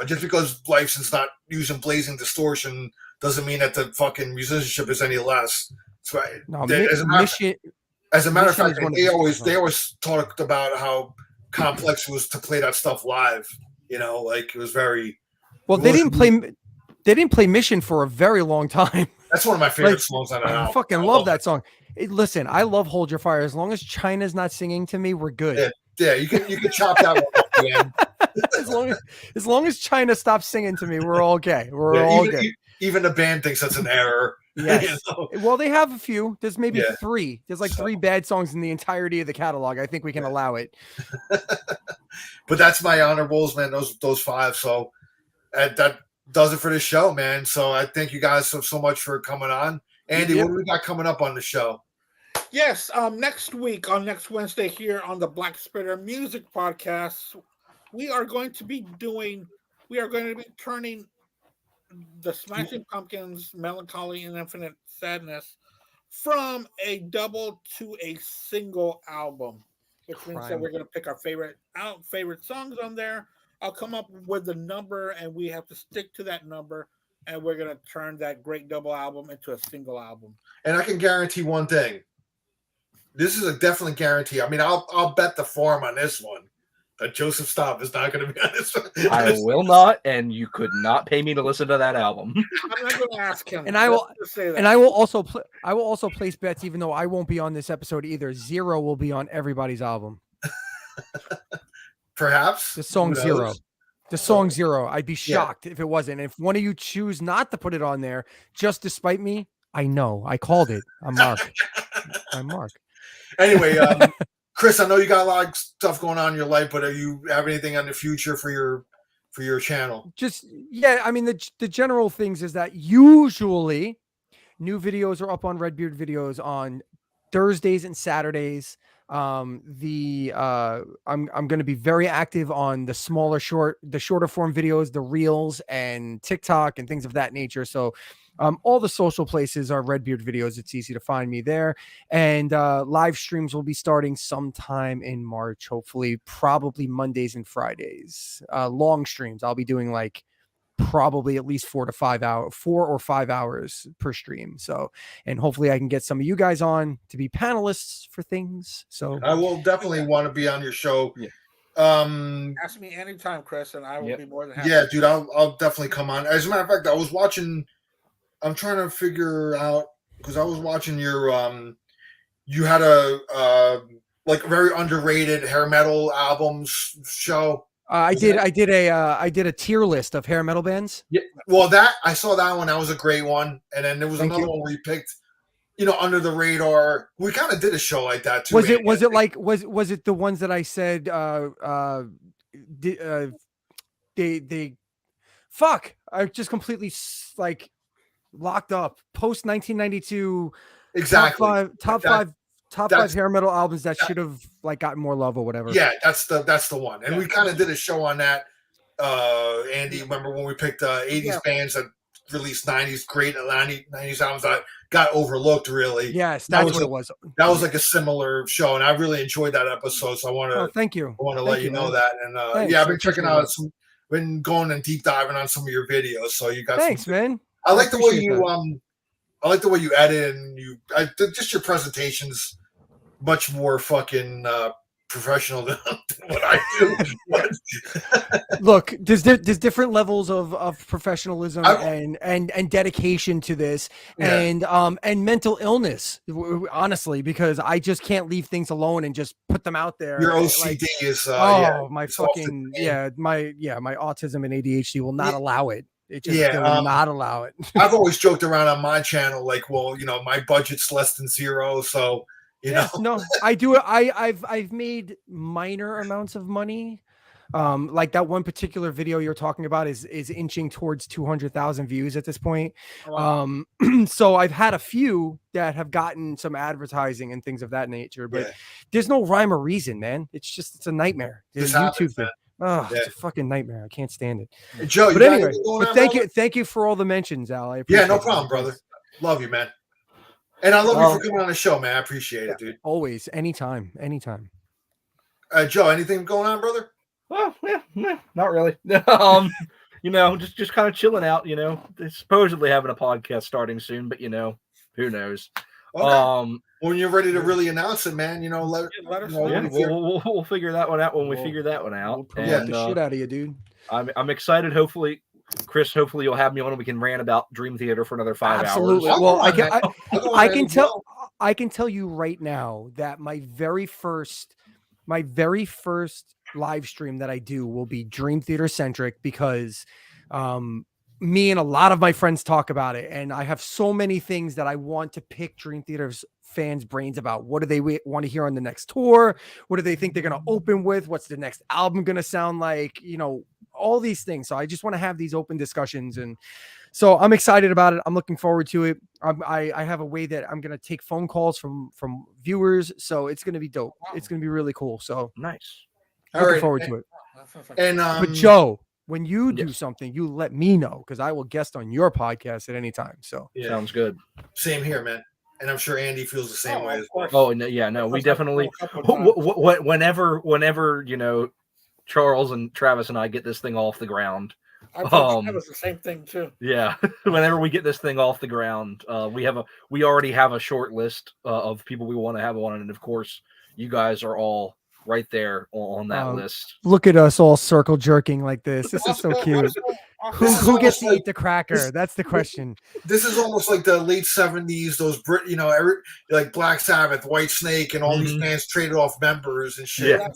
Just because Lifeson's not using blazing distortion doesn't mean that the fucking musicianship is any less. That's right. No, As a matter of Mission fact, is one of they his always songs. talked about how complex it was to play that stuff live. Like it was very. Well, they didn't play Mission for a very long time. That's one of my favorite Like, songs on that I album. fucking I love that song. Listen, I love Hold Your Fire. As long as China's not singing to me, we're good. Yeah, you can chop that one up, man. as long as China stops singing to me, we're all okay. We're Yeah, all good. even the band thinks that's an error. Yes. Well, they have a few. There's maybe Yeah. 3. There's like So- 3 bad songs in the entirety of the catalog. I think we can allow it. But that's my honorables, man. Those 5. So that does it for this show, man. So I thank you guys so much for coming on. Andy, Yep. what do we got coming up on the show? Yes, next week on next Wednesday here on the Black Spitter Music Podcast, we are going to be turning the Smashing Pumpkins Melancholy and Infinite Sadness from a double to a single album, which means that Crime. we're going to pick our favorite songs on there. I'll come up with the number and we have to stick to that number, and we're going to turn that great double album into a single album. And I can guarantee one thing. This is a definite guarantee. I mean, I'll bet the farm on this one that Joseph Staub is not going to be on this one. I will not, and you could not pay me to listen to that album. I'm not going to ask him. And I will- Let's just say that. And I will also place bets, even though I won't be on this episode either. Zero will be on everybody's album. Perhaps The song Who knows? Zero. The song Zero. I'd be shocked if it wasn't. If one of you choose not to put it on there, just to spite me, I know. I called it. I'm Mark. I'm Mark. Anyway, Chris, I know you got a lot of stuff going on in your life, but are you have anything on the future for your channel? Just I mean the general things is that usually new videos are up on Redbeard Videos on Thursdays and Saturdays. I'm going to be very active on the shorter form videos, the reels and TikTok and things of that nature. So all the social places are Redbeard Videos. It's easy to find me there. And live streams will be starting sometime in March, hopefully, probably Mondays and Fridays. Long streams. I'll be doing like probably at least 4 or 5 hours per stream. So, and hopefully I can get some of you guys on to be panelists for things. So I will definitely want to be on your show. Yeah. Ask me anytime, Chris, and I will be more than happy. Yeah, dude, I'll definitely come on. As a matter of fact, I'm trying to figure out, because I was watching your you had a like very underrated hair metal albums show. I did a tier list of hair metal bands. Yeah, well, that I saw that one. That was a great one. And then there was Thank another you. one where you picked, under the radar. We kind of did a show like that too. Was it the ones that I said they fuck, I just completely like locked up post 1992 exactly top five hair metal albums that should have like gotten more love or whatever. Yeah, that's the one. And we kind of did a show on that. Andy, remember when we picked 80s bands that released 90s great 90s albums that got overlooked, really? Yes, that's what it was. That was like a similar show, and I really enjoyed that episode. So I want to thank you. I want to let you know that. And Thanks. I've been checking out been going and deep diving on some of your videos. So you got thanks, man. I like the way appreciate you I like the way you edit and just your presentations much more fucking professional than what I do. Look, there's different levels of professionalism and dedication to this, and mental illness, honestly, because I just can't leave things alone and just put them out there. Your OCD is my fucking my autism and ADHD will not allow it. It just will not allow it. I've always joked around on my channel, like, well, my budget's less than zero, so no, I do it. I've made minor amounts of money. Like that one particular video you're talking about is inching towards 200,000 views at this point. Wow. So I've had a few that have gotten some advertising and things of that nature, but there's no rhyme or reason, man. It's a nightmare. There's a YouTube thing. Oh, it's a fucking nightmare. I can't stand it. Joe, but anyway, thank you for all the mentions, Al. I appreciate no problem, brother. Love you, man. And I love you for coming on the show, man. I appreciate it, dude. Always, anytime. Joe, anything going on, brother? Well, not really. Just kind of chilling out. They're supposedly having a podcast starting soon, but who knows? Okay. When you're ready to really announce it, man, let us know. Yeah, we'll figure that one out when we figure that one out. We'll promote the shit out of you, dude. I'm excited. Hopefully, Chris, you'll have me on and we can rant about Dream Theater for another 5 Absolutely. hours. Well, I can tell you right now that my very first live stream that I do will be Dream Theater centric, because me and a lot of my friends talk about it, and I have so many things that I want to pick Dream Theater's fans' brains about. What do they want to hear on the next tour? What do they think they're going to open with? What's the next album going to sound like? All these things. So I just want to have these open discussions, and so I'm excited about it. I'm looking forward to it. I have a way that I'm going to take phone calls from viewers, so it's going to be dope. Wow. It's going to be really cool. So nice. Looking forward to it. And but Joe, when you do something, you let me know, because I will guest on your podcast at any time. So sounds good. Same here, man. And I'm sure Andy feels the same way as well. Oh, no, we definitely. Whenever Charles and Travis and I get this thing off the ground, I thought that was the same thing too. Yeah, whenever we get this thing off the ground, we already have a short list of people we want to have on, and of course, you guys are all right there on that list. Look at us all circle jerking like this. This is so cute. Who gets to eat the cracker? That's the question. This is almost like the late 70s. Those like Black Sabbath, White Snake, and all these bands traded off members and shit. Yeah.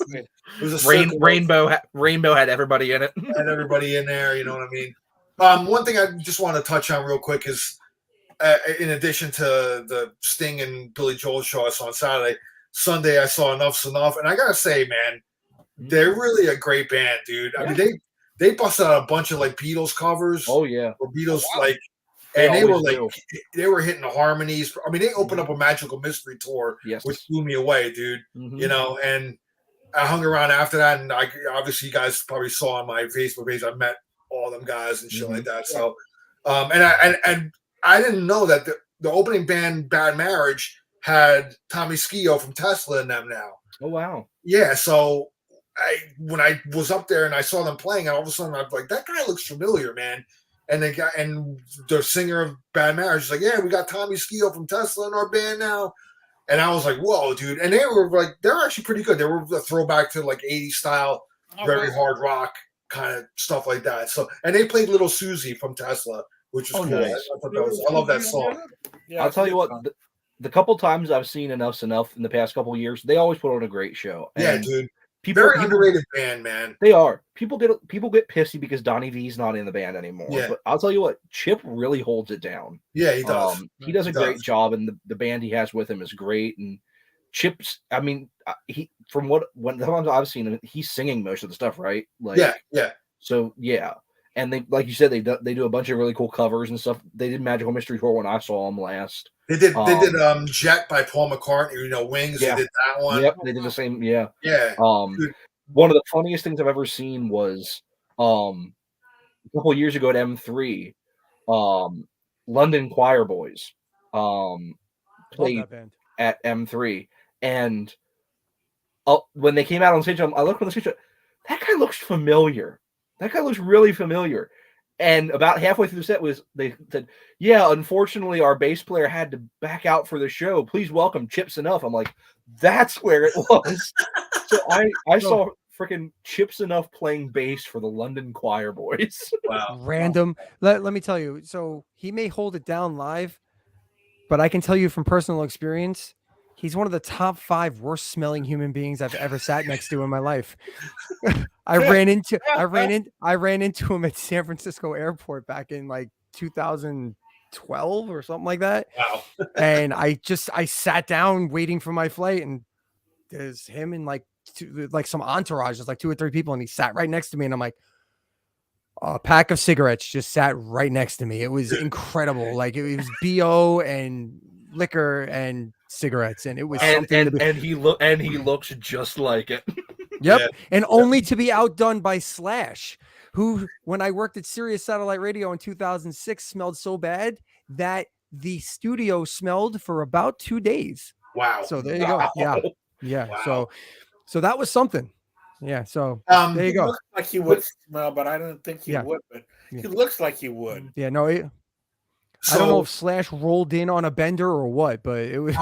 It was a Rainbow had everybody in it. Had everybody in there. You know what I mean? One thing I just want to touch on real quick is, in addition to the Sting and Billy Joel show I saw on Saturday, Sunday I saw Enough's Enough, and I gotta say, man, they're really a great band, dude. I mean, they busted out a bunch of like Beatles covers. Oh yeah, or Beatles They were hitting the harmonies. I mean, they opened up a Magical Mystery tour, which blew me away, dude. You know, and I hung around after that, and obviously you guys probably saw on my Facebook page, I met all them guys and shit like that. So, and I didn't know that the opening band Bad Marriage had Tommy Skeoch from Tesla in them now. Oh wow. Yeah, so when I was up there and I saw them playing, and all of a sudden I'm like, that guy looks familiar, man. And the singer of Bad Marriage is like, yeah, we got Tommy Skeoch from Tesla in our band now. And I was like, whoa, dude. And they're actually pretty good. They were a throwback to like 80s style, very hard rock kind of stuff like that. So, and they played Little Susie from Tesla, which was cool. Nice. I love that song. Yeah, I'll tell you what, the couple times I've seen Enough's Enough in the past couple of years, they always put on a great show. And yeah, dude. Very underrated band, man. They are. People get pissy because Donnie V's not in the band anymore. Yeah. But I'll tell you what, Chip really holds it down. Yeah, he does. He does a great job, and the band he has with him is great. And Chip's, I mean, when the times I've seen him, he's singing most of the stuff, right? Like, yeah. So yeah, and they, like you said, they do a bunch of really cool covers and stuff. They did Magical Mystery Tour when I saw them last. They did Jet by Paul McCartney, Wings. Yeah. They did that one. Yep, they did the same. Yeah. Yeah. One of the funniest things I've ever seen was a couple of years ago at M3, London Choir Boys played at M3, and when they came out on stage, I looked on the stage. That guy looks familiar. That guy looks really familiar. And about halfway through the set they said, yeah, unfortunately our bass player had to back out for the show. Please welcome Chips Enough. I'm like, that's where it was. So I saw freaking Chips Enough playing bass for the London Choir Boys. Wow. Random. Let me tell you. So he may hold it down live, but I can tell you from personal experience, he's one of the top 5 worst smelling human beings I've ever sat next to in my life. I ran into him at San Francisco airport back in like 2012 or something like that. Wow. And I sat down waiting for my flight, and there's him and like some entourage. There's like 2 or 3 people, and he sat right next to me, and I'm like, a pack of cigarettes just sat right next to me. It was incredible. Like it was BO and liquor and cigarettes, and it was and he looks just like it. Yep. Yeah. And only to be outdone by Slash, who, when I worked at Sirius Satellite Radio in 2006, smelled so bad that the studio smelled for about 2 days. Wow. So there you go. Yeah. Wow. So that was something. Yeah. So there you go. Looks like he would smell, but I didn't think he would. But he looks like he would. Yeah. No. I don't know if Slash rolled in on a bender or what, but it was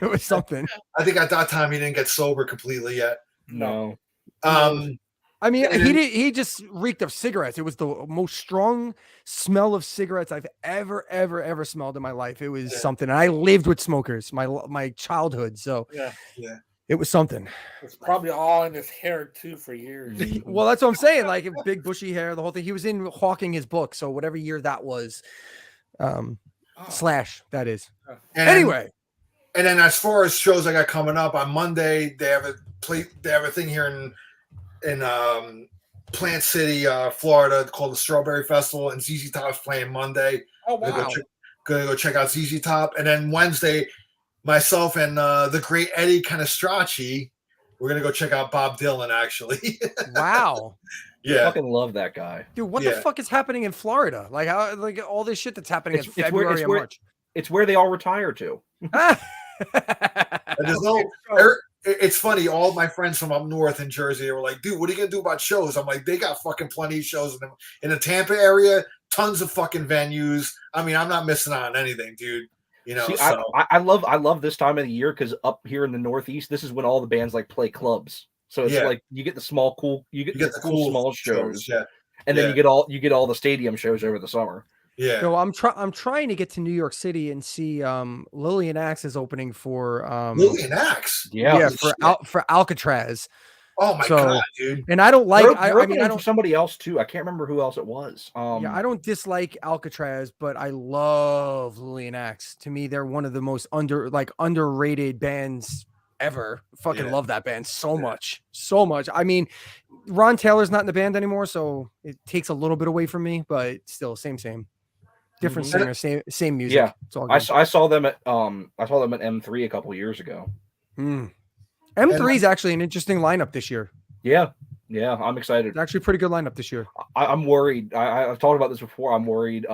it was something. I think at that time he didn't get sober completely yet. No. I mean, he just reeked of cigarettes. It was the most strong smell of cigarettes I've ever smelled in my life. It was something. And I lived with smokers my childhood, so it was something. It's probably all in his hair too for years. Well, that's what I'm saying. Like big bushy hair, the whole thing. He was in hawking his book, so whatever year that was, Slash, that is. Anyway. And then as far as shows I got coming up on Monday, they have a thing here in Plant City, Florida, called the Strawberry Festival, and ZZ Top's playing Monday. Oh wow! Gonna go check out ZZ Top, and then Wednesday, myself and the great Eddie Canestracci, we're gonna go check out Bob Dylan. Actually, wow. Yeah, I fucking love that guy, dude. What the fuck is happening in Florida? Like how all this shit that's happening in February and March. It's where they all retire to. There's it's funny. All my friends from up north in Jersey were like, "Dude, what are you gonna do about shows?" I'm like, "They got fucking plenty of shows in the Tampa area. Tons of fucking venues. I mean, I'm not missing out on anything, dude. You know." See, So I love this time of the year because up here in the Northeast, this is when all the bands like play clubs. So it's Yeah. like you get the small, cool, you get the cool small shows, Yeah, and then Yeah. you get all the stadium shows over the summer. yeah. So I'm trying to get to New York City and see Lillian Axe is opening for Lillian Axe. Yeah. for Alcatraz. Oh my So- god, dude. And I don't like They're I opening mean I for don't somebody else too. I can't remember who else it was. yeah, I don't dislike Alcatraz, but I love Lillian Axe. To me, they're one of the most underrated bands ever. Fucking Yeah. love that band so Yeah. much. So much. I mean, Ron Taylor's not in the band anymore, so it takes a little bit away from me, but still same. Different Mhm. singer, same music. Yeah. It's all I good. saw them at M3 a couple years ago. Mm. M3 is actually an interesting lineup this year. Yeah, I'm excited. It's actually a pretty good lineup this year. I'm worried. I've talked about this before. I'm worried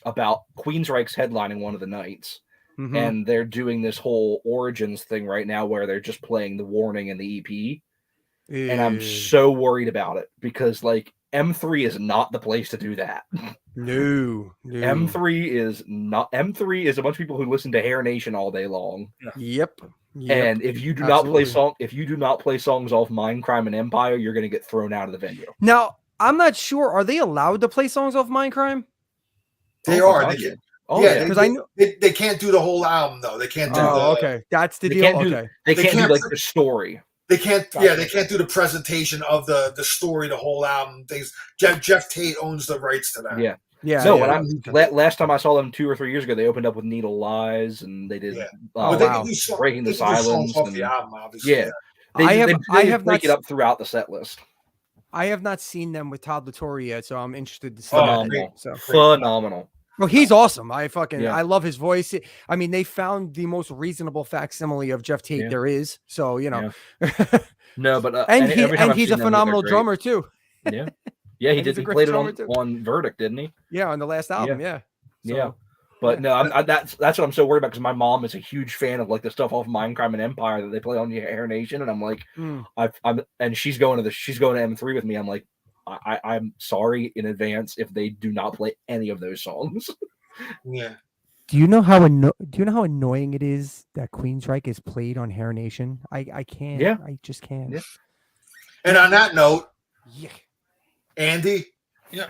about Queensryche's headlining one of the nights, Mhm. and they're doing this whole Origins thing right now where they're just playing the Warning and the EP, and I'm Eh, so worried about it because like M3 is not the place to do that. no. M3 is not. M3 is a bunch of people who listen to Hair Nation all day long. Yep. And if you do not play songs off Mind, Crime, and Empire, you're going to get thrown out of the venue. Now, I'm not sure. Are they allowed to play songs off Mindcrime? They Oh, are. God, They yeah. can, Oh, yeah, yeah. Because I know. they can't do the whole album though. They can't do Oh, the. okay. That's the They deal. can't do- Okay. They They can't do can't like put- the story. They can't. Gotcha. Yeah, they can't do the presentation of the story, the whole album. Things. Jeff Tate owns the rights to that. Yeah. Yeah. No, yeah. when last time I saw them 2 or 3 years ago, they opened up with Needle Lies and they did Yeah. Oh, But they wow. can do songs, Breaking the they can do songs Silence off and- the album, obviously. Yeah. They I have break not it up throughout the set list. I have not seen them with Todd Latore yet, so I'm interested to see Oh, that. great. So, Phenomenal. well, he's awesome. I Yeah. love his voice. I mean, they found the most reasonable facsimile of Jeff Tate Yeah. there is. So you know, No, but and every time I've he's seen a them, they're phenomenal great. drummer too. Yeah, yeah, he And did. he's a He great played it drummer, too. on Verdict, didn't he? Yeah, on the last album. Yeah. Yeah. So, But no, that's what I'm so worried about because my mom is a huge fan of like the stuff off Mind, Crime, and Empire that they play on Hair Nation, and I'm like, mm. and she's going to M3 with me. I'm like, I'm sorry in advance if they do not play any of those songs. Yeah. Do you know how annoying it is that Queensryche is played on Hair Nation? I can't. Yeah. I just can't. Yeah. And on that note, Yeah. Andy, Yeah.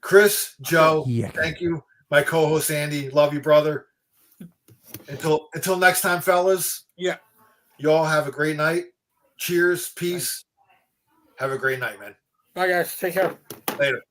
Chris, Joe, Yeah. thank you. My co-host Andy, love you, brother. Until next time, fellas. Yeah. You all have a great night. Cheers, peace. Have a great night, man. Bye, guys. Take care. Later.